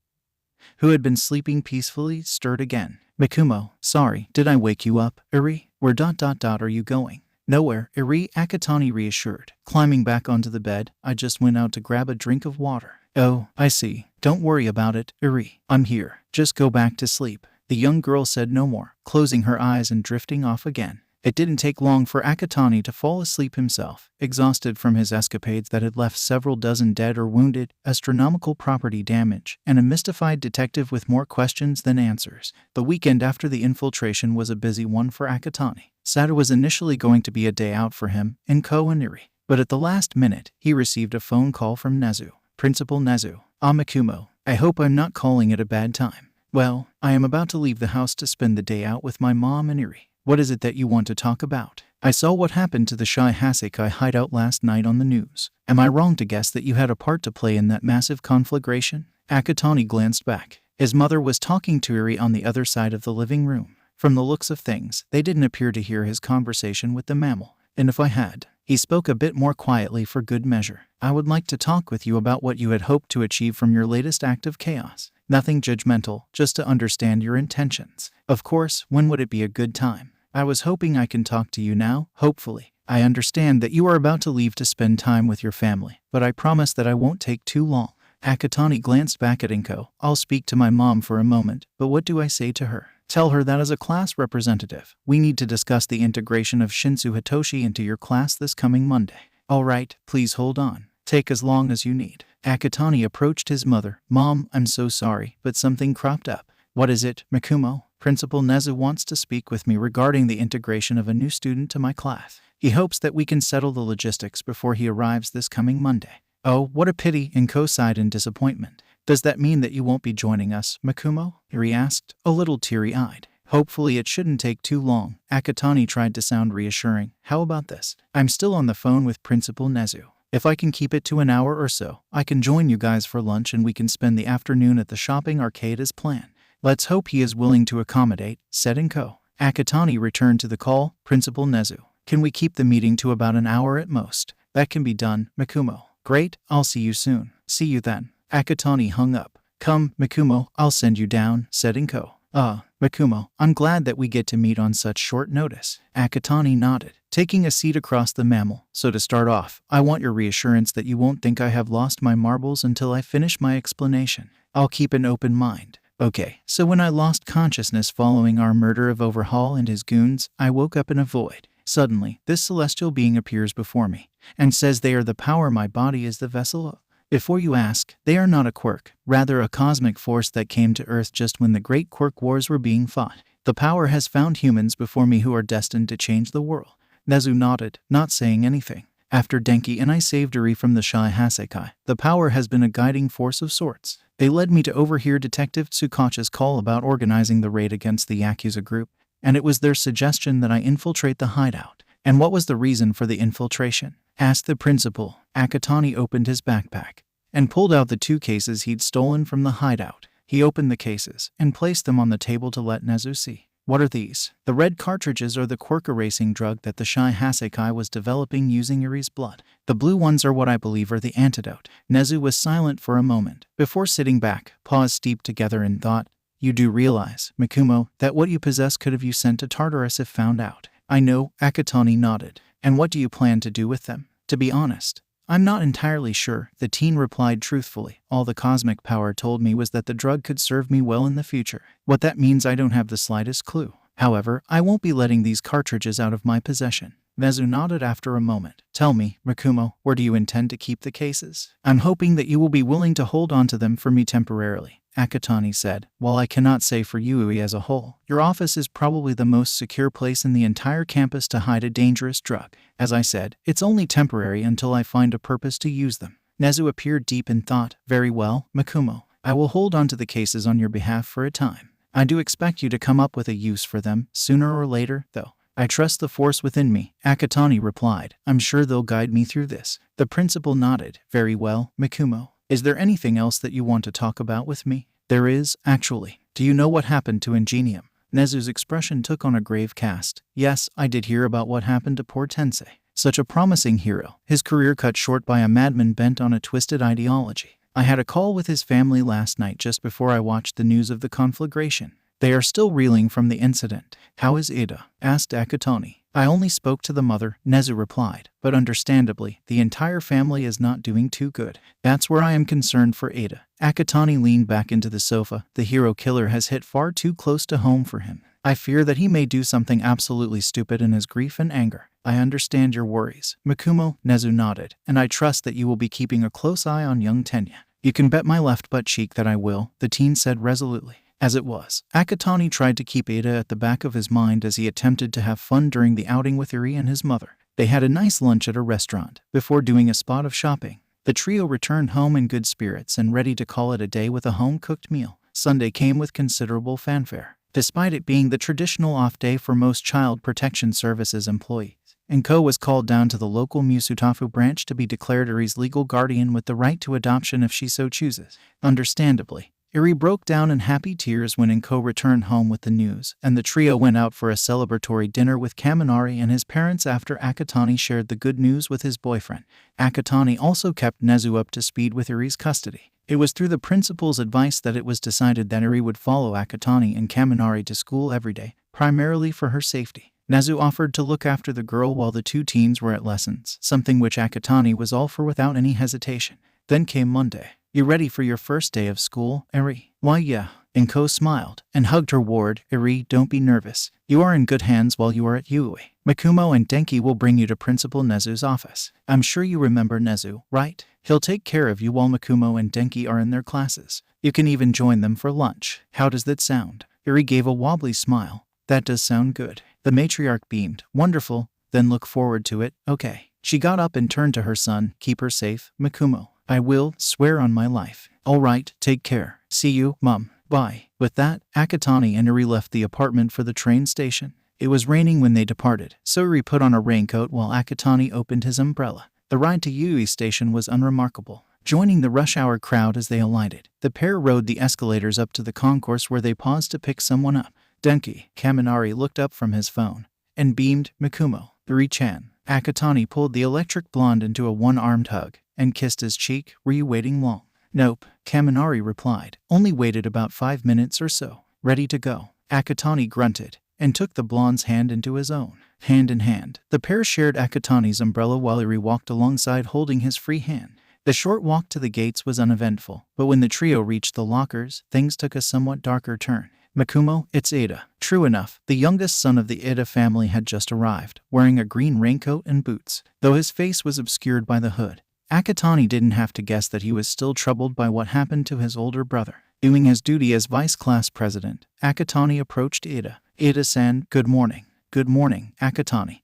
S1: who had been sleeping peacefully, stirred again. Mikumo, sorry, did I wake you up? Eri, where are you going? Nowhere, Eri, Akatani reassured. Climbing back onto the bed, I just went out to grab a drink of water. Oh, I see. Don't worry about it, Eri. I'm here. Just go back to sleep. The young girl said no more, closing her eyes and drifting off again. It didn't take long for Akatani to fall asleep himself, exhausted from his escapades that had left several dozen dead or wounded, astronomical property damage, and a mystified detective with more questions than answers. The weekend after the infiltration was a busy one for Akatani. Saturday was initially going to be a day out for him, Inko and Eri, but at the last minute, he received a phone call from Nezu. Principal Nezu. Mikumo, I hope I'm not calling it a bad time. Well, I am about to leave the house to spend the day out with my mom and Eri. What is it that you want to talk about? I saw what happened to the Shy Hasekai hideout last night on the news. Am I wrong to guess that you had a part to play in that massive conflagration? Akatani glanced back. His mother was talking to Eri on the other side of the living room. From the looks of things, they didn't appear to hear his conversation with the mammal. And if I had, he spoke a bit more quietly for good measure. I would like to talk with you about what you had hoped to achieve from your latest act of chaos. Nothing judgmental, just to understand your intentions. Of course, when would it be a good time? I was hoping I can talk to you now, hopefully. I understand that you are about to leave to spend time with your family, but I promise that I won't take too long. Akatani glanced back at Inko. I'll speak to my mom for a moment, but what do I say to her? Tell her that as a class representative, we need to discuss the integration of Shinsu Hitoshi into your class this coming Monday. All right, please hold on. Take as long as you need. Akatani approached his mother. Mom, I'm so sorry, but something cropped up. What is it, Mikumo? Principal Nezu wants to speak with me regarding the integration of a new student to my class. He hopes that we can settle the logistics before he arrives this coming Monday. Oh, what a pity, Inko sighed in disappointment. Does that mean that you won't be joining us, Mikumo? Eri asked, a little teary-eyed. Hopefully it shouldn't take too long. Akatani tried to sound reassuring. How about this? I'm still on the phone with Principal Nezu. If I can keep it to an hour or so, I can join you guys for lunch and we can spend the afternoon at the shopping arcade as planned. Let's hope he is willing to accommodate, said Inko. Akatani returned to the call. Principal Nezu, can we keep the meeting to about an hour at most? That can be done, Mikumo. Great, I'll see you soon. See you then. Akatani hung up. Come, Mikumo, I'll send you down, said Inko. Mikumo, I'm glad that we get to meet on such short notice. Akatani nodded, taking a seat across the mammal. So to start off, I want your reassurance that you won't think I have lost my marbles until I finish my explanation. I'll keep an open mind. Okay, so when I lost consciousness following our murder of Overhaul and his goons, I woke up in a void. Suddenly, this celestial being appears before me and says they are the power my body is the vessel of. Before you ask, they are not a quirk, rather a cosmic force that came to Earth just when the Great Quirk Wars were being fought. The power has found humans before me who are destined to change the world. Nezu nodded, not saying anything. After Denki and I saved Eri from the Shy Hasekai, the power has been a guiding force of sorts. They led me to overhear Detective Tsukachi's call about organizing the raid against the Yakuza group, and it was their suggestion that I infiltrate the hideout. And what was the reason for the infiltration? Asked the principal. Akatani opened his backpack and pulled out the 2 cases he'd stolen from the hideout. He opened the cases and placed them on the table to let Nezu see. What are these? The red cartridges are the quirk erasing drug that the Shy Hasekai was developing using Eri's blood. The blue ones are what I believe are the antidote. Nezu was silent for a moment, before sitting back, paws steeped together in thought. You do realize, Mikumo, that what you possess could have you sent to Tartarus if found out. I know, Akatani nodded. And what do you plan to do with them? To be honest, I'm not entirely sure, the teen replied truthfully. All the cosmic power told me was that the drug could serve me well in the future. What that means I don't have the slightest clue. However, I won't be letting these cartridges out of my possession. Nezu nodded after a moment. Tell me, Makumo, where do you intend to keep the cases? I'm hoping that you will be willing to hold on to them for me temporarily, Akatani said. While I cannot say for Yui as a whole, your office is probably the most secure place in the entire campus to hide a dangerous drug. As I said, it's only temporary until I find a purpose to use them. Nezu appeared deep in thought. Very well, Makumo. I will hold on to the cases on your behalf for a time. I do expect you to come up with a use for them, sooner or later, though. I trust the force within me, Akatani replied. I'm sure they'll guide me through this. The principal nodded. Very well, Makumo. Is there anything else that you want to talk about with me? There is, actually. Do you know what happened to Ingenium? Nezu's expression took on a grave cast. Yes, I did hear about what happened to poor Tensei. Such a promising hero, his career cut short by a madman bent on a twisted ideology. I had a call with his family last night just before I watched the news of the conflagration. They are still reeling from the incident. How is Ida? Asked Akatani. I only spoke to the mother, Nezu replied, but understandably, the entire family is not doing too good. That's where I am concerned for Ada. Akatani leaned back into the sofa. The hero killer has hit far too close to home for him. I fear that he may do something absolutely stupid in his grief and anger. I understand your worries, Makumo, Nezu nodded, and I trust that you will be keeping a close eye on young Tenya. You can bet my left butt cheek that I will, the teen said resolutely. As it was, Akatani tried to keep Ada at the back of his mind as he attempted to have fun during the outing with Iri and his mother. They had a nice lunch at a restaurant, before doing a spot of shopping. The trio returned home in good spirits and ready to call it a day with a home-cooked meal. Sunday came with considerable fanfare, despite it being the traditional off day for most Child Protection Services employees. Enko was called down to the local Musutafu branch to be declared Iri's legal guardian with the right to adoption if she so chooses. Understandably, Iri broke down in happy tears when Enko returned home with the news, and the trio went out for a celebratory dinner with Kaminari and his parents after Akatani shared the good news with his boyfriend. Akatani also kept Nezu up to speed with Iri's custody. It was through the principal's advice that it was decided that Iri would follow Akatani and Kaminari to school every day, primarily for her safety. Nezu offered to look after the girl while the two teens were at lessons, something which Akatani was all for without any hesitation. Then came Monday. You ready for your first day of school, Iri? Why yeah. Enko smiled and hugged her ward. Iri, don't be nervous. You are in good hands while you are at Yui. Makumo and Denki will bring you to Principal Nezu's office. I'm sure you remember Nezu, right? He'll take care of you while Makumo and Denki are in their classes. You can even join them for lunch. How does that sound? Iri gave a wobbly smile. That does sound good. The matriarch beamed. Wonderful. Then look forward to it, okay. She got up and turned to her son. Keep her safe, Makumo. I will, swear on my life. All right, take care. See you, Mum. Bye. With that, Akatani and Iri left the apartment for the train station. It was raining when they departed, so Iri put on a raincoat while Akatani opened his umbrella. The ride to Yui Station was unremarkable. Joining the rush hour crowd as they alighted, the pair rode the escalators up to the concourse where they paused to pick someone up. Denki, Kaminari looked up from his phone and beamed. Makumo, Iri-chan. Akatani pulled the electric blonde into a one-armed hug and kissed his cheek. Were you waiting long? Nope, Kaminari replied. Only waited about 5 minutes or so. Ready to go. Akatani grunted and took the blonde's hand into his own. Hand in hand, the pair shared Akatani's umbrella while Iri walked alongside holding his free hand. The short walk to the gates was uneventful, but when the trio reached the lockers, things took a somewhat darker turn. Makumo, it's Ada. True enough, the youngest son of the Ida family had just arrived, wearing a green raincoat and boots, though his face was obscured by the hood. Akatani didn't have to guess that he was still troubled by what happened to his older brother. Doing his duty as vice class president, Akatani approached Ada. Ada-san, good morning. Good morning, Akatani.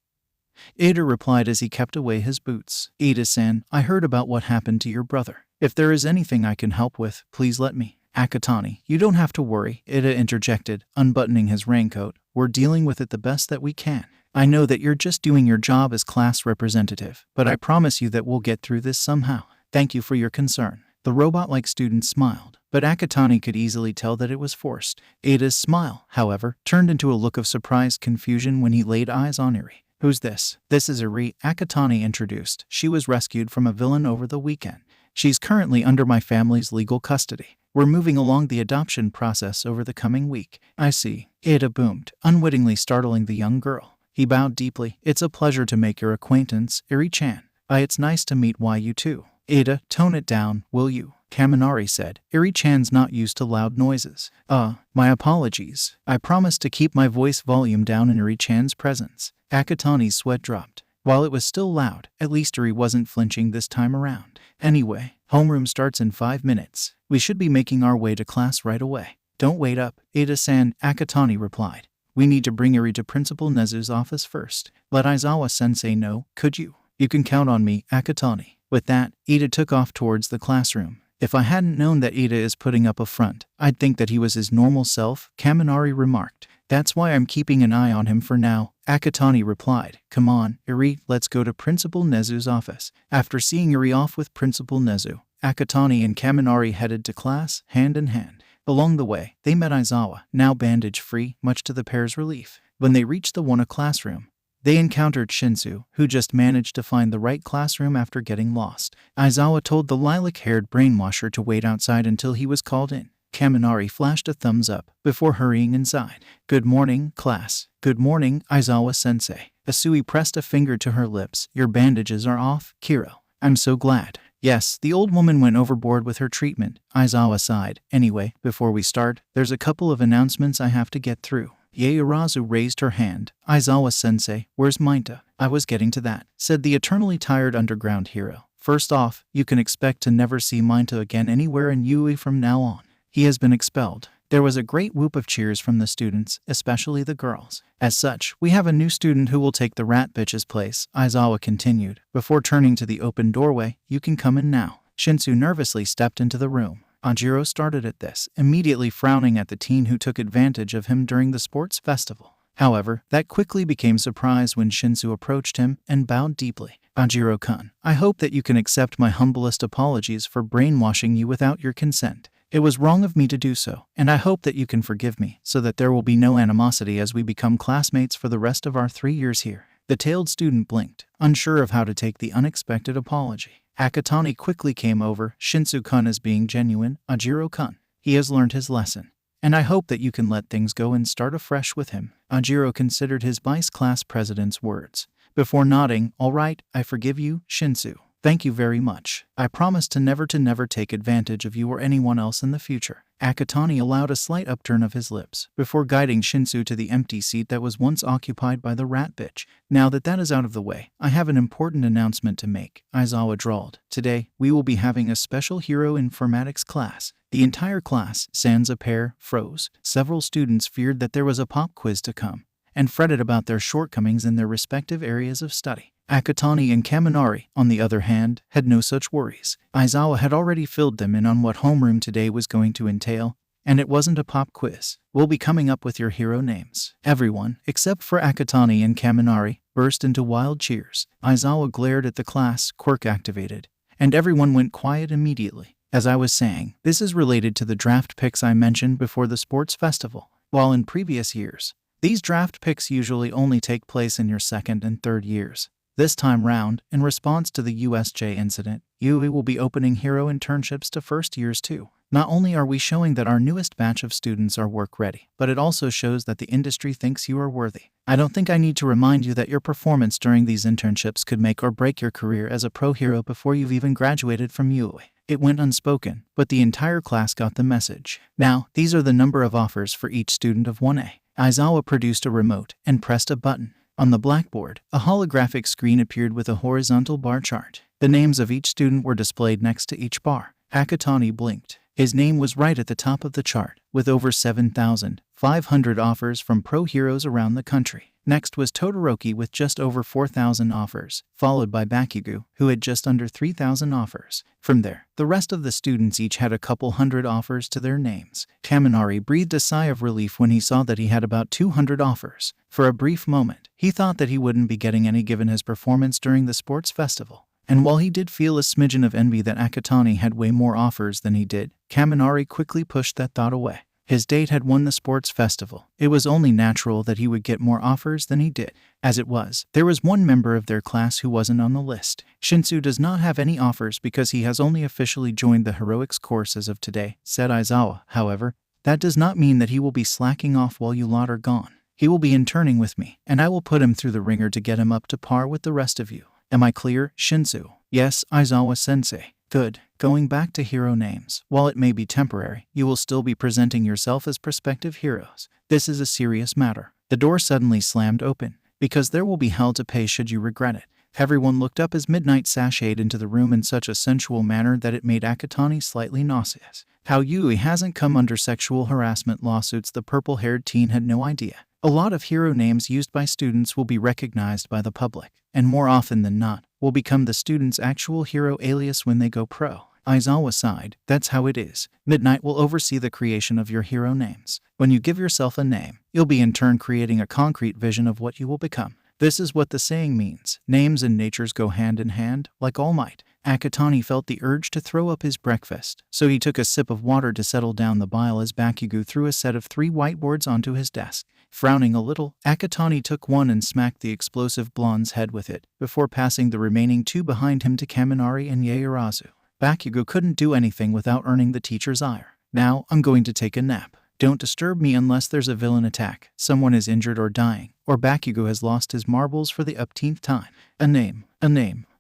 S1: Ada replied as he kept away his boots. Ada-san, I heard about what happened to your brother. If there is anything I can help with, please let me. Akatani, you don't have to worry, Ada interjected, unbuttoning his raincoat. We're dealing with it the best that we can. I know that you're just doing your job as class representative, but I promise you that we'll get through this somehow. Thank you for your concern. The robot-like student smiled, but Akatani could easily tell that it was forced. Ada's smile, however, turned into a look of surprised confusion when he laid eyes on Iri. Who's this? This is Iri, Akatani introduced. She was rescued from a villain over the weekend. She's currently under my family's legal custody. We're moving along the adoption process over the coming week. I see. Ada boomed, unwittingly startling the young girl. He bowed deeply. It's a pleasure to make your acquaintance, Eri-chan. It's nice to meet you too. Ada, tone it down, will you? Kaminari said. Eri-chan's not used to loud noises. My apologies. I promised to keep my voice volume down in Eri-chan's presence. Akatani's sweat dropped. While it was still loud, at least Eri wasn't flinching this time around. Anyway, homeroom starts in 5 minutes. We should be making our way to class right away. Don't wait up, Ada-san, Akatani replied. We need to bring Eri to Principal Nezu's office first. Let Aizawa-sensei know, could you? You can count on me, Akatani. With that, Ida took off towards the classroom. If I hadn't known that Ida is putting up a front, I'd think that he was his normal self, Kaminari remarked. That's why I'm keeping an eye on him for now, Akatani replied. Come on, Eri, let's go to Principal Nezu's office. After seeing Eri off with Principal Nezu, Akatani and Kaminari headed to class, hand in hand. Along the way, they met Aizawa, now bandage-free, much to the pair's relief. When they reached the Wana classroom, they encountered Shinsu, who just managed to find the right classroom after getting lost. Aizawa told the lilac-haired brainwasher to wait outside until he was called in. Kaminari flashed a thumbs up before hurrying inside. Good morning, class. Good morning, Aizawa-sensei. Asui pressed a finger to her lips. Your bandages are off, Kiro. I'm so glad. Yes, the old woman went overboard with her treatment, Aizawa sighed. Anyway, before we start, there's a couple of announcements I have to get through. Yaoyorozu raised her hand. Aizawa-sensei, where's Minta? I was getting to that, said the eternally tired underground hero. First off, you can expect to never see Minta again anywhere in Yui from now on. He has been expelled. There was a great whoop of cheers from the students, especially the girls. As such, we have a new student who will take the rat bitch's place, Aizawa continued. Before turning to the open doorway, you can come in now. Shinsu nervously stepped into the room. Anjiro started at this, immediately frowning at the teen who took advantage of him during the sports festival. However, that quickly became surprise when Shinsu approached him and bowed deeply. Anjiro-kun, I hope that you can accept my humblest apologies for brainwashing you without your consent. It was wrong of me to do so, and I hope that you can forgive me so that there will be no animosity as we become classmates for the rest of our 3 years here. The tailed student blinked, unsure of how to take the unexpected apology. Akatani quickly came over. Shinsu-kun is being genuine, Ajiro-kun. He has learned his lesson, and I hope that you can let things go and start afresh with him. Ajiro considered his vice class president's words. Before nodding, all right, I forgive you, Shinsu. Thank you very much. I promise to never take advantage of you or anyone else in the future. Akatani allowed a slight upturn of his lips before guiding Shinsu to the empty seat that was once occupied by the rat bitch. Now that is out of the way, I have an important announcement to make, Aizawa drawled. Today, we will be having a special hero informatics class. The entire class, sans a pair, froze. Several students feared that there was a pop quiz to come, and fretted about their shortcomings in their respective areas of study. Akatani and Kaminari, on the other hand, had no such worries. Aizawa had already filled them in on what homeroom today was going to entail, and it wasn't a pop quiz. We'll be coming up with your hero names. Everyone, except for Akatani and Kaminari, burst into wild cheers. Aizawa glared at the class, Quirk activated, and everyone went quiet immediately. As I was saying, this is related to the draft picks I mentioned before the sports festival. While in previous years, these draft picks usually only take place in your second and third years. This time round, in response to the USJ incident, Yui will be opening hero internships to first years too. Not only are we showing that our newest batch of students are work ready, but it also shows that the industry thinks you are worthy. I don't think I need to remind you that your performance during these internships could make or break your career as a pro hero before you've even graduated from Yui. It went unspoken, but the entire class got the message. Now, these are the number of offers for each student of 1A. Aizawa produced a remote and pressed a button. On the blackboard, a holographic screen appeared with a horizontal bar chart. The names of each student were displayed next to each bar. Akatani blinked. His name was right at the top of the chart, with over 7,500 offers from pro heroes around the country. Next was Todoroki with just over 4,000 offers, followed by Bakugo, who had just under 3,000 offers. From there, the rest of the students each had a couple hundred offers to their names. Kaminari breathed a sigh of relief when he saw that he had about 200 offers. For a brief moment, he thought that he wouldn't be getting any given his performance during the sports festival. And while he did feel a smidgen of envy that Akatani had way more offers than he did, Kaminari quickly pushed that thought away. His date had won the sports festival. It was only natural that he would get more offers than he did. As it was, there was one member of their class who wasn't on the list. Shinsu does not have any offers because he has only officially joined the heroics course as of today, said Aizawa. However, that does not mean that he will be slacking off while you lot are gone. He will be interning with me, and I will put him through the ringer to get him up to par with the rest of you. Am I clear, Shinsu? Yes, Aizawa-sensei. Good. Going back to hero names. While it may be temporary, you will still be presenting yourself as prospective heroes. This is a serious matter. The door suddenly slammed open, because there will be hell to pay should you regret it. Everyone looked up as Midnight sashayed into the room in such a sensual manner that it made Akatani slightly nauseous. How Yui hasn't come under sexual harassment lawsuits, the purple-haired teen had no idea. A lot of hero names used by students will be recognized by the public, and more often than not, will become the student's actual hero alias when they go pro. Aizawa sighed. That's how it is. Midnight will oversee the creation of your hero names. When you give yourself a name, you'll be in turn creating a concrete vision of what you will become. This is what the saying means. Names and natures go hand in hand, like All Might. Akatani felt the urge to throw up his breakfast, so he took a sip of water to settle down the bile as Bakugo threw a set of 3 whiteboards onto his desk. Frowning a little, Akatani took one and smacked the explosive blonde's head with it, before passing the remaining 2 behind him to Kaminari and Yaoyorozu. Bakugo couldn't do anything without earning the teacher's ire. Now, I'm going to take a nap. Don't disturb me unless there's a villain attack, someone is injured or dying, or Bakugo has lost his marbles for the upteenth time. A name.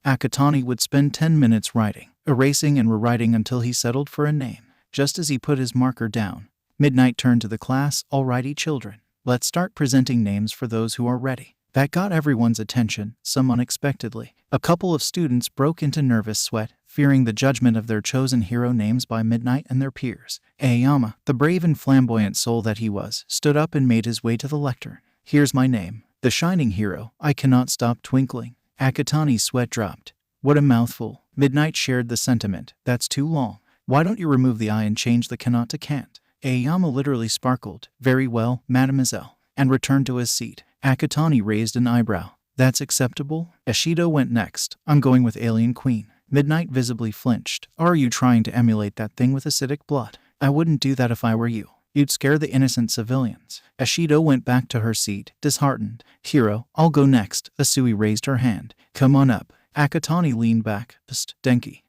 S1: Akatani would spend 10 minutes writing, erasing and rewriting until he settled for a name. Just as he put his marker down, Midnight turned to the class. Alrighty children, let's start presenting names for those who are ready. That got everyone's attention, some unexpectedly. A couple of students broke into nervous sweat, fearing the judgment of their chosen hero names by Midnight and their peers. Aoyama, the brave and flamboyant soul that he was, stood up and made his way to the lectern. Here's my name, the shining hero. I cannot stop twinkling. Akatani's sweat dropped. What a mouthful. Midnight shared the sentiment. That's too long. Why don't you remove the I and change the cannot to can't? Aoyama literally sparkled. Very well, mademoiselle, and returned to his seat. Akatani raised an eyebrow. That's acceptable? Ashido went next. I'm going with Alien Queen. Midnight visibly flinched. Are you trying to emulate that thing with acidic blood? I wouldn't do that if I were you. You'd scare the innocent civilians. Ashido went back to her seat, disheartened. Hero, I'll go next. Asui raised her hand. Come on up. Akatani leaned back. Psst, Denki.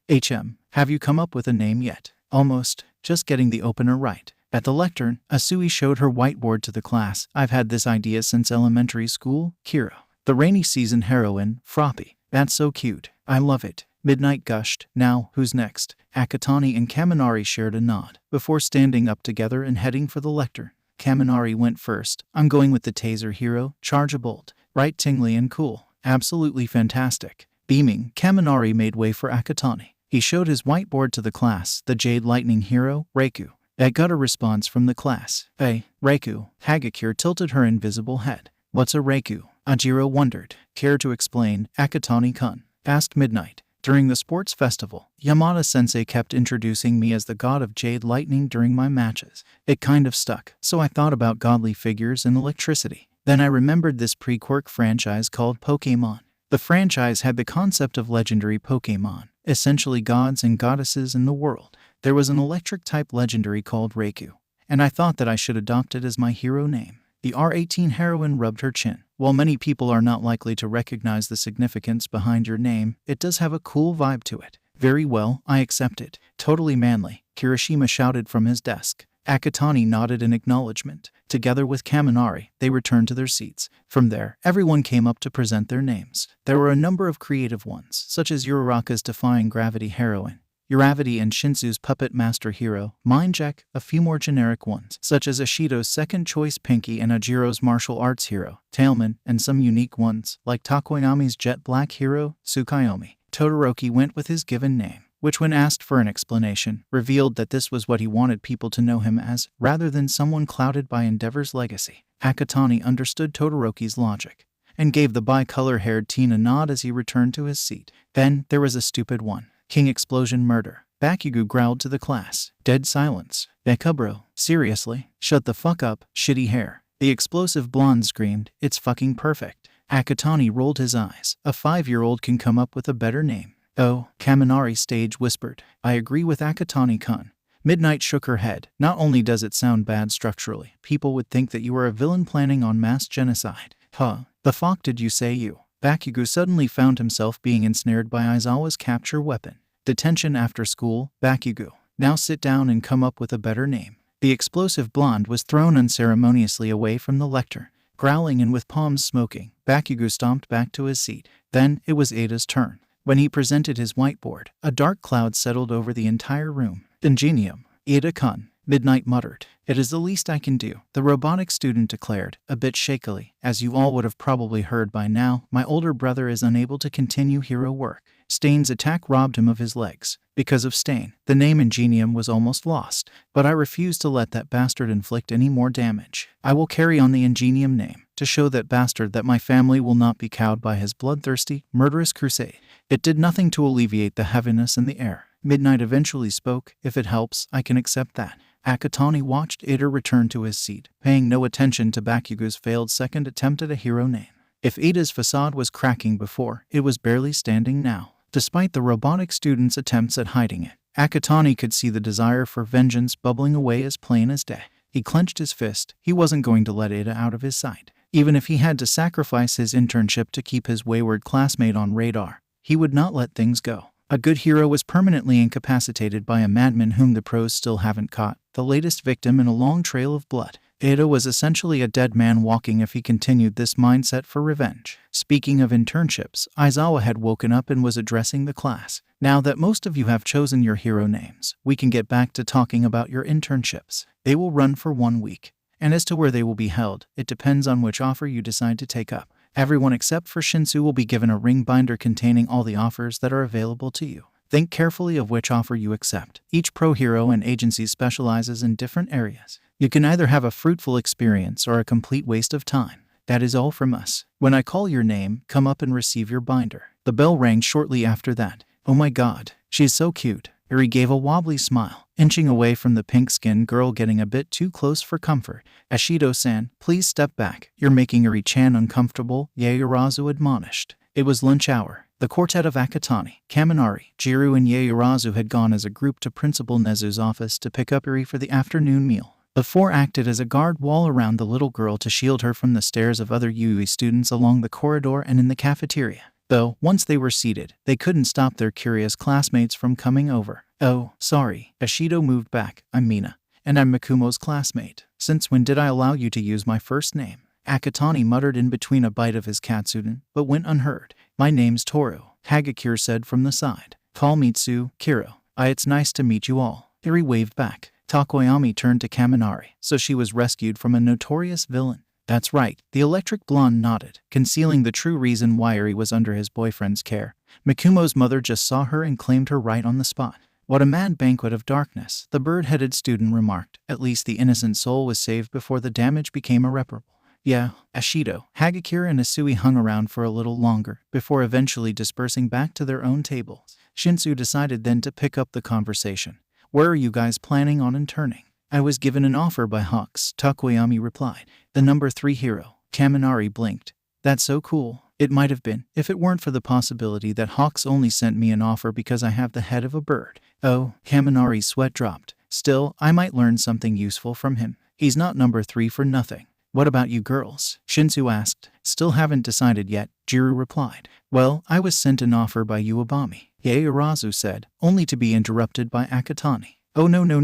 S1: Have you come up with a name yet? Almost. Just getting the opener right. At the lectern, Asui showed her whiteboard to the class. I've had this idea since elementary school. Kira, the rainy season heroine, Froppy. That's so cute. I love it. Midnight gushed. Now, who's next? Akatani and Kaminari shared a nod, before standing up together and heading for the lectern. Kaminari went first. I'm going with the taser hero, Charge a Bolt. Right, tingly and cool. Absolutely fantastic. Beaming, Kaminari made way for Akatani. He showed his whiteboard to the class. The Jade Lightning hero, Reiku. I got a response from the class. Hey, Reiku. Hagakure tilted her invisible head. What's a Reiku? Ajiro wondered. Care to explain, Akatani-kun? Asked Midnight. During the sports festival, Yamada-sensei kept introducing me as the god of Jade Lightning during my matches. It kind of stuck, so I thought about godly figures and electricity. Then I remembered this pre-Quirk franchise called Pokémon. The franchise had the concept of legendary Pokémon, essentially gods and goddesses in the world. There was an electric-type legendary called Reiku, and I thought that I should adopt it as my hero name. The R18 heroine rubbed her chin. While many people are not likely to recognize the significance behind your name, it does have a cool vibe to it. Very well, I accept it. Totally manly, Kirishima shouted from his desk. Akatani nodded in acknowledgement. Together with Kaminari, they returned to their seats. From there, everyone came up to present their names. There were a number of creative ones, such as Uraraka's defying gravity heroine, Uravity and Shinsu's puppet master hero, Mindjack, a few more generic ones, such as Ashido's second choice Pinky and Ajiro's martial arts hero, Tailman, and some unique ones, like Takoyami's jet black hero, Tsukayomi. Todoroki went with his given name, which when asked for an explanation, revealed that this was what he wanted people to know him as, rather than someone clouded by Endeavor's legacy. Akatani understood Todoroki's logic, and gave the bicolor-haired teen a nod as he returned to his seat. Then, there was a stupid one. King Explosion Murder. Bakugo growled to the class. Dead silence. Becca bro. Seriously? Shut the fuck up, shitty hair. The explosive blonde screamed. It's fucking perfect. Akatani rolled his eyes. A 5-year-old can come up with a better name. Oh, Kaminari stage whispered. I agree with Akatani-kun. Midnight shook her head. Not only does it sound bad structurally, people would think that you are a villain planning on mass genocide. Huh. The fuck did you say you? Bakugo suddenly found himself being ensnared by Aizawa's capture weapon. Detention after school, Bakugo. Now sit down and come up with a better name. The explosive blonde was thrown unceremoniously away from the lectern. Growling and with palms smoking, Bakugo stomped back to his seat. Then it was Ada's turn. When he presented his whiteboard, a dark cloud settled over the entire room. Ingenium, Ada-kun, Midnight muttered. It is the least I can do, the robotic student declared, a bit shakily. As you all would have probably heard by now, my older brother is unable to continue hero work. Stain's attack robbed him of his legs. Because of Stain, the name Ingenium was almost lost, but I refuse to let that bastard inflict any more damage. I will carry on the Ingenium name, to show that bastard that my family will not be cowed by his bloodthirsty, murderous crusade. It did nothing to alleviate the heaviness in the air. Midnight eventually spoke. If it helps, I can accept that. Akatani watched Ada return to his seat, paying no attention to Bakugo's failed second attempt at a hero name. If Ada's facade was cracking before, it was barely standing now. Despite the robotic student's attempts at hiding it, Akatani could see the desire for vengeance bubbling away as plain as day. He clenched his fist. He wasn't going to let Ada out of his sight. Even if he had to sacrifice his internship to keep his wayward classmate on radar, he would not let things go. A good hero was permanently incapacitated by a madman whom the pros still haven't caught, the latest victim in a long trail of blood. Ada was essentially a dead man walking if he continued this mindset for revenge. Speaking of internships, Aizawa had woken up and was addressing the class. Now that most of you have chosen your hero names, we can get back to talking about your internships. They will run for 1 week. And as to where they will be held, it depends on which offer you decide to take up. Everyone except for Shinsu will be given a ring binder containing all the offers that are available to you. Think carefully of which offer you accept. Each pro hero and agency specializes in different areas. You can either have a fruitful experience or a complete waste of time. That is all from us. When I call your name, come up and receive your binder. The bell rang shortly after that. Oh my god, she's so cute. Eri gave a wobbly smile, inching away from the pink-skinned girl getting a bit too close for comfort. Ashido-san, please step back. You're making Eri-chan uncomfortable, Yaoyorozu admonished. It was lunch hour. The quartet of Akatani, Kaminari, Jiru and Yaoyorozu had gone as a group to Principal Nezu's office to pick up Eri for the afternoon meal. The four acted as a guard wall around the little girl to shield her from the stares of other Yui students along the corridor and in the cafeteria. Though, once they were seated, they couldn't stop their curious classmates from coming over. Oh, sorry. Ashido moved back. I'm Mina. And I'm Mikumo's classmate. Since when did I allow you to use my first name? Akatani muttered in between a bite of his katsudon, but went unheard. My name's Toru, Hagakure said from the side. Call me Kiro. It's nice to meet you all. Eri waved back. Takoyami turned to Kaminari. So she was rescued from a notorious villain. That's right, the electric blonde nodded, concealing the true reason why Eri was under his boyfriend's care. Mikumo's mother just saw her and claimed her right on the spot. What a mad banquet of darkness, the bird-headed student remarked. At least the innocent soul was saved before the damage became irreparable. Yeah, Ashido, Hagakure and Asui hung around for a little longer, before eventually dispersing back to their own tables. Shinsu decided then to pick up the conversation. Where are you guys planning on interning? I was given an offer by Hawks, Takoyami replied. The number 3 hero. Kaminari blinked. That's so cool. It might have been, if it weren't for the possibility that Hawks only sent me an offer because I have the head of a bird. Oh, Kaminari's sweat dropped. Still, I might learn something useful from him. He's not number 3 for nothing. What about you girls? Shinsu asked. Still haven't decided yet, Jiru replied. Well, I was sent an offer by Uebami, Yaoyorozu said, only to be interrupted by Akatani. Oh no. No.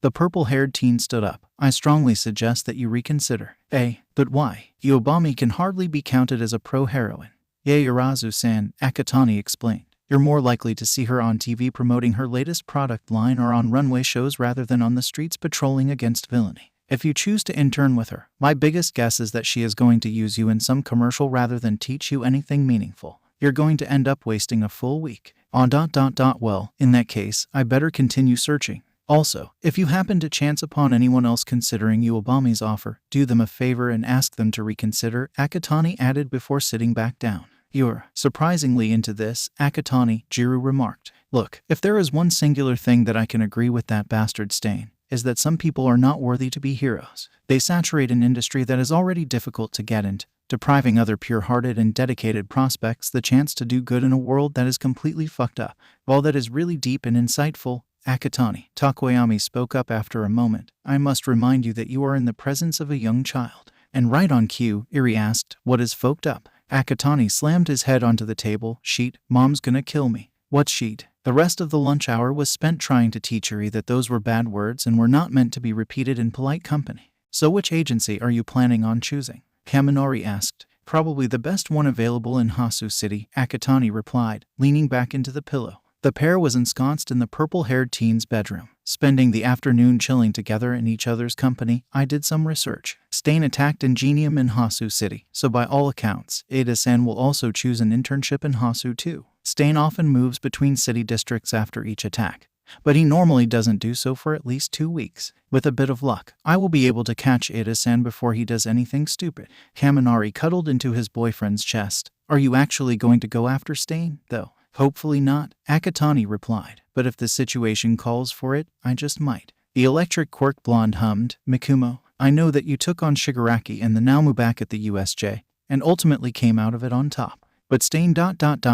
S1: The purple-haired teen stood up. I strongly suggest that you reconsider. But why? Uebami can hardly be counted as a pro-heroine. Yaoyorozu-san, Akatani explained. You're more likely to see her on TV promoting her latest product line or on runway shows rather than on the streets patrolling against villainy. If you choose to intern with her, my biggest guess is that she is going to use you in some commercial rather than teach you anything meaningful. You're going to end up wasting a full week. Well, in that case, I better continue searching. Also, if you happen to chance upon anyone else considering Uebami's offer, do them a favor and ask them to reconsider, Akatani added before sitting back down. You're surprisingly into this, Akatani, Jiru remarked. Look, if there is one singular thing that I can agree with that bastard Stain, is that some people are not worthy to be heroes. They saturate an industry that is already difficult to get into, depriving other pure-hearted and dedicated prospects the chance to do good in a world that is completely fucked up. While that is really deep and insightful, Akatani, Takoyami spoke up after a moment. I must remind you that you are in the presence of a young child. And right on cue, Eri asked, what is folked up? Akatani slammed his head onto the table. Sheet, Mom's gonna kill me. What sheet? The rest of the lunch hour was spent trying to teach Eri that those were bad words and were not meant to be repeated in polite company. So which agency are you planning on choosing? Kaminari asked. Probably the best one available in Hasu City, Akatani replied, leaning back into the pillow. The pair was ensconced in the purple-haired teen's bedroom, spending the afternoon chilling together in each other's company. I did some research. Stain attacked Ingenium in Hasu City, so by all accounts, Ada-san will also choose an internship in Hasu too. Stain often moves between city districts after each attack, but he normally doesn't do so for at least 2 weeks. With a bit of luck, I will be able to catch Ada-san before he does anything stupid. Kaminari cuddled into his boyfriend's chest. Are you actually going to go after Stain, though? Hopefully not, Akatani replied, but if the situation calls for it, I just might. The electric Quirk blonde hummed, Mikumo, I know that you took on Shigaraki and the Naomu back at the USJ, and ultimately came out of it on top. But Stain ...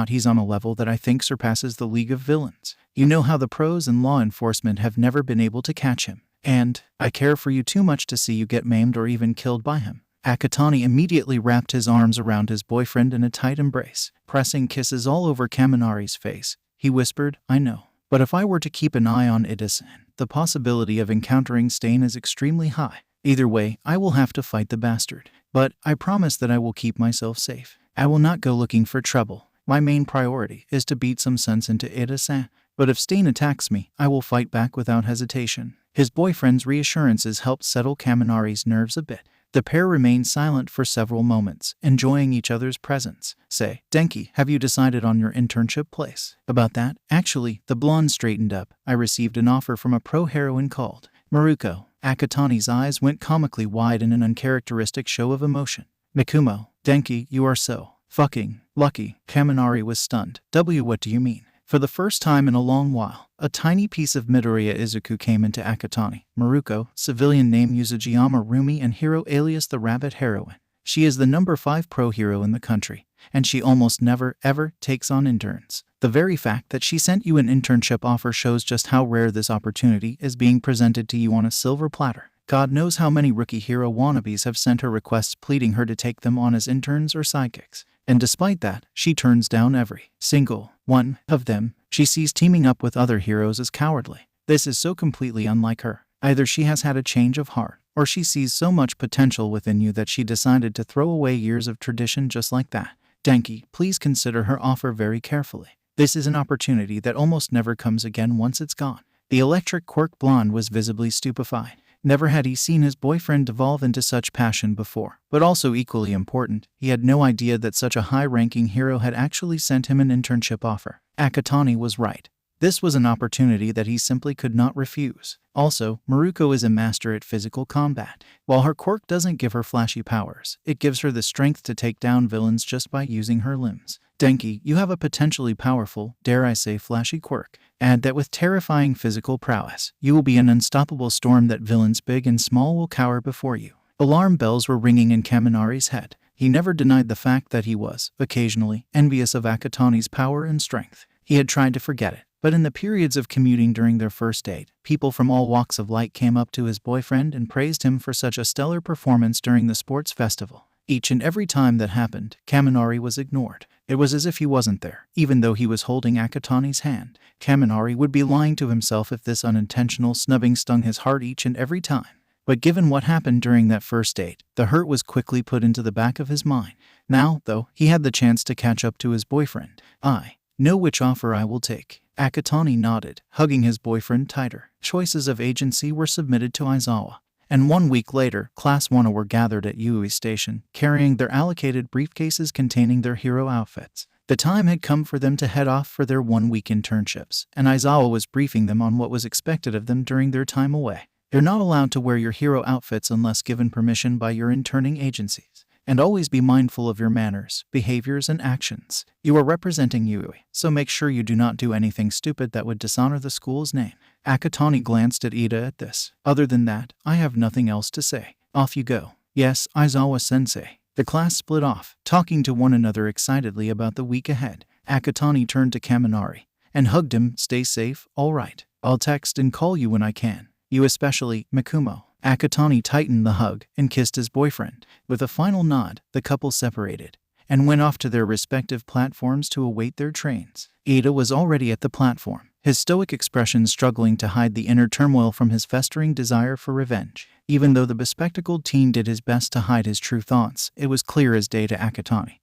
S1: he's on a level that I think surpasses the League of Villains. You know how the pros and law enforcement have never been able to catch him. And I care for you too much to see you get maimed or even killed by him. Akatani immediately wrapped his arms around his boyfriend in a tight embrace, pressing kisses all over Kaminari's face. He whispered, I know. But if I were to keep an eye on Ida-san, the possibility of encountering Stain is extremely high. Either way, I will have to fight the bastard. But I promise that I will keep myself safe. I will not go looking for trouble. My main priority is to beat some sense into Ida-san. But if Stain attacks me, I will fight back without hesitation. His boyfriend's reassurances helped settle Kaminari's nerves a bit. The pair remained silent for several moments, enjoying each other's presence. Say, Denki, have you decided on your internship place? About that? Actually, the blonde straightened up. I received an offer from a pro-heroine called Maruko. Akatani's eyes went comically wide in an uncharacteristic show of emotion. Mikumo, Denki, you are so fucking lucky. Kaminari was stunned. What do you mean? For the first time in a long while, a tiny piece of Midoriya Izuku came into Akatani. Maruko, civilian name Yuzujiyama Rumi and hero alias the Rabbit Heroine. She is the number 5 pro hero in the country, and she almost never, ever takes on interns. The very fact that she sent you an internship offer shows just how rare this opportunity is being presented to you on a silver platter. God knows how many rookie hero wannabes have sent her requests pleading her to take them on as interns or sidekicks. And despite that, she turns down every single one of them. She sees teaming up with other heroes as cowardly. This is so completely unlike her. Either she has had a change of heart, or she sees so much potential within you that she decided to throw away years of tradition just like that. Denki, please consider her offer very carefully. This is an opportunity that almost never comes again once it's gone. The electric Quirk blonde was visibly stupefied. Never had he seen his boyfriend devolve into such passion before. But also equally important, he had no idea that such a high-ranking hero had actually sent him an internship offer. Akatani was right. This was an opportunity that he simply could not refuse. Also, Maruko is a master at physical combat. While her quirk doesn't give her flashy powers, it gives her the strength to take down villains just by using her limbs. Denki, you have a potentially powerful, dare I say flashy quirk. Add that with terrifying physical prowess, you will be an unstoppable storm that villains big and small will cower before you. Alarm bells were ringing in Kaminari's head. He never denied the fact that he was, occasionally, envious of Akatani's power and strength. He had tried to forget it. But in the periods of commuting during their first date, people from all walks of life came up to his boyfriend and praised him for such a stellar performance during the sports festival. Each and every time that happened, Kaminari was ignored. It was as if he wasn't there, even though he was holding Akatani's hand. Kaminari would be lying to himself if this unintentional snubbing stung his heart each and every time. But given what happened during that first date, the hurt was quickly put into the back of his mind. Now, though, he had the chance to catch up to his boyfriend. I know which offer I will take. Akatani nodded, hugging his boyfriend tighter. Choices of agency were submitted to Aizawa. And 1 week later, Class 1 were gathered at Yui Station, carrying their allocated briefcases containing their hero outfits. The time had come for them to head off for their 1-week internships, and Aizawa was briefing them on what was expected of them during their time away. You're not allowed to wear your hero outfits unless given permission by your interning agencies. And always be mindful of your manners, behaviors, and actions. You are representing Yui, so make sure you do not do anything stupid that would dishonor the school's name. Akatani glanced at Ida at this. Other than that, I have nothing else to say. Off you go. Yes, Aizawa-sensei. The class split off, talking to one another excitedly about the week ahead. Akatani turned to Kaminari and hugged him. Stay safe, all right. I'll text and call you when I can. You especially, Mikumo. Akatani tightened the hug and kissed his boyfriend. With a final nod, the couple separated and went off to their respective platforms to await their trains. Ida was already at the platform, his stoic expression struggling to hide the inner turmoil from his festering desire for revenge. Even though the bespectacled teen did his best to hide his true thoughts, it was clear as day to Akatani,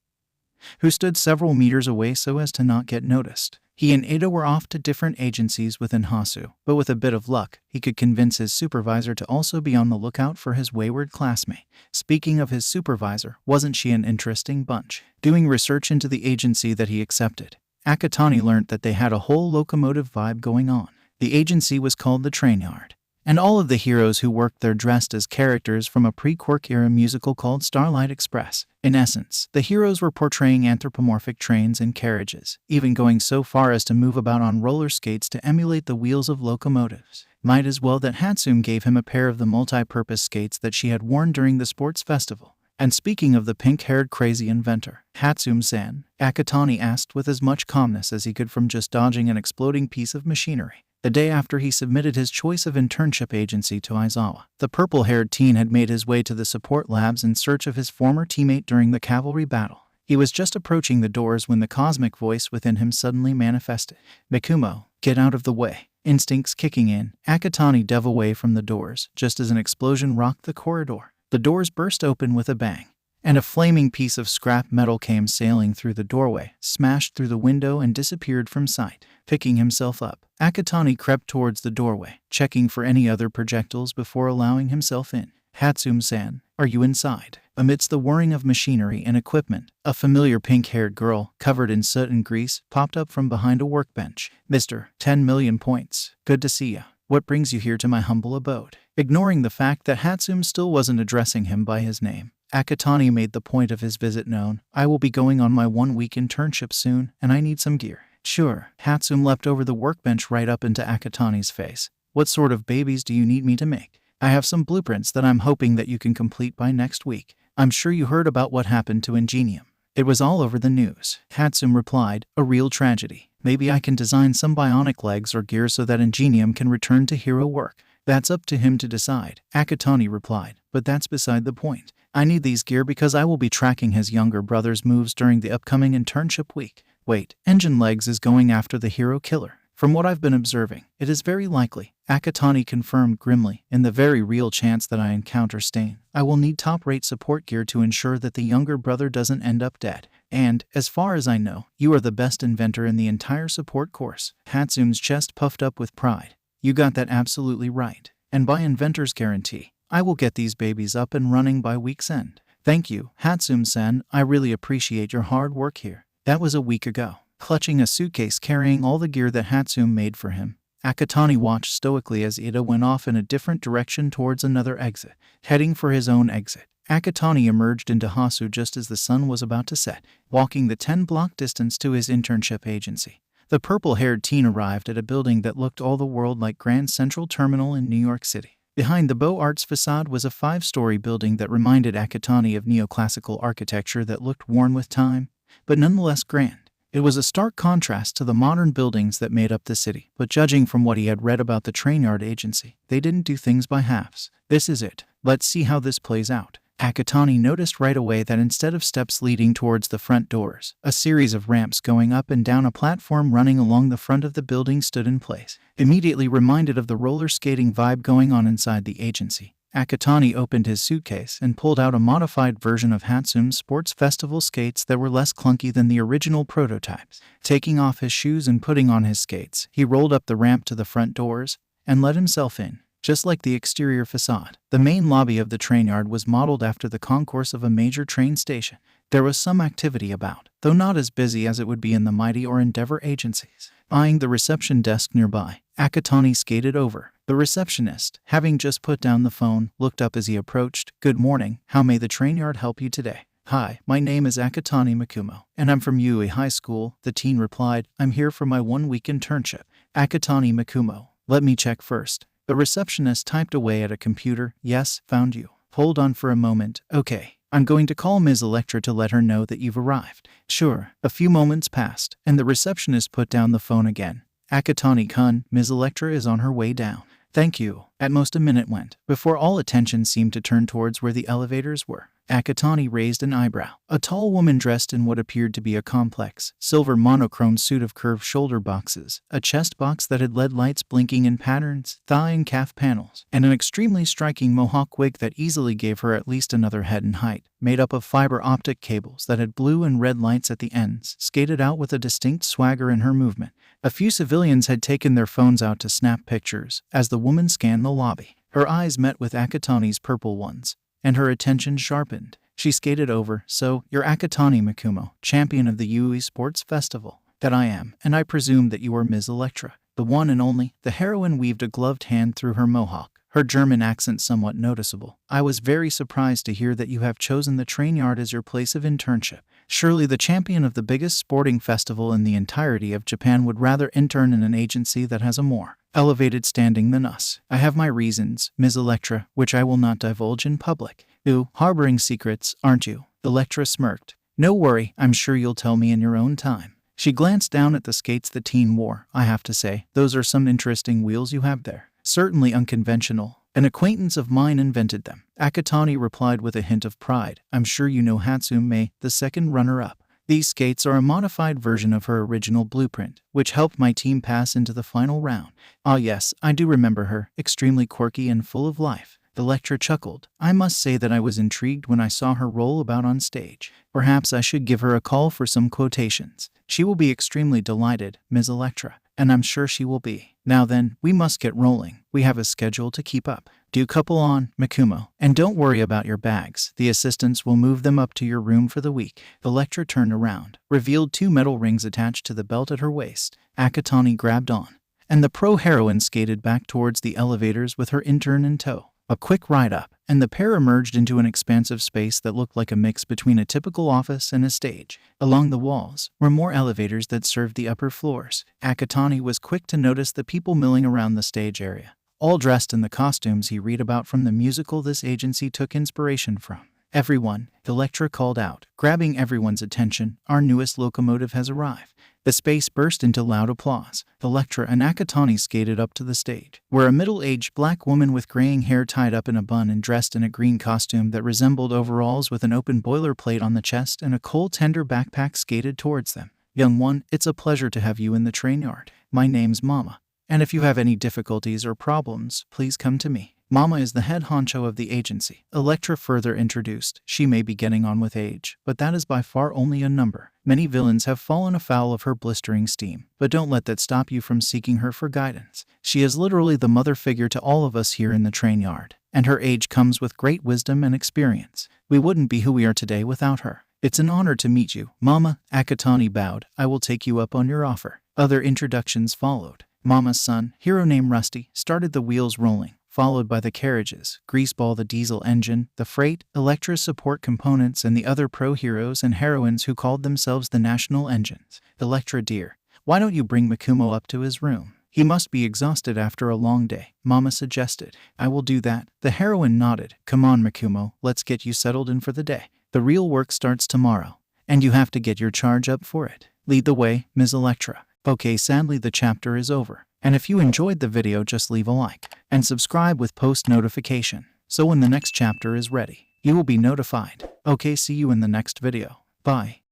S1: who stood several meters away so as to not get noticed. He and Ada were off to different agencies within Hasu, but with a bit of luck, he could convince his supervisor to also be on the lookout for his wayward classmate. Speaking of his supervisor, wasn't she an interesting bunch? Doing research into the agency that he accepted, Akatani learned that they had a whole locomotive vibe going on. The agency was called the Train Yard, and all of the heroes who worked there dressed as characters from a pre-Quirk era musical called Starlight Express. In essence, the heroes were portraying anthropomorphic trains and carriages, even going so far as to move about on roller skates to emulate the wheels of locomotives. Might as well that Hatsune gave him a pair of the multi-purpose skates that she had worn during the sports festival. And speaking of the pink-haired crazy inventor, Hatsune-san, Akatani asked with as much calmness as he could from just dodging an exploding piece of machinery. The day after he submitted his choice of internship agency to Aizawa, the purple-haired teen had made his way to the support labs in search of his former teammate during the cavalry battle. He was just approaching the doors when the cosmic voice within him suddenly manifested. "Mikumo, get out of the way." Instincts kicking in, Akatani dove away from the doors, just as an explosion rocked the corridor. The doors burst open with a bang, and a flaming piece of scrap metal came sailing through the doorway, smashed through the window and disappeared from sight. Picking himself up, Akatani crept towards the doorway, checking for any other projectiles before allowing himself in. "Hatsune-san, are you inside?" Amidst the whirring of machinery and equipment, a familiar pink-haired girl, covered in soot and grease, popped up from behind a workbench. "Mr. 10 million points. Good to see ya. What brings you here to my humble abode?" Ignoring the fact that Hatsune still wasn't addressing him by his name, Akatani made the point of his visit known. "I will be going on my 1-week internship soon, and I need some gear." "Sure." Hatsune leapt over the workbench right up into Akatani's face. "What sort of babies do you need me to make? I have some blueprints that I'm hoping that you can complete by next week. I'm sure you heard about what happened to Ingenium. It was all over the news." Hatsune replied, "A real tragedy. Maybe I can design some bionic legs or gear so that Ingenium can return to hero work." "That's up to him to decide," Akatani replied, "but that's beside the point. I need these gear because I will be tracking his younger brother's moves during the upcoming internship week." "Wait, Engine Legs is going after the hero killer?" "From what I've been observing, it is very likely," Akatani confirmed grimly. "In the very real chance that I encounter Stain, I will need top-rate support gear to ensure that the younger brother doesn't end up dead. And, as far as I know, you are the best inventor in the entire support course." Hatsune's chest puffed up with pride. "You got that absolutely right. And by inventor's guarantee, I will get these babies up and running by week's end." "Thank you, Hatsune-san. I really appreciate your hard work here." That was a week ago. Clutching a suitcase carrying all the gear that Hatsune made for him, Akatani watched stoically as Ida went off in a different direction towards another exit. Heading for his own exit, Akatani emerged into Hasu just as the sun was about to set, walking the 10-block distance to his internship agency. The purple-haired teen arrived at a building that looked all the world like Grand Central Terminal in New York City. Behind the Beaux Arts facade was a 5-story building that reminded Akatani of neoclassical architecture that looked worn with time, but nonetheless grand. It was a stark contrast to the modern buildings that made up the city, but judging from what he had read about the train yard agency, they didn't do things by halves. "This is it. Let's see how this plays out." Akatani noticed right away that instead of steps leading towards the front doors, a series of ramps going up and down a platform running along the front of the building stood in place. Immediately reminded of the roller skating vibe going on inside the agency, Akatani opened his suitcase and pulled out a modified version of Hatsune's sports festival skates that were less clunky than the original prototypes. Taking off his shoes and putting on his skates, he rolled up the ramp to the front doors and let himself in. Just like the exterior facade, the main lobby of the train yard was modeled after the concourse of a major train station. There was some activity about, though not as busy as it would be in the Mighty or Endeavor agencies. Eyeing the reception desk nearby, Akatani skated over. The receptionist, having just put down the phone, looked up as he approached. "Good morning. How may the train yard help you today?" "Hi, my name is Akatani Mikumo, and I'm from Yui High School," the teen replied. "I'm here for my 1-week internship." "Akatani Mikumo, let me check first." The receptionist typed away at a computer. "Yes, found you. Hold on for a moment. Okay. I'm going to call Ms. Electra to let her know that you've arrived." "Sure." A few moments passed, and the receptionist put down the phone again. "Akatani-kun, Ms. Electra is on her way down." "Thank you." At most a minute went, before all attention seemed to turn towards where the elevators were. Akatani raised an eyebrow. A tall woman dressed in what appeared to be a complex, silver monochrome suit of curved shoulder boxes, a chest box that had LED lights blinking in patterns, thigh and calf panels, and an extremely striking mohawk wig that easily gave her at least another head in height, made up of fiber optic cables that had blue and red lights at the ends, skated out with a distinct swagger in her movement. A few civilians had taken their phones out to snap pictures as the woman scanned the lobby. Her eyes met with Akatani's purple ones, and her attention sharpened. She skated over. "So, you're Akatani Mikumo, champion of the Yui Sports Festival." "That I am, and I presume that you are Ms. Electra, the one and only." The heroine weaved a gloved hand through her mohawk, her German accent somewhat noticeable. "I was very surprised to hear that you have chosen the train yard as your place of internship. Surely the champion of the biggest sporting festival in the entirety of Japan would rather intern in an agency that has a more elevated standing than us." "I have my reasons, Ms. Electra, which I will not divulge in public." "Ooh, harboring secrets, aren't you?" Electra smirked. "No worry, I'm sure you'll tell me in your own time." She glanced down at the skates the teen wore. "I have to say, those are some interesting wheels you have there. Certainly unconventional. An acquaintance of mine invented them." Akatani replied with a hint of pride. "I'm sure you know Hatsume, the second runner-up. These skates are a modified version of her original blueprint, which helped my team pass into the final round." "Ah yes, I do remember her, extremely quirky and full of life." The lecturer chuckled. "I must say that I was intrigued when I saw her roll about on stage. Perhaps I should give her a call for some quotations." "She will be extremely delighted, Ms. Electra, and I'm sure she will be. Now then, we must get rolling. We have a schedule to keep up. Do couple on, Mikumo, and don't worry about your bags. The assistants will move them up to your room for the week." The lecturer turned around, revealed 2 metal rings attached to the belt at her waist. Akatani grabbed on, and the pro-heroine skated back towards the elevators with her intern in tow. A quick ride up, and the pair emerged into an expansive space that looked like a mix between a typical office and a stage. Along the walls were more elevators that served the upper floors. Akatani was quick to notice the people milling around the stage area, all dressed in the costumes he read about from the musical this agency took inspiration from. "Everyone," the lecturer called out, grabbing everyone's attention, "our newest locomotive has arrived." The space burst into loud applause. The lecturer and Akatani skated up to the stage, where a middle-aged black woman with graying hair tied up in a bun and dressed in a green costume that resembled overalls with an open boilerplate on the chest and a coal tender backpack skated towards them. "Young one, it's a pleasure to have you in the train yard. My name's Mama, and if you have any difficulties or problems, please come to me." Mama is the head honcho of the agency, Electra further introduced. "She may be getting on with age, but that is by far only a number. Many villains have fallen afoul of her blistering steam, but don't let that stop you from seeking her for guidance. She is literally the mother figure to all of us here in the train yard, and her age comes with great wisdom and experience. We wouldn't be who we are today without her. It's an honor to meet you, Mama." Akatani bowed. "I will take you up on your offer." Other introductions followed. Mama's son, hero named Rusty, started the wheels rolling, followed by the carriages, Greaseball the diesel engine, the freight, Electra's support components, and the other pro-heroes and heroines who called themselves the National Engines. "Electra dear, why don't you bring Mikumo up to his room? He must be exhausted after a long day," Mama suggested. "I will do that." The heroine nodded. "Come on, Mikumo, let's get you settled in for the day. The real work starts tomorrow, and you have to get your charge up for it. Lead the way, Ms. Electra." Okay, sadly the chapter is over. And if you enjoyed the video, just leave a like and subscribe with post notification, so when the next chapter is ready, you will be notified. Okay, see you in the next video. Bye.